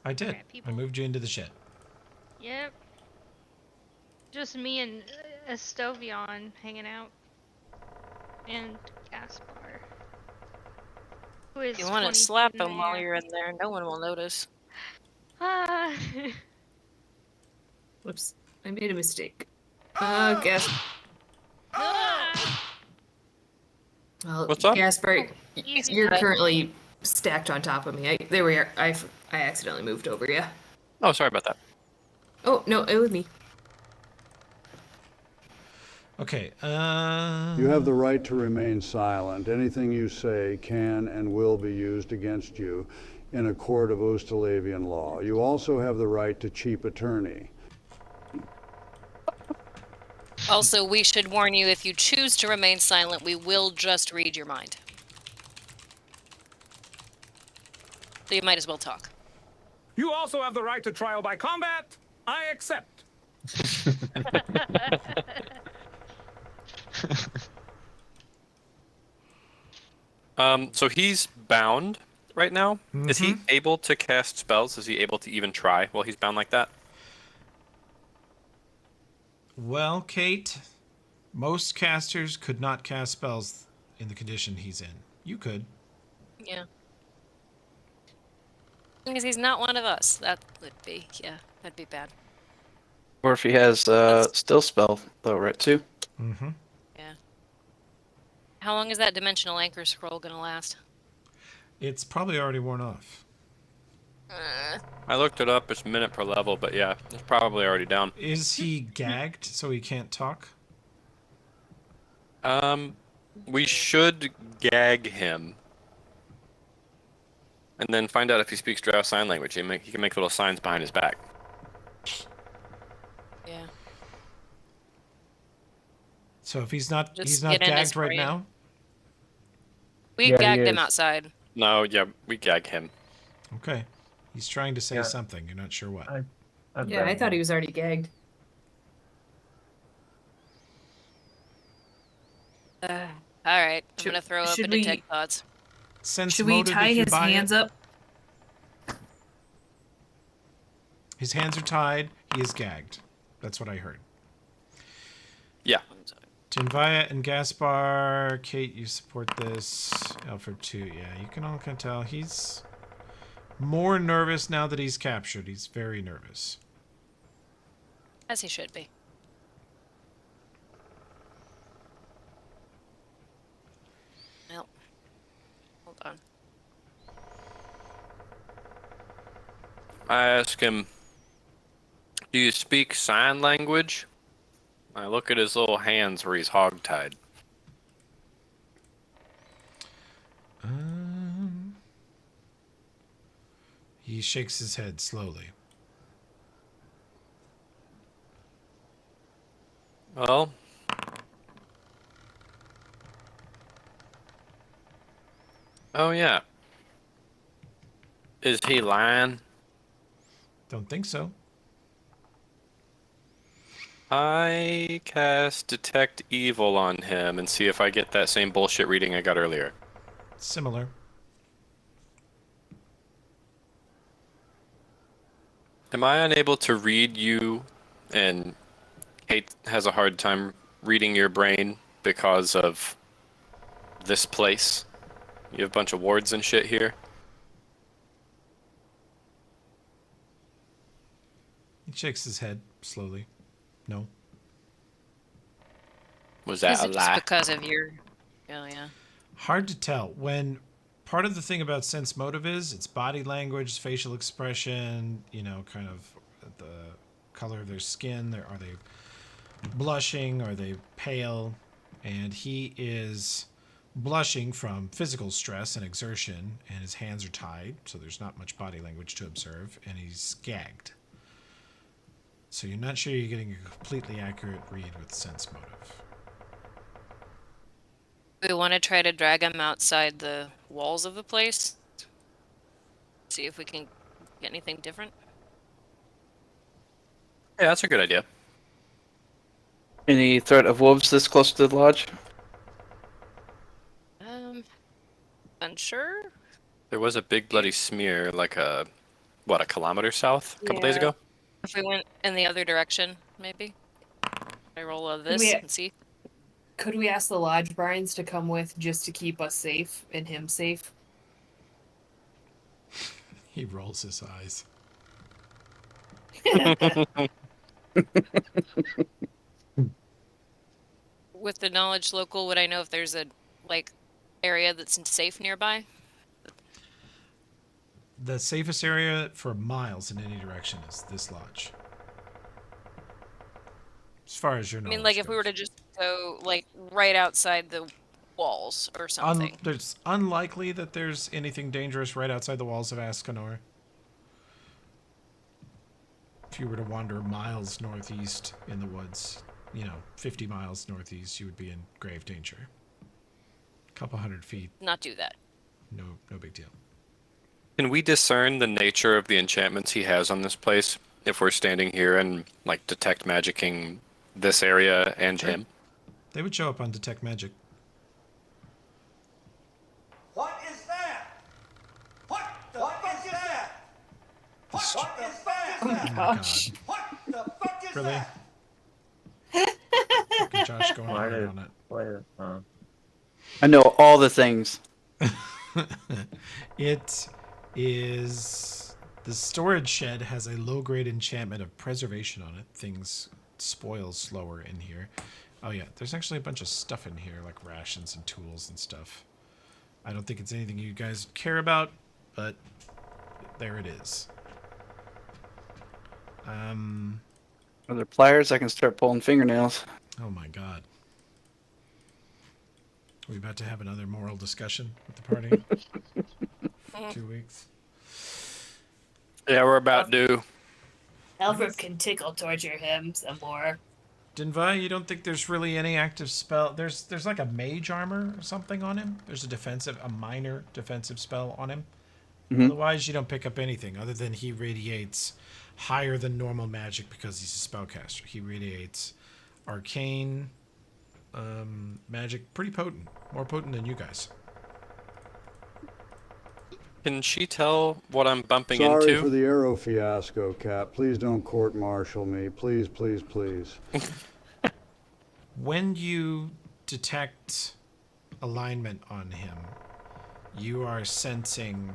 I did. I moved you into the shed. Yep. Just me and Estovion hanging out. And Gaspar. Who is You want to 20 slap feet in him the while air. you're in there. No one will notice. Ah. Whoops. I made a mistake. Gas. Well, What's up? Gaspar, Easy you're button. currently stacked on top of me. There we are. I accidentally moved over you. Oh, sorry about that. Oh, no, it was me. Okay. You have the right to remain silent. Anything you say can and will be used against you in a court of Ustalavian law. You also have the right to cheap attorney. Also, we should warn you, if you choose to remain silent, we will just read your mind. So you might as well talk. You also have the right to trial by combat. I accept. So he's bound right now. Is he able to cast spells? Is he able to even try while he's bound like that? Well, Kate, most casters could not cast spells in the condition he's in. You could. Yeah. As long as he's not one of us, that would be, yeah, that'd be bad. Or if he has still spell though, right too. Mm-hmm. Yeah. How long is that dimensional anchor scroll gonna last? It's probably already worn off. I looked it up. It's a minute per level, but yeah, it's probably already down. Is he gagged so he can't talk? We should gag him, and then find out if he speaks Drow sign language. He can make little signs behind his back. Yeah. So if he's not Just he's not get in his gagged right brain. now? We Yeah, he gagged him is. outside. No, yeah, we gag him. Okay. He's trying to say Yeah. something. You're not sure what. Yeah, I thought he was already gagged. All right, I'm gonna throw up should and we- detect thoughts. Sense Should we motive tie if you his buy hands it. up? His hands are tied. He is gagged. That's what I heard. Yeah. Tinvaya and Gaspar, Kate, you support this. Alfred too. Yeah, you can all kind of tell he's more nervous now that he's captured. He's very nervous. As he should be. Well, hold on. I ask him, "Do you speak sign language?" I look at his little hands where he's hogtied. He shakes his head slowly. Well, oh yeah. Is he lying? Don't think so. I cast Detect Evil on him and see if I get that same bullshit reading I got earlier. Similar. Am I unable to read you and Kate has a hard time reading your brain because of this place. You have a bunch of wards and shit here. He shakes his head slowly. No. Was Is that a it just lie? because of your? Oh yeah. Hard to tell. When part of the thing about sense motive is it's body language, facial expression, you know, kind of the color of their skin. Are they blushing? Are they pale? And he is blushing from physical stress and exertion, and his hands are tied, so there's not much body language to observe, and he's gagged. So you're not sure you're getting a completely accurate read with sense motive. We want to try to drag him outside the walls of the place. See if we can get anything different. Yeah, that's a good idea. Any threat of wolves this close to the lodge? Unsure. There was a big bloody smear, like a kilometer south a couple days ago. If we went in the other direction, maybe. I roll of this We- and see. Could we ask the Lodge Bryans to come with just to keep us safe and him safe? He rolls his eyes. With the knowledge local, would I know if there's a area that's safe nearby? The safest area for miles in any direction is this lodge. As far as your I knowledge mean, like goes. if we were to just go right outside the walls or something. It's unlikely that there's anything dangerous right outside the walls of Ascanor. If you were to wander miles northeast in the woods, 50 miles northeast, you would be in grave danger. A couple 100 feet. Not do that. No big deal. Can we discern the nature of the enchantments he has on this place if we're standing here and detect magicking this area and Sure. him? They would show up on detect magic. What is that? What the fuck is that? What the fuck is that? Oh my gosh. What the fuck is Really? that? Fucking Josh going hard on it. I know all the things. It is... The storage shed has a low-grade enchantment of preservation on it. Things spoil slower in here. Oh yeah, there's actually a bunch of stuff in here, like rations and tools and stuff. I don't think it's anything you guys care about, but there it is. Are there pliers? I can start pulling fingernails. Oh my god. Are we about to have another moral discussion with the party? 2 weeks. Yeah, we're about due. Alfred can tickle torture him some more. Dinva, you don't think there's really any active spell? There's like a mage armor or something on him. There's a minor defensive spell on him. Mhm. Otherwise, you don't pick up anything other than he radiates higher than normal magic because he's a spellcaster. He radiates arcane magic, pretty potent, more potent than you guys. Can she tell what I'm bumping Sorry into? for the arrow fiasco, Cap. Please don't court-martial me. Please, please, please. When you detect alignment on him, you are sensing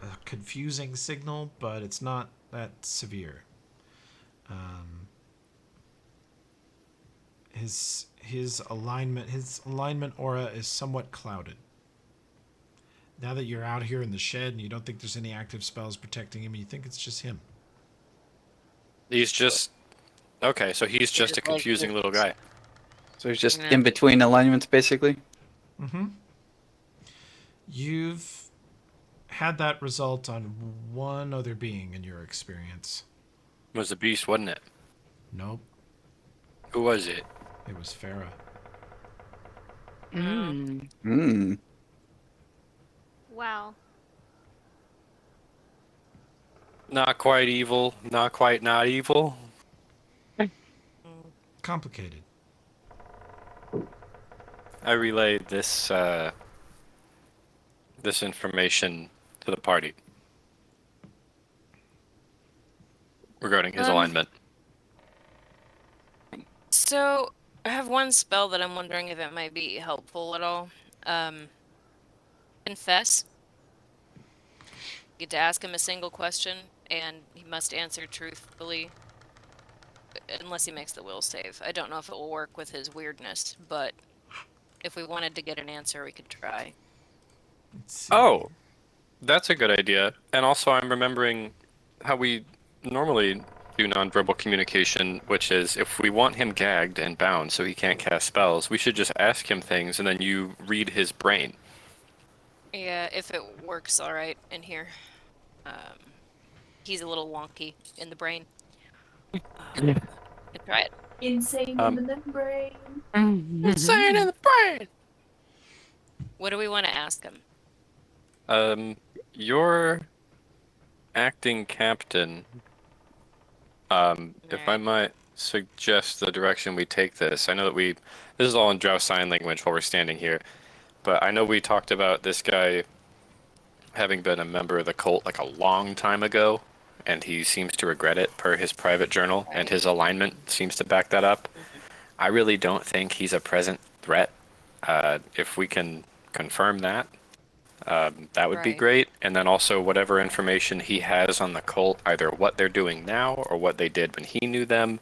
a confusing signal, but it's not that severe. His alignment aura is somewhat clouded. Now that you're out here in the shed and you don't think there's any active spells protecting him, you think it's just him. He's just... Okay, so he's just a confusing little guy. So he's just in between alignments, basically? Mm-hmm. You've had that result on one other being in your experience. It was a beast, wasn't it? Nope. Who was it? It was Farah. Wow. Not quite evil, not quite not evil. Complicated. I relayed this this information to the party regarding his alignment. So I have one spell that I'm wondering if it might be helpful at all. Confess. You get to ask him a single question, and he must answer truthfully, unless he makes the will save. I don't know if it will work with his weirdness, but if we wanted to get an answer, we could try. Oh, that's a good idea. And also, I'm remembering how we normally do nonverbal communication, which is if we want him gagged and bound so he can't cast spells, we should just ask him things and then you read his brain. Yeah, if it works all right in here. He's a little wonky in the brain. Can try it. Insane in the membrane. Insane in the brain! What do we want to ask him? Your acting captain, if I might suggest the direction we take this. I know that this is all in Drow sign language while we're standing here, but I know we talked about this guy having been a member of the cult like a long time ago, and he seems to regret it per his private journal, and his alignment seems to back that up. I really don't think he's a present threat. If we can confirm that, that would be great. And then also whatever information he has on the cult, either what they're doing now or what they did when he knew them.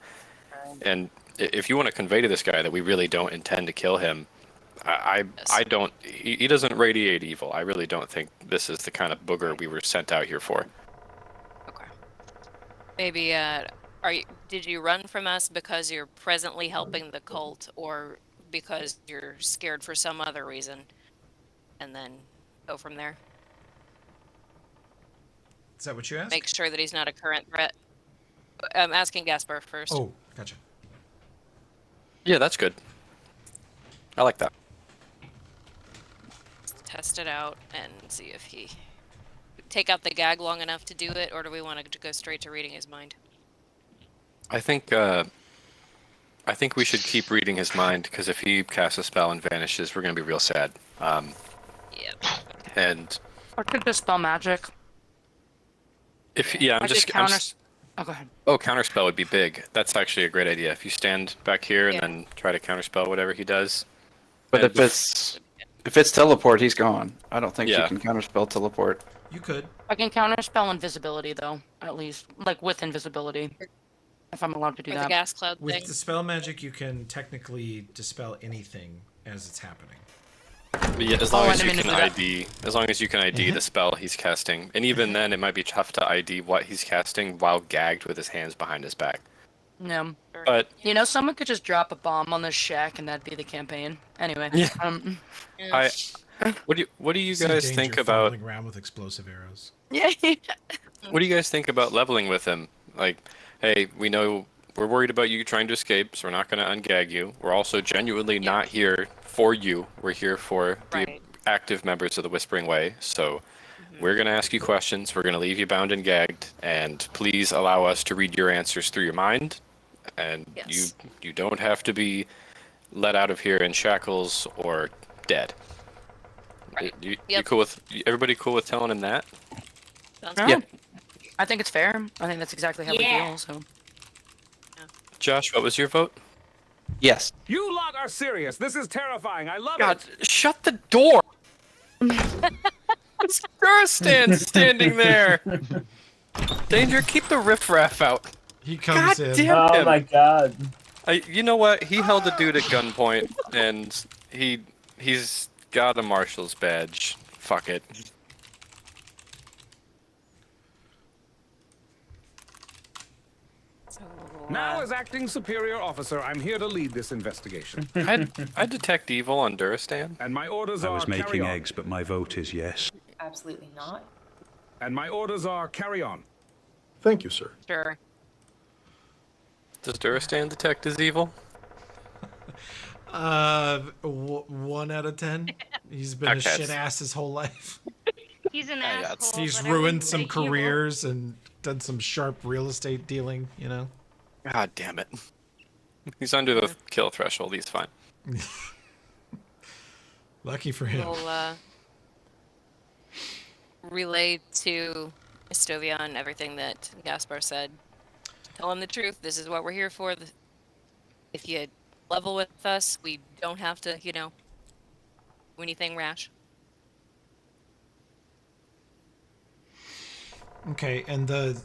And if you want to convey to this guy that we really don't intend to kill him, I don't. He doesn't radiate evil. I really don't think this is the kind of booger we were sent out here for. Maybe, did you run from us because you're presently helping the cult, or because you're scared for some other reason? And then go from there. Is that what you asked? Make sure that he's not a current threat. I'm asking Gaspar first. Oh, gotcha. Yeah, that's good. I like that. Let's test it out and see if he take out the gag long enough to do it, or do we want to go straight to reading his mind? I think we should keep reading his mind, because if he casts a spell and vanishes, we're gonna be real sad. Yep. And Or could dispel magic. Oh, go ahead. Oh, counterspell would be big. That's actually a great idea. If you stand back here and then try to counterspell whatever he does. But if it's teleport, he's gone. I don't think you can counterspell teleport. You could. I can counterspell invisibility, though, at least. Like, with invisibility. If I'm allowed to do Or that. the gas cloud With thing. dispel magic, you can technically dispel anything as it's happening. Yeah, as long as you can ID the spell he's casting, and even then, it might be tough to ID what he's casting while gagged with his hands behind his back. Yeah. But you know, someone could just drop a bomb on this shack, and that'd be the campaign. Anyway. Yeah. What do you See guys danger think about? fumbling around with explosive arrows. Yeah. What do you guys think about leveling with him? Like, hey, we know we're worried about you trying to escape, so we're not going to ungag you. We're also genuinely not here for you. We're here for the active members of the Whispering Way. So we're going to ask you questions. We're going to leave you bound and gagged. And please allow us to read your answers through your mind. And you don't have to be let out of here in shackles or dead. Right. You cool with everybody cool with telling him that? Yeah. I think it's fair. I think that's exactly how we feel. So. Josh, what was your vote? Yes. You lot are serious. This is terrifying. I love God, it. shut the door. Stan standing there. Danger, keep the riffraff out. He comes God in. damn him. Oh my god. You know what? He held a dude at gunpoint, and he's got a marshal's badge. Fuck it. Now, as acting superior officer, I'm here to lead this investigation. I detect evil on Duristan. And my orders I are was making carry on. eggs, but my vote is yes. Absolutely not. And my orders are carry on. Thank you, sir. Sure. Does Duristan detect his evil? 1 out of 10. He's been a shit ass his whole life. He's an asshole. He's but I ruined wouldn't some say evil. careers and done some sharp real estate dealing, you know? God damn it. He's under the kill threshold. He's fine. Lucky for him. We'll relay to Estovian everything that Gaspar said. Tell him the truth. This is what we're here for. If you level with us. We don't have to, do anything rash. Okay, and the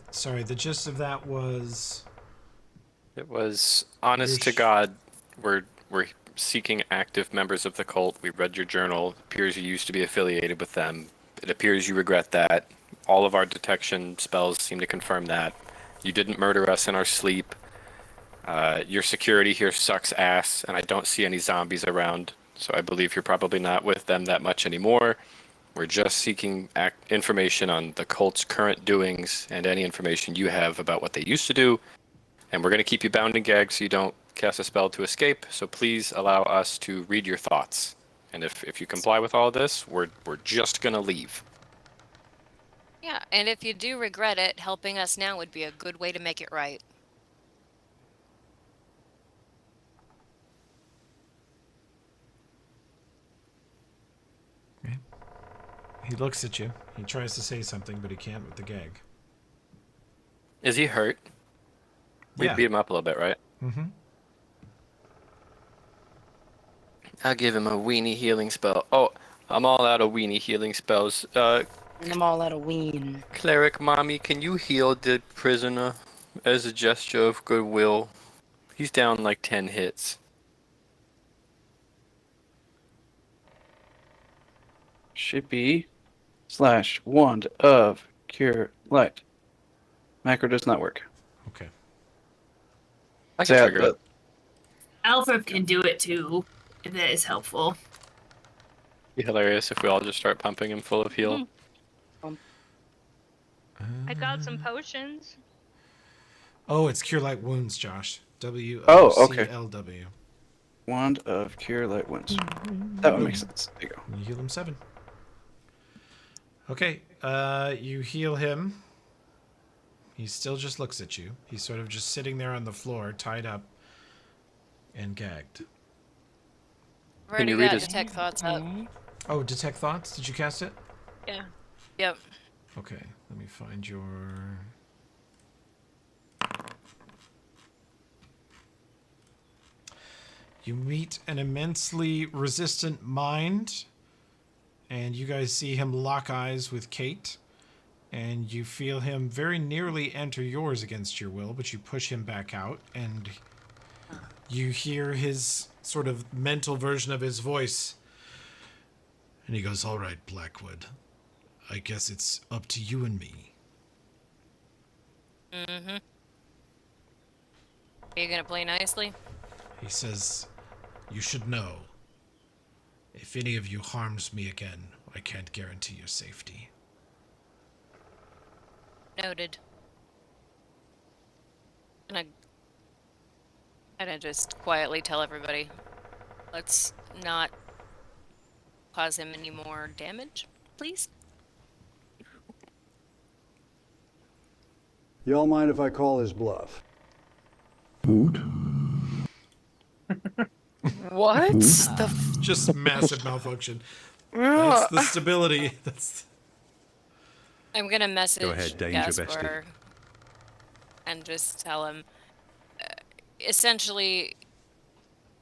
gist of that was It was honest to God. We're seeking active members of the cult. We read your journal. It appears you used to be affiliated with them. It appears you regret that. All of our detection spells seem to confirm that. You didn't murder us in our sleep. Your security here sucks ass, and I don't see any zombies around. So I believe you're probably not with them that much anymore. We're just seeking information on the cult's current doings and any information you have about what they used to do. And we're going to keep you bound and gagged so you don't cast a spell to escape. So please allow us to read your thoughts. And if you comply with all of this, we're just going to leave. Yeah, and if you do regret it, helping us now would be a good way to make it right. he looks at you. He tries to say something, but he can't with the gag. Is he hurt? We Yeah. beat him up a little bit, right? Mm-hmm. I'll give him a weenie healing spell. Oh, I'm all out of weenie healing spells. I'm all out of ween. Cleric mommy, can you heal the prisoner as a gesture of goodwill? He's down like 10 hits. Should be / wand of cure light. Macro does not work. Okay. I can trigger it. Alfred can do it too, if that is helpful. Be hilarious if we all just start pumping him full of heal. I got some potions. Oh, it's Cure Light Wounds, Josh. Oh, okay. WOCLW. Wand of cure light wounds. That would make sense. There you go. You heal him 7. Okay, you heal him. He still just looks at you. He's sort of just sitting there on the floor, tied up and gagged. I've already got detect thoughts up. Oh, Detect Thoughts? Did you cast it? Yeah. Yep. Okay, let me find your... You meet an immensely resistant mind, and you guys see him lock eyes with Kate, and you feel him very nearly enter yours against your will, but you push him back out, and you hear his sort of mental version of his voice, and he goes, "All right, Blackwood, I guess it's up to you and me." Mm-hmm. Are you gonna play nicely? He says, "You should know, if any of you harms me again, I can't guarantee your safety." Noted. And I just quietly tell everybody, let's not cause him any more damage, please. Y'all mind if I call his bluff? What? Just massive malfunction. That's the stability. That's. I'm gonna message ahead, Danger Gaspar and just tell him, essentially,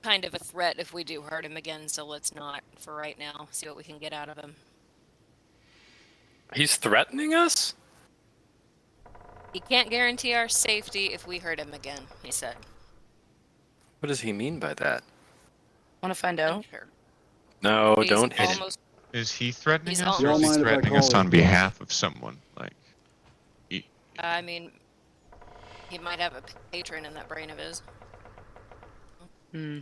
kind of a threat if we do hurt him again. So let's not, for right now, see what we can get out of him. He's threatening us? He can't guarantee our safety if we hurt him again, he said. What does he mean by that? Want to find out? Sure. No, He's don't hit him. almost. Is he threatening He's us, or is almost- he Y'all mind if I threatening call us his on bluff? behalf of someone? Like, I mean, he might have a patron in that brain of his. Hmm.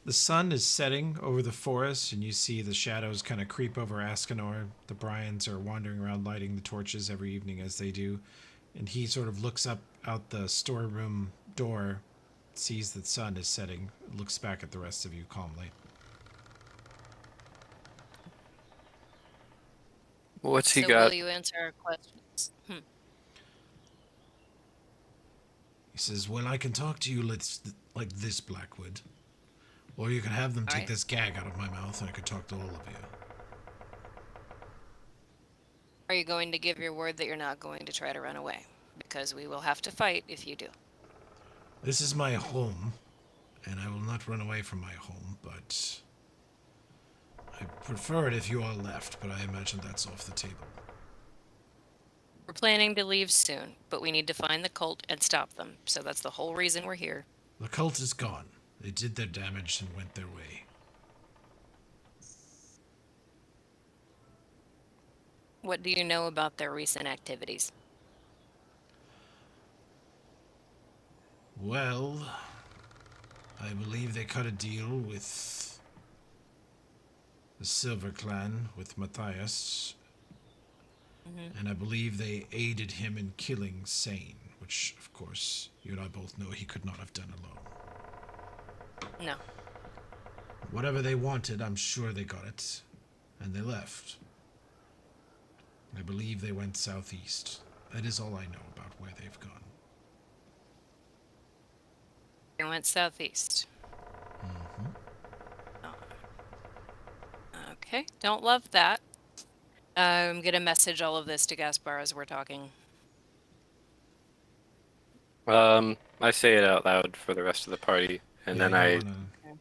The sun is setting over the forest, and you see the shadows kind of creep over Ascanor. The Bryans are wandering around lighting the torches every evening as they do. And he sort of looks up out the storeroom door, sees that the sun is setting, looks back at the rest of you calmly. What's he So got? will you answer our questions? He says, "Well, I can talk to you like this, Blackwood. Or you can have them take Alright. this gag out of my mouth, and I could talk to all of you." Are you going to give your word that you're not going to try to run away? because we will have to fight if you do. This is my home, and I will not run away from my home, but I prefer it if you all left, but I imagine that's off the table. We're planning to leave soon, but we need to find the cult and stop them. So that's the whole reason we're here. The cult is gone. They did their damage and went their way. What do you know about their recent activities? Well, I believe they cut a deal with the Silver Clan, with Matthias, and I believe they aided him in killing Sane, which, of course, you and I both know he could not have done alone. No. Whatever they wanted, I'm sure they got it, and they left. I believe they went southeast. That is all I know about where they've gone. They went southeast. Oh. Okay, don't love that. I'm gonna message all of this to Gaspar as we're talking. I say it out loud for the rest of the party, and Yeah, then you I. wanna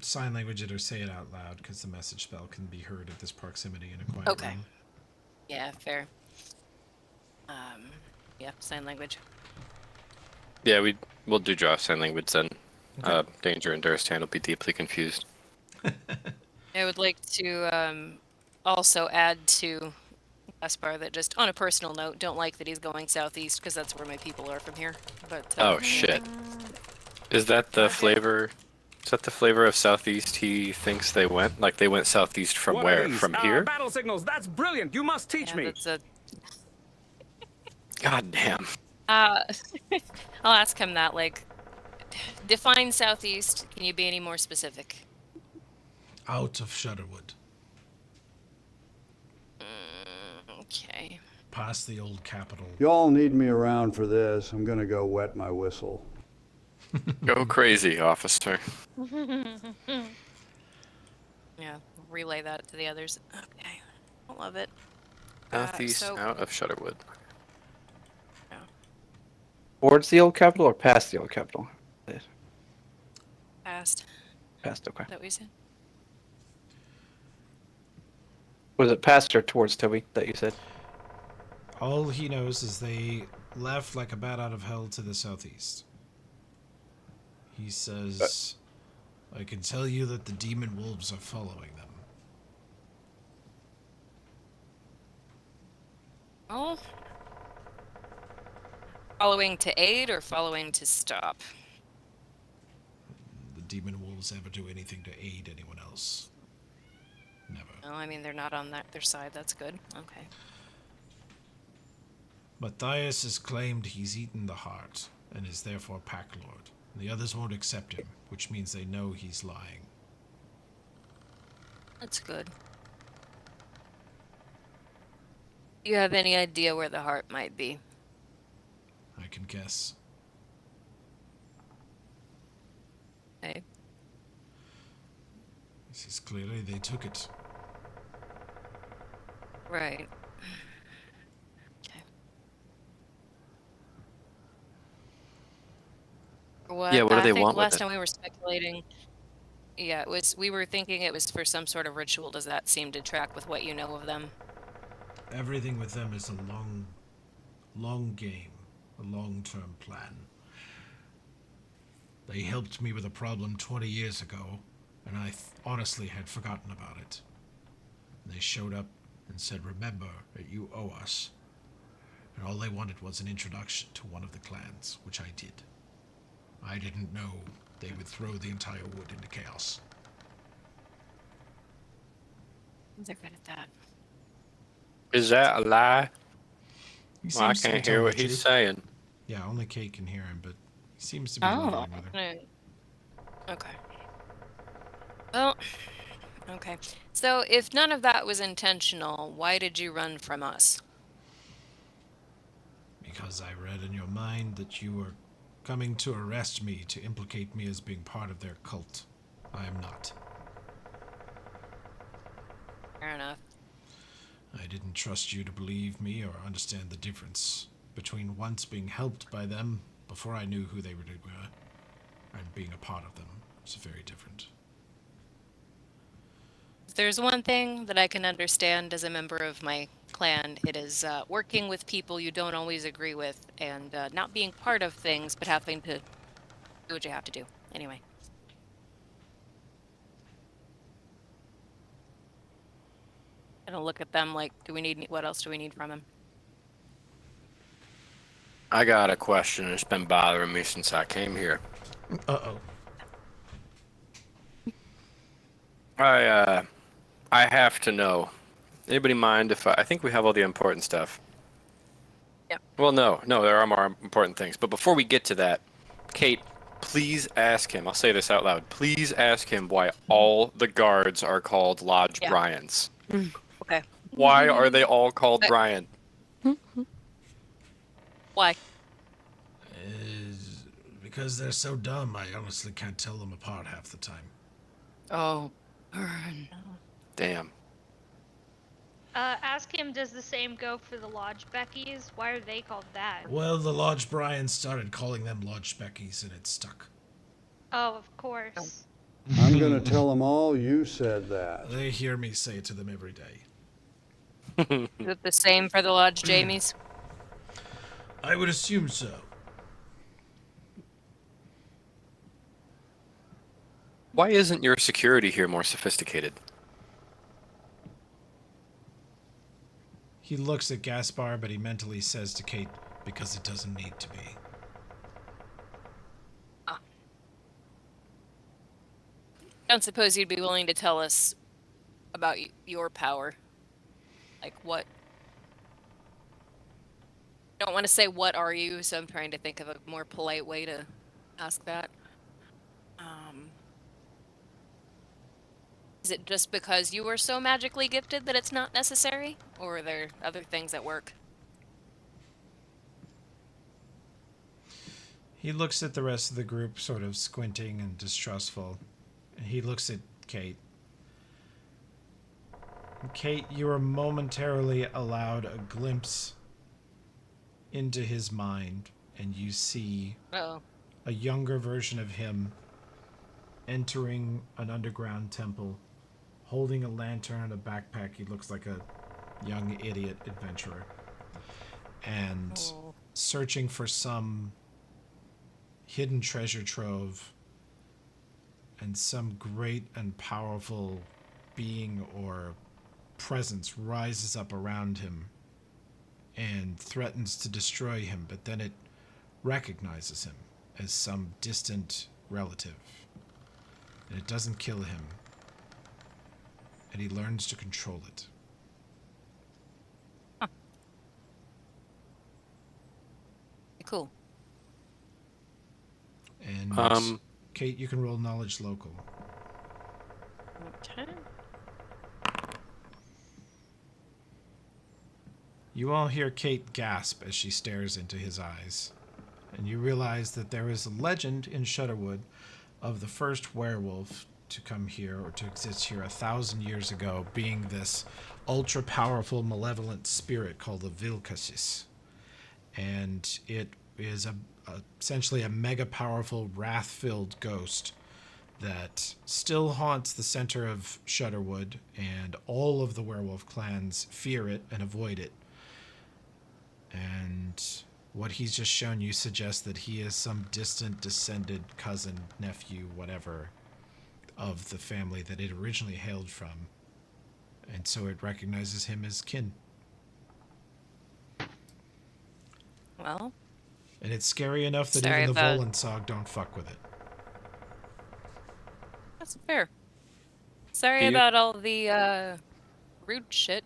sign language it or say it out loud, because the message spell can be heard at this proximity in a quiet room. Yeah, fair. Yeah, sign language. Yeah, we'll do draw sign language then. Danger and Durstan will be deeply confused. I would like to also add to Gaspar that just on a personal note, don't like that he's going southeast because that's where my people are from here. But Oh shit! Is that the flavor? Is that the flavor of southeast he thinks they went? Like they went southeast from What where? are these? From here? Battle signals. That's brilliant. You must teach me. That's a... God damn. I'll ask him that. Like, define southeast. Can you be any more specific? Out of Shudderwood. Okay. Past the old capital. Y'all need me around for this. I'm gonna go wet my whistle. Go crazy, officer. Yeah, relay that to the others. Okay, I love it. Southeast, So- out of Shudderwood. Towards the old capital or past the old capital? Past. Past, okay. Is that what you said? Was it past or towards, Toby, that you said? All he knows is they left like a bat out of hell to the southeast. He says, I can tell you that the demon wolves are following them. Oh. Following to aid or following to stop? The demon wolves ever do anything to aid anyone else? Never. Oh, I mean, they're not on their side. That's good. Okay. Matthias has claimed he's eaten the heart and is therefore Pack Lord. The others won't accept him, which means they know he's lying. That's good. Do you have any idea where the heart might be? I can guess. Okay. This is clearly they took it. Right. Okay. Yeah, what do I they think want with last it? time we were speculating, yeah, we were thinking it was for some sort of ritual. Does that seem to track with what you know of them? Everything with them is a long game, a long-term plan. They helped me with a problem 20 years ago, and I honestly had forgotten about it. They showed up and said, remember that you owe us. And all they wanted was an introduction to one of the clans, which I did. I didn't know they would throw the entire wood into chaos. They're good at that. Is that a lie? He Well, I seems to be can't telling hear the what he's truth. saying. Yeah, only Kate can hear him, but he seems to be Oh. lying with her. Okay. Well, okay. So if none of that was intentional, why did you run from us? Because I read in your mind that you were coming to arrest me to implicate me as being part of their cult. I am not. Fair enough. I didn't trust you to believe me or understand the difference. between once being helped by them before I knew who they were and being a part of them. It's very different. If there's one thing that I can understand as a member of my clan, it is working with people you don't always agree with and not being part of things, but having to do what you have to do. Anyway. I don't look at them like, what else do we need from him? I got a question. It's been bothering me since I came here. Uh-oh. I have to know. Anybody mind if I think we have all the important stuff? Yeah. Well, no, there are more important things. But before we get to that, Kate, please ask him. I'll say this out loud. Please ask him why all the guards are called Lodge Bryans. Okay. Why are they all called Brian? Why? Because they're so dumb, I honestly can't tell them apart half the time. Oh, burn. Damn. Ask him, does the same go for the Lodge Beckies? Why are they called that? Well, the Lodge Bryans started calling them Lodge Beckies, and it stuck. Oh, of course. I'm going to tell them all you said that. They hear me say it to them every day. Is it the same for the Lodge Jamies? I would assume so. Why isn't your security here more sophisticated? He looks at Gaspar, but he mentally says to Kate, because it doesn't need to be. Don't suppose you'd be willing to tell us about your power? Like what? I don't want to say what are you, so I'm trying to think of a more polite way to ask that. Is it just because you were so magically gifted that it's not necessary? Or are there other things at work? He looks at the rest of the group, sort of squinting and distrustful. And he looks at Kate. Kate, you are momentarily allowed a glimpse into his mind, and you see a younger version of him entering an underground temple, holding a lantern and a backpack. He looks like a young idiot adventurer. And searching for some hidden treasure trove, and some great and powerful being or presence rises up around him and threatens to destroy him, but then it recognizes him as some distant relative. And it doesn't kill him. And he learns to control it. Huh. Cool. And Kate, you can roll knowledge local. Okay. You all hear Kate gasp as she stares into his eyes. And you realize that there is a legend in Shudderwood of the first werewolf to come here, or to exist here 1,000 years ago, being this ultra-powerful, malevolent spirit called the Vilcasis. And it is essentially a mega-powerful, wrath-filled ghost that still haunts the center of Shudderwood, and all of the werewolf clans fear it and avoid it. And what he's just shown you suggests that he is some distant descended cousin, nephew, whatever, of the family that it originally hailed from. And so it recognizes him as kin. Well. And it's scary enough that even the Volensog don't fuck with it. That's fair. Sorry about all the rude shit.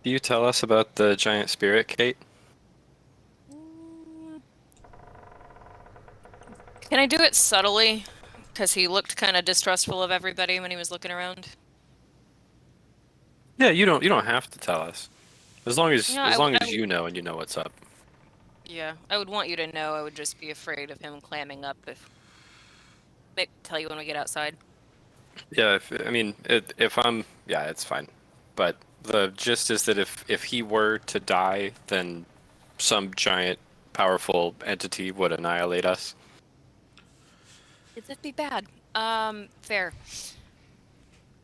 Can you tell us about the giant spirit, Kate? Can I do it subtly? Because he looked kind of distrustful of everybody when he was looking around. Yeah, you don't have to tell us. As long as I you know and you know what's up. Yeah, I would want you to know. I would just be afraid of him clamming up if they tell you when we get outside. Yeah, if I'm, it's fine. But the gist is that if he were to die, then some giant, powerful entity would annihilate us. It'd be bad. Fair.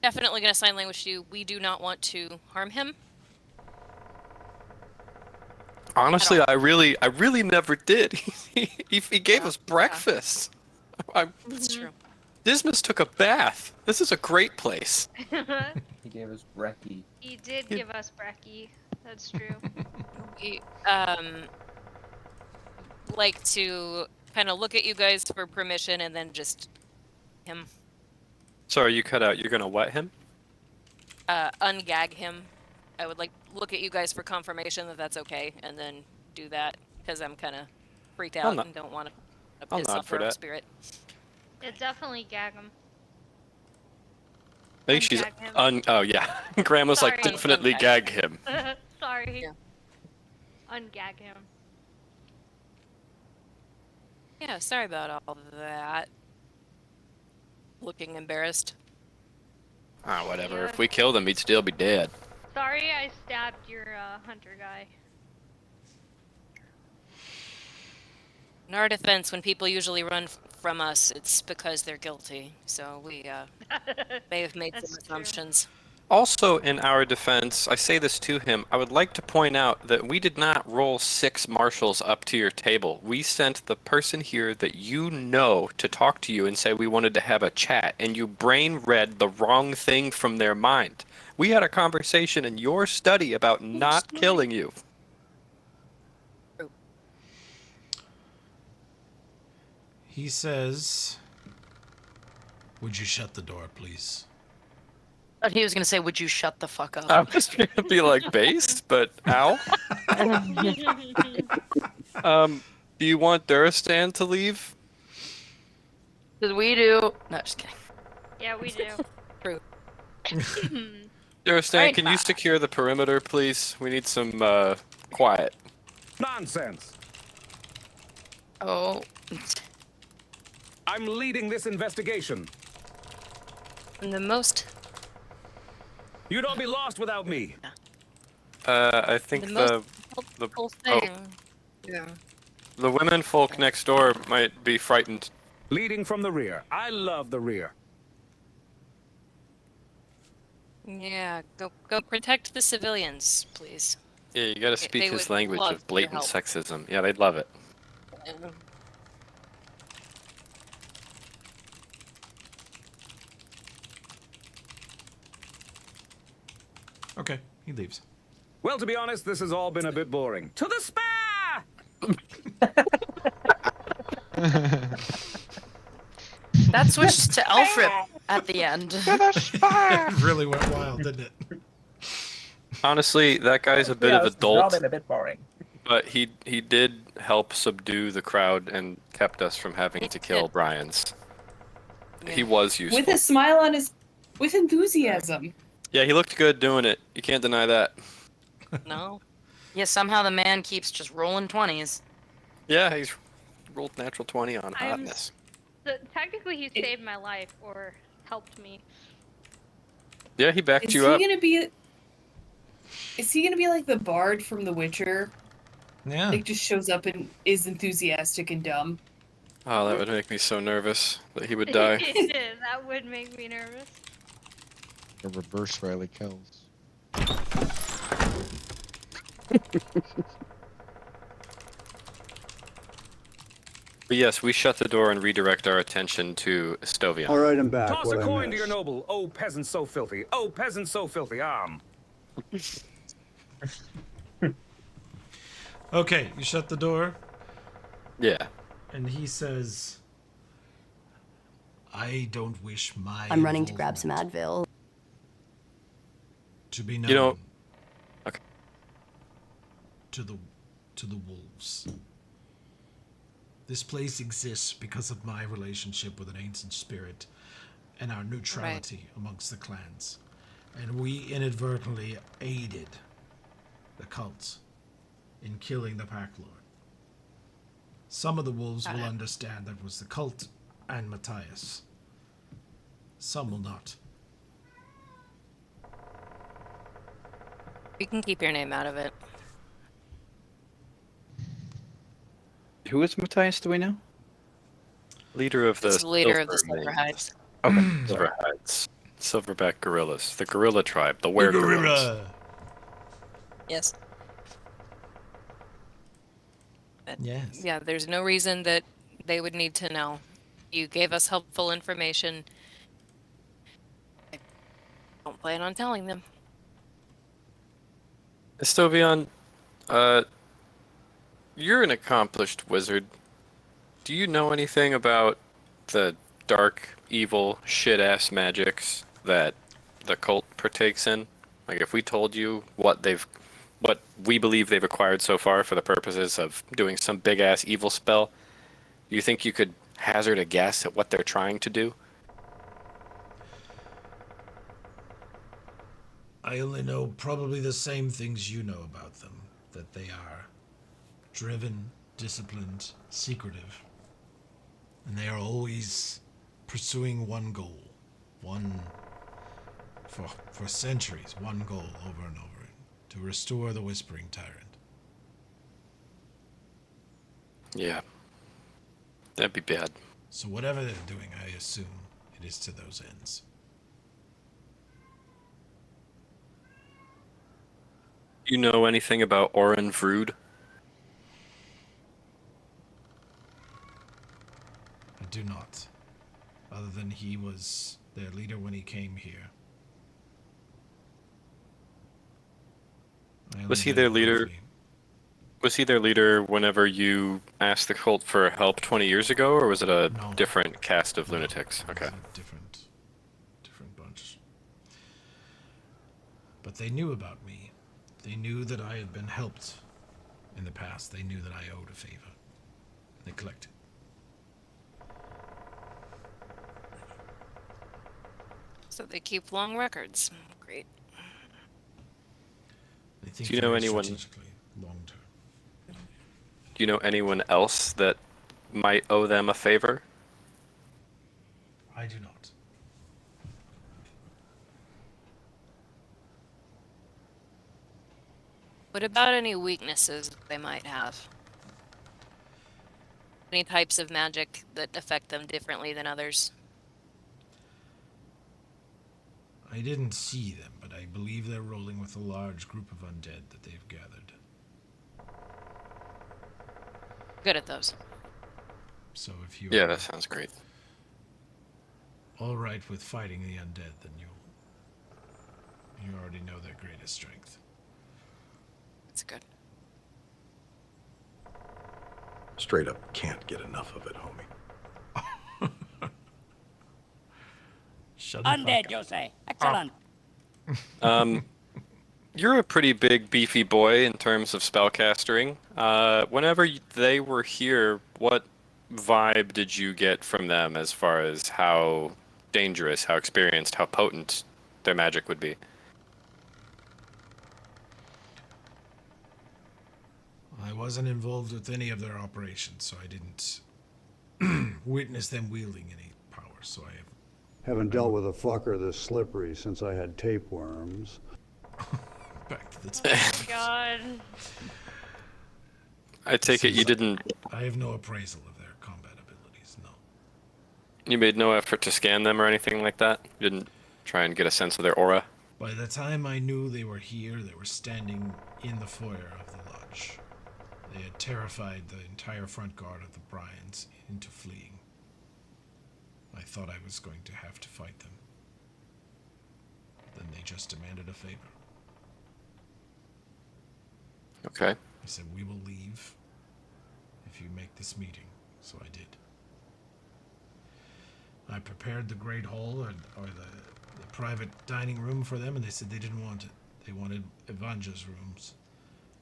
Definitely gonna sign language to you. We do not want to harm him. Honestly, I really never did. He gave us breakfast. That's true. Dismas took a bath. This is a great place. He gave us brekkie. He did give us brekkie. That's true. We like to kind of look at you guys for permission and then just him Sorry, you cut out. You're gonna wet him? ungag him. I would like look at you guys for confirmation that that's okay, and then do that because I'm kind of freaked out and don't want to I'll piss nod off for our that. spirit. It definitely gag him. I think she's Ungag him. oh yeah. Grandma's like Sorry. definitely gag him. Sorry. Ungag him. Yeah, sorry about all that. Looking embarrassed. Ah, whatever. If we killed him, he'd still be dead. Sorry I stabbed your hunter guy. In our defense, when people usually run from us, it's because they're guilty. So we may have made some assumptions. Also, in our defense, I say this to him, I would like to point out that we did not roll 6 marshals up to your table. We sent the person here that you know to talk to you and say we wanted to have a chat, and you brain read the wrong thing from their mind. We had a conversation in your study about not killing you. He says, "Would you shut the door, please?" But he was gonna say, "Would you shut the fuck up?" I was gonna be like based, but ow. Do you want Duristan to leave? Did we do? No, just kidding. Yeah, we do. True. Duristan, Right. can you secure the perimeter, please? We need some quiet. Nonsense. Oh. I'm leading this investigation. And the most. You don't be lost without me. I think The the most the helpful oh, thing. Yeah. the women folk next door might be frightened. Leading from the rear. I love the rear. Yeah, go protect the civilians, please. Yeah, you gotta They speak his would language love of your blatant help. sexism. Yeah, they'd love it. Yeah. Okay, he leaves. Well, to be honest, this has all been a bit boring. To the spare! That switched to Elfrip at the end. It really went wild, didn't it? Honestly, that guy's a bit of a dolt, a bit boring. but he did help subdue the crowd and kept us from having to kill Brian's. He was useful. With a smile on his, with enthusiasm. Yeah, he looked good doing it. You can't deny that. No. Yeah, somehow the man keeps just rolling 20s. Yeah, he's rolled natural 20 on hotness. Technically, he saved my life or helped me. Yeah, he backed Is you he up. gonna be? Is he gonna be like the bard from The Witcher? Yeah. Like just shows up and is enthusiastic and dumb. Oh, that would make me so nervous that he would die. That would make me nervous. A reverse Riley Kells. But yes, we shut the door and redirect our attention to Estovian. All right, I'm back. Toss What a I coin to missed? your noble. Oh, peasant so filthy. Oh, peasant so filthy. Okay, you shut the door, Yeah. and he says, "I don't wish my I'm running to grab some Advil. to be known You know, okay. to the wolves. This place exists because of my relationship with an ancient spirit and our neutrality amongst the clans. And we inadvertently aided the cult in killing the Pack Lord. Some of the wolves will understand that was the cult and Matthias. Some will not. We can keep your name out of it. Who is Matthias, do we know? Leader of the He's the leader of the Silver Silverhides. Okay. Silverhides. Silverback gorillas. The gorilla tribe. The The weregorillas. gorilla. Yes. But, Yes. yeah, there's no reason that they would need to know. You gave us helpful information. I don't plan on telling them. Estovion, you're an accomplished wizard. Do you know anything about the dark, evil, shit-ass magics that the cult partakes in? Like, if we told you what we believe they've acquired so far for the purposes of doing some big-ass evil spell, do you think you could hazard a guess at what they're trying to do? I only know probably the same things you know about them. That they are driven, disciplined, secretive. And they are always pursuing one goal. For centuries, one goal over and over. To restore the Whispering Tyrant. Yeah. That'd be bad. So whatever they're doing, I assume it is to those ends. You know anything about Oren Vrood? I do not. Other than he was their leader when he came here. Was he their leader? Was he their leader whenever you asked the cult for help 20 years ago, or was it a different cast of lunatics? Okay. Different bunch. But they knew about me. They knew that I had been helped in the past. They knew that I owed a favor. They collected. So they keep long records. Great. They think Do you know very anyone? strategically, long term. Do you know anyone else that might owe them a favor? I do not. What about any weaknesses they might have? Any types of magic that affect them differently than others? I didn't see them, but I believe they're rolling with a large group of undead that they've gathered. Good at those. So if you Yeah, that sounds great. all right with fighting the undead, then you already know their greatest strength. That's good. Straight up can't get enough of it, homie. Shut Undead, you say. Excellent. You're a pretty big, beefy boy in terms of spellcastering. Whenever they were here, what vibe did you get from them as far as how dangerous, how experienced, how potent their magic would be? I wasn't involved with any of their operations, so I didn't witness them wielding any power, so I Haven't dealt with a fucker this slippery since I had tapeworms. back to the Oh my god. I take it you didn't. I have no appraisal of their combat abilities, no. You made no effort to scan them or anything like that? You didn't try and get a sense of their aura? By the time I knew they were here, they were standing in the foyer of the lodge. They had terrified the entire front guard of the Bryans into fleeing. I thought I was going to have to fight them. Then they just demanded a favor. Okay. He said, "We will leave if you make this meeting." So I did. I prepared the great hall or the private dining room for them, and they said they didn't want it. They wanted Evanja's rooms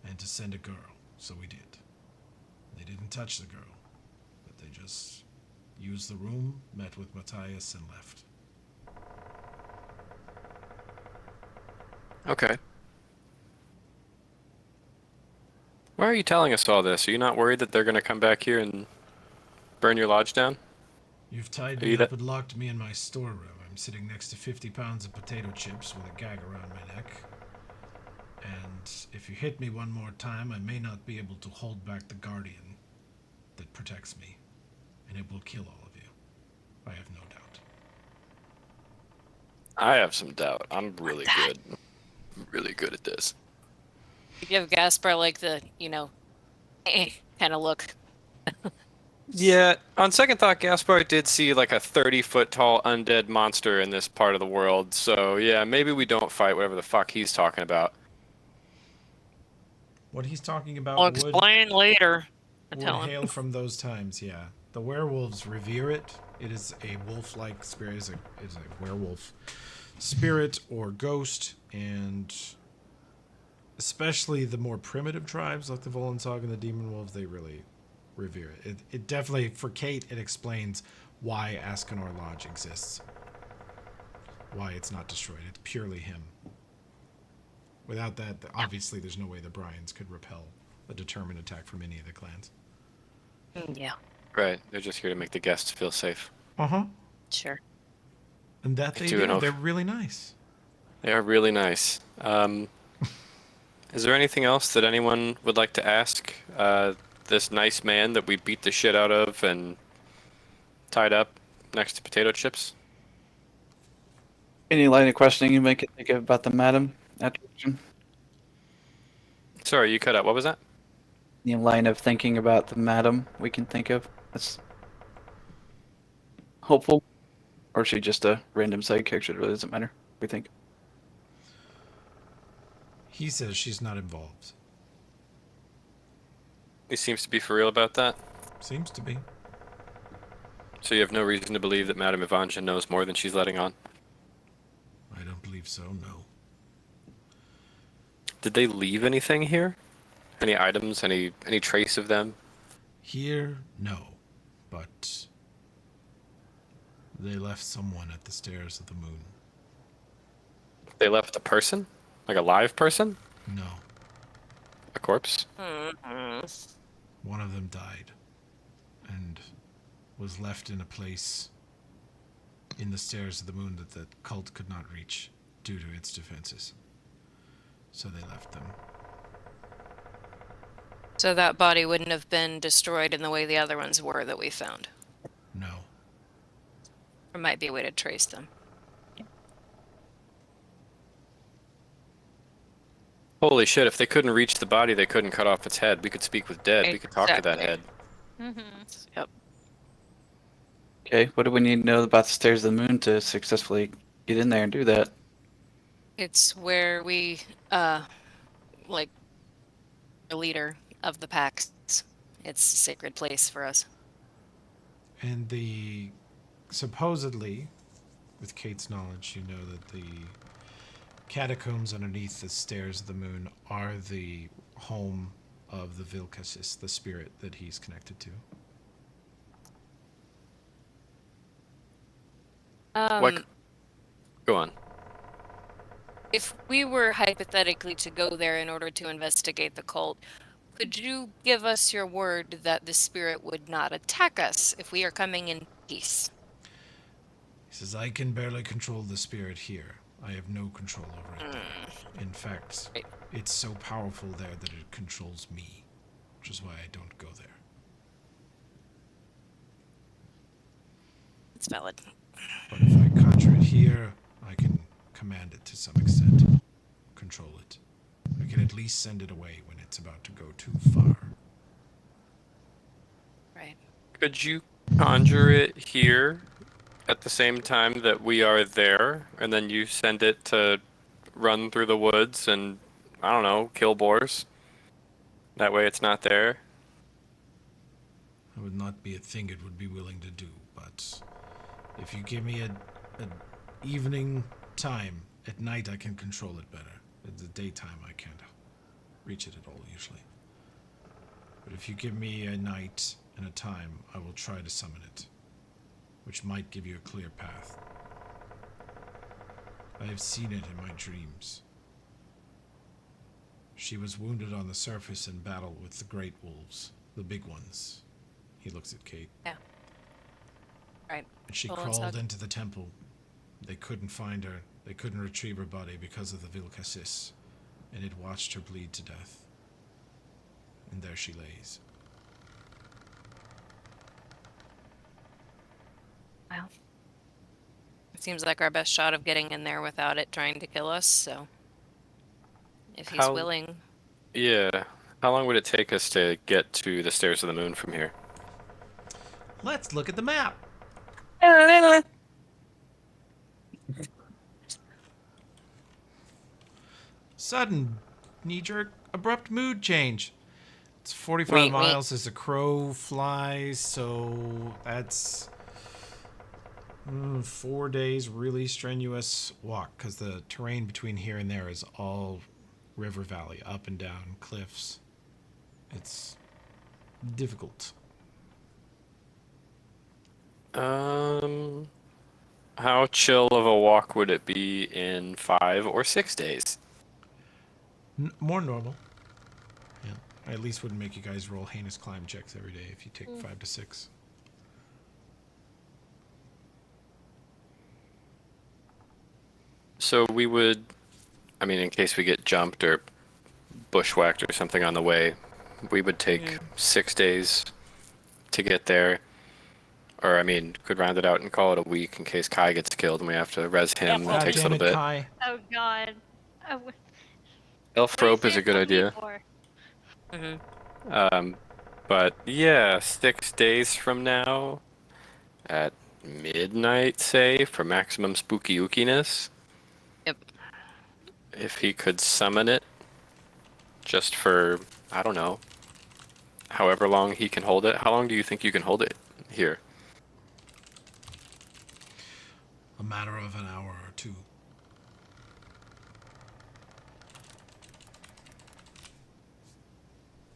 and to send a girl. So we did. They didn't touch the girl, but they just used the room, met with Matthias, and left. Okay. Why are you telling us all this? Are you not worried that they're going to come back here and burn your lodge down? You've tied Are me you up that- and locked me in my storeroom. I'm sitting next to 50 pounds of potato chips with a gag around my neck. And if you hit me one more time, I may not be able to hold back the guardian that protects me. And it will kill all of you. I have no doubt. I have some doubt. I'm really good. I'm really good at this. You give Gaspar like the, kind of look. Yeah, on second thought, Gaspar did see like a 30-foot tall undead monster in this part of the world. So yeah, maybe we don't fight whatever the fuck he's talking about. What he's talking about I'll explain later. would hail from those times, yeah. The werewolves revere it. It is a wolf-like spirit. It is a werewolf spirit or ghost, and especially the more primitive tribes like the Volensog and the Demon Wolves, they really revere it. It definitely, for Kate, it explains why Ascanor Lodge exists. Why it's not destroyed. It's purely him. Without that, obviously there's no way the Bryans could repel a determined attack from any of the clans. Yeah. Right, they're just here to make the guests feel safe. Uh-huh. Sure. And that they do. They're really nice. They are really nice. Is there anything else that anyone would like to ask this nice man that we beat the shit out of and tied up next to potato chips? Any line of questioning you might think of about the madam? Sorry, you cut out. What was that? Any line of thinking about the madam we can think of? That's hopeful. Or is she just a random side character? It really doesn't matter. We think. He says she's not involved. He seems to be for real about that. Seems to be. So you have no reason to believe that Madame Ivanja knows more than she's letting on? I don't believe so, no. Did they leave anything here? Any items? Any trace of them? Here, no. But they left someone at the stairs of the moon. They left a person? Like a live person? No. A corpse? One of them died and was left in a place in the stairs of the moon that the cult could not reach due to its defenses. So they left them. So that body wouldn't have been destroyed in the way the other ones were that we found? No. There might be a way to trace them. Holy shit, if they couldn't reach the body, they couldn't cut off its head. We could speak with dead. We could talk to that head. Yep. Okay, what do we need to know about the stairs of the moon to successfully get in there and do that? It's where we, like, the leader of the packs. It's a sacred place for us. And supposedly, with Kate's knowledge, you know that the catacombs underneath the stairs of the moon are the home of the Vilcasis, the spirit that he's connected to. Go on. If we were hypothetically to go there in order to investigate the cult, could you give us your word that the spirit would not attack us if we are coming in peace? He says, I can barely control the spirit here. I have no control over it there. In fact, it's so powerful there that it controls me, which is why I don't go there. It's valid. But if I conjure it here, I can command it to some extent. Control it. I can at least send it away when it's about to go too far. Right. Could you conjure it here at the same time that we are there, and then you send it to run through the woods and, I don't know, kill boars? That way it's not there? It would not be a thing it would be willing to do, but if you give me an evening time, at night I can control it better. At the daytime I can't reach it at all usually. But if you give me a night and a time, I will try to summon it, which might give you a clear path. I have seen it in my dreams. She was wounded on the surface in battle with the great wolves, the big ones. He looks at Kate. Yeah. Right. And she crawled into the temple. They couldn't find her. They couldn't retrieve her body because of the Vilcasis. and had watched her bleed to death. And there she lays. Well, it seems like our best shot of getting in there without it trying to kill us, so if he's willing. Yeah. How long would it take us to get to the Stairs of the Moon from here? Let's look at the map. Sudden, knee-jerk, abrupt mood change. It's 45 miles as the crow flies, so that's 4 days really strenuous walk, because the terrain between here and there is all river valley, up and down, cliffs. It's difficult. How chill of a walk would it be in 5 or 6 days? More normal. Yeah, I at least wouldn't make you guys roll heinous climb checks every day if you take 5 to 6. So we would, I mean, in case we get jumped or bushwhacked or something on the way, we would take 6 days to get there. Or, I mean, could round it out and call it a week in case Kai gets killed and we have to res him. That takes a little bit. Kai. Oh God. Oh, Elf rope is a good idea. But yeah, 6 days from now, at midnight, say, for maximum spooky ookiness. Yep. If he could summon it, just for, I don't know, however long he can hold it. How long do you think you can hold it here? A matter of an hour or two.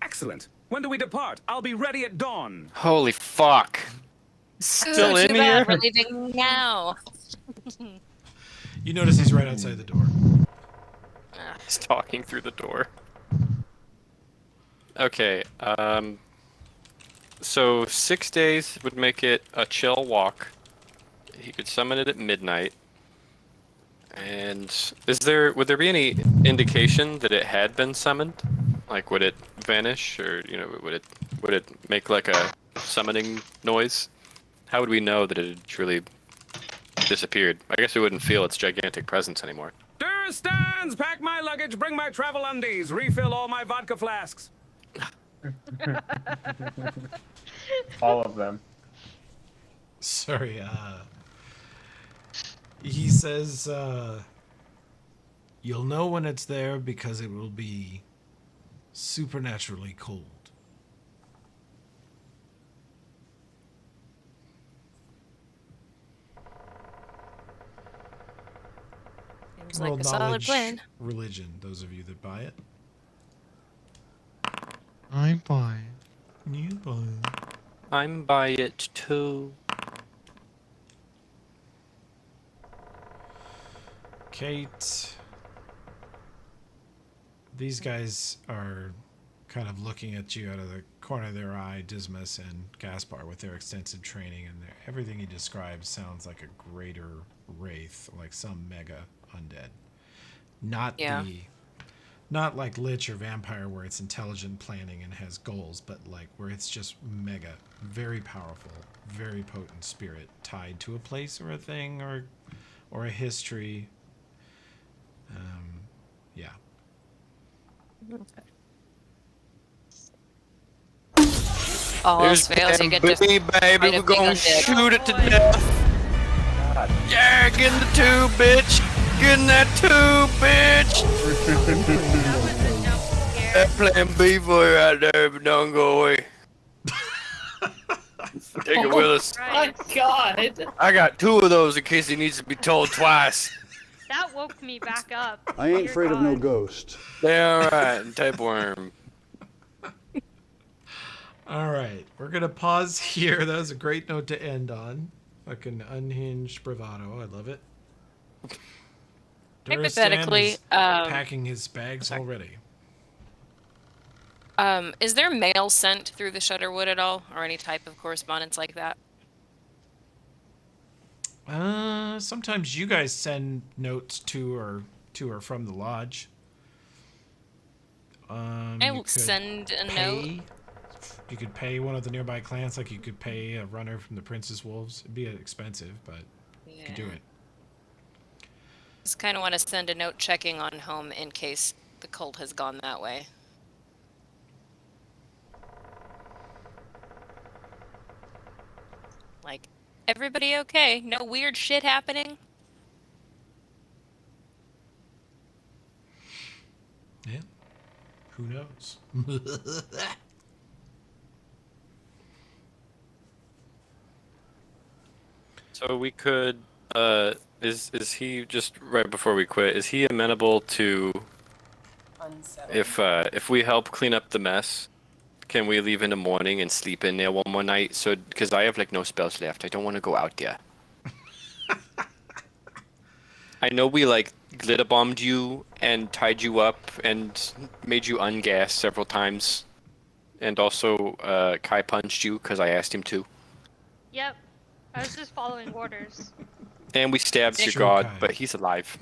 Excellent. When do we depart? I'll be ready at dawn. Holy fuck. Still in here? We're leaving now. You notice he's right outside the door. He's talking through the door. Okay, so 6 days would make it a chill walk. He could summon it at midnight. And would there be any indication that it had been summoned? Like, would it vanish, or would it make like a summoning noise? How would we know that it had truly disappeared? I guess we wouldn't feel its gigantic presence anymore. Stir stands! Pack my luggage, bring my travel undies, refill all my vodka flasks. All of them. Sorry, he says, you'll know when it's there because it will be supernaturally cold. Seems like a solid plan. Religion, those of you that buy it. I buy it. You buy it. I'm by it too. Kate, these guys are kind of looking at you out of the corner of their eye, Dismas and Gaspar, with their extensive training, and everything he describes sounds like a greater wraith, like some mega undead. Not like Lich or Vampire, where it's intelligent planning and has goals, but like where it's just mega, very powerful, very potent spirit tied to a place or a thing or a history. Yeah. All else fails, you get to baby, we're gonna shoot it to death. Yeah, get in the tube, bitch. Get in that tube, bitch. That plan B for you out there, but don't go away. Take it with us. My God. I got 2 of those in case he needs to be told twice. That woke me back up. I ain't afraid of no ghost. Yeah, alright, tapeworm. All right, we're gonna pause here. That was a great note to end on. Fucking unhinged bravado. I love it. Hypothetically, is packing his bags already. Is there mail sent through the Shutterwood at all, or any type of correspondence like that? Sometimes you guys send notes to or from the lodge. You could send a pay. You could pay one of the nearby clans, like you could pay a runner from the Princess Wolves. It'd be expensive, but you could do it. Just kind of want to send a note checking on home in case the cult has gone that way. Like, everybody okay? No weird shit happening? Yeah. Who knows? So we could, is he, just right before we quit, is he amenable to, if we help clean up the mess, can we leave in the morning and sleep in there one more night? So, because I have like no spells left, I don't want to go out there. I know we like glitter bombed you and tied you up and made you ungas several times, and also Kai punched you because I asked him to. Yep. I was just following orders. And we stabbed your god, but he's alive.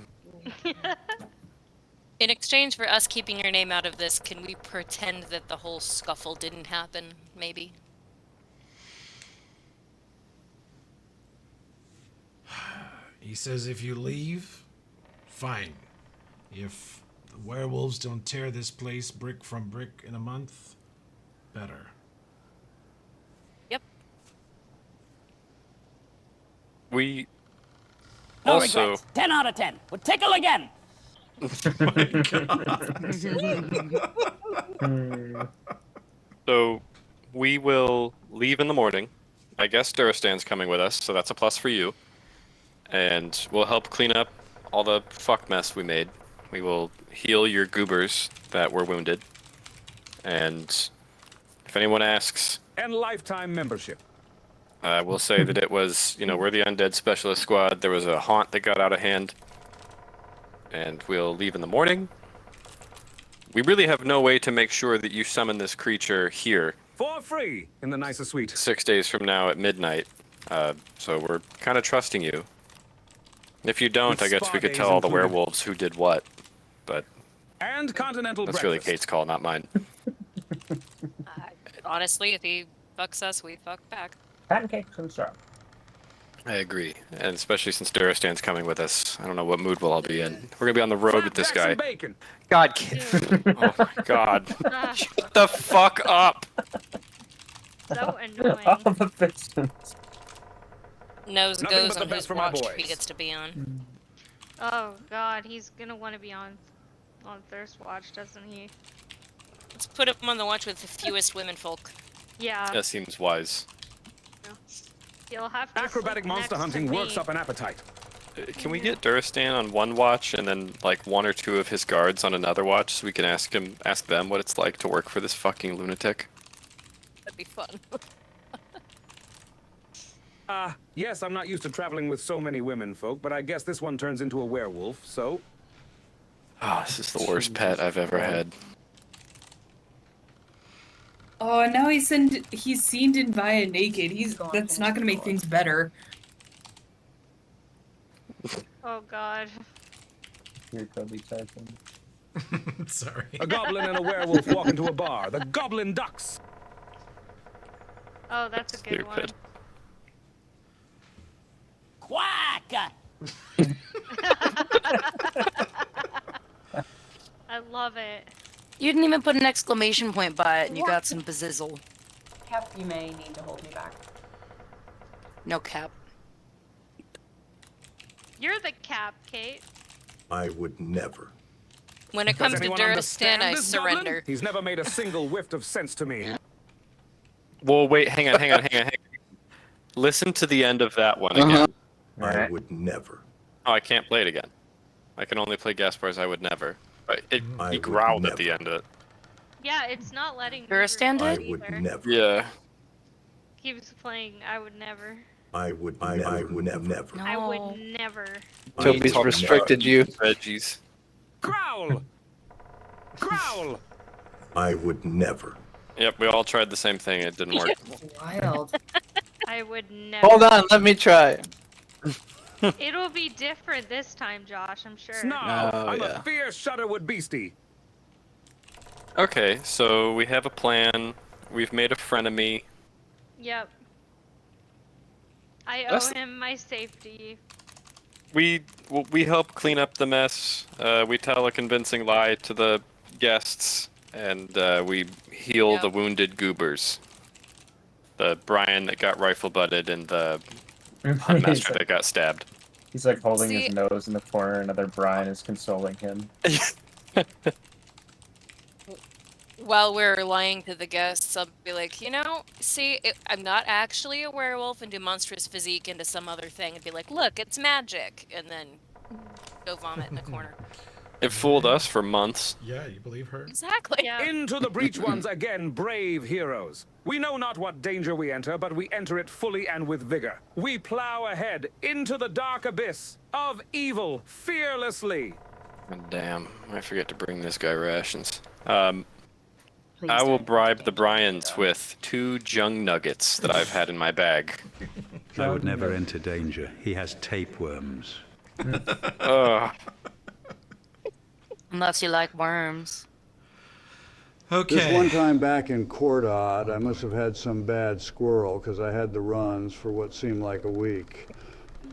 In exchange for us keeping your name out of this, can we pretend that the whole scuffle didn't happen, maybe? He says if you leave, fine. If the werewolves don't tear this place brick from brick in a month, better. Yep. We No also... regrets. 10 out of 10. Would tickle again. So, we will leave in the morning. I guess Durastan's coming with us, so that's a plus for you. And we'll help clean up all the fuck mess we made. We will heal your goobers that were wounded. And if anyone asks... And lifetime membership. We'll say that it was, we're the Undead Specialist Squad. There was a haunt that got out of hand. And we'll leave in the morning. We really have no way to make sure that you summon this creature here. For free in the nicer suite. 6 days from now at midnight. So we're kind of trusting you. If you don't, I guess we could tell all the werewolves who did what. But and continental that's really Kate's call, not mine. Honestly, if he fucks us, we fuck back. Pancakes and syrup. I agree, and especially since Durastan's coming with us. I don't know what mood we'll all be in. We're gonna be on the road with this guy. God, oh my God! Shut the fuck up! So annoying. All the Pistons. Nose Nothing goes but the on best whose for my watch boys. he gets to be on. Oh God, he's gonna want to be on Thirst Watch, doesn't he? Let's put him on the watch with the fewest women folk. Yeah. That seems wise. He'll have to Acrobatic sleep monster next to hunting me. works up an appetite. Can we get Durastan on one watch and then like one or two of his guards on another watch so we can ask them what it's like to work for this fucking lunatic? That'd be fun. Yes, I'm not used to traveling with so many women folk, but I guess this one turns into a werewolf, so... Oh, this is the worst pet I've ever had. Oh, now he's seen Invia naked. That's not gonna make things better. Oh God. Here, Cody typing. Sorry. A goblin and a werewolf walk into a bar. The goblin ducks. Oh, that's a good one. Quack! I love it. You didn't even put an exclamation point by it, and you got some bazizzle. Cap, you may need to hold me back. No cap. You're the cap, Kate. I would never. When it comes to Durastan, I surrender. Goblin? He's never made a single whiff of sense to me. Well, wait, hang on. Listen to the end of that one again. I would never. Oh, I can't play it again. I can only play Gaspar's I Would Never. But he growled at the end of it. Yeah, it's not letting me Durastan record did? either. Never. Yeah. Keeps playing I would never. I would never. I would never. Toby's restricted you. Veggies. Growl! Growl! I would never. Yep, we all tried the same thing. It didn't work. Wild. I would never. Hold on, let me try. It'll be different this time, Josh, I'm sure. Snarl! I'm a fierce Shudderwood beastie. Okay, so we have a plan. We've made a frenemy. Yep. I owe That's- him my safety. We help clean up the mess. We tell a convincing lie to the guests, and we heal the wounded goobers. The Brian that got rifle butted and the huntmaster that got stabbed. He's like holding See- his nose in the corner, another Brian is consoling him. While we're lying to the guests, I'll be like, see, I'm not actually a werewolf, and do monstrous physique into some other thing, and be like, look, it's magic, and then go vomit in a corner. It fooled us for months. Yeah, you believe her? Exactly. Into the breach once again, brave heroes. We know not what danger we enter, but we enter it fully and with vigor. We plow ahead into the dark abyss of evil fearlessly. Damn, I forget to bring this guy rations. I will bribe the Bryans with 2 jung nuggets that I've had in my bag. I would never enter danger. He has tapeworms. Unless you like worms. Okay. This one time back in Cordod, I must have had some bad squirrel because I had the runs for what seemed like a week.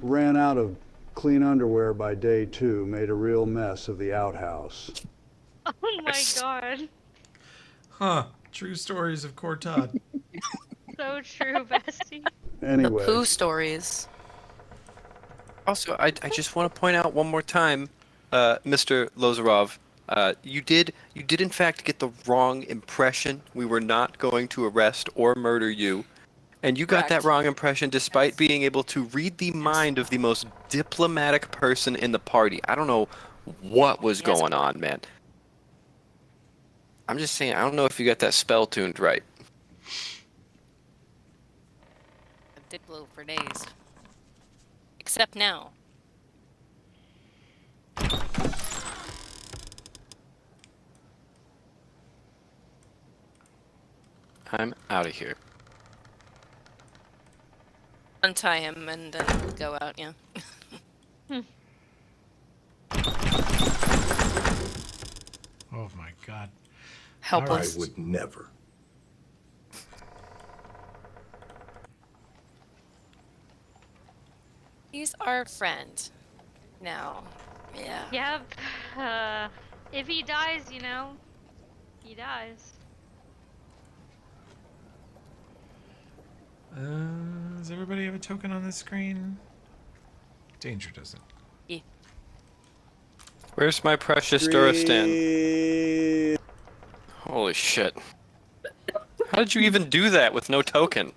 Ran out of clean underwear by day 2, made a real mess of the outhouse. Oh my god. Huh. True stories of Cortad. So true, Bestie. Anyway. The poo stories. Also, I just want to point out one more time, Mr. Lozarov, you did in fact get the wrong impression. We were not going to arrest or murder you. And you got that wrong impression despite being able to read the mind of the most diplomatic person in the party. I don't know what was going on, man. I'm just saying, I don't know if you got that spell tuned right. I did blow for days. Except now. I'm out of here. Untie him and then go out, yeah. Oh my god. Helpless. I would never. He's our friend. Now. Yeah. Yep. If he dies, he dies. Does everybody have a token on this screen? Danger doesn't. Yeah. Where's my precious Duristan? Holy shit. How did you even do that with no token?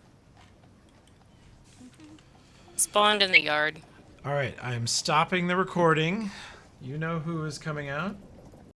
Spawned in the yard. All right, I am stopping the recording. You know who is coming out?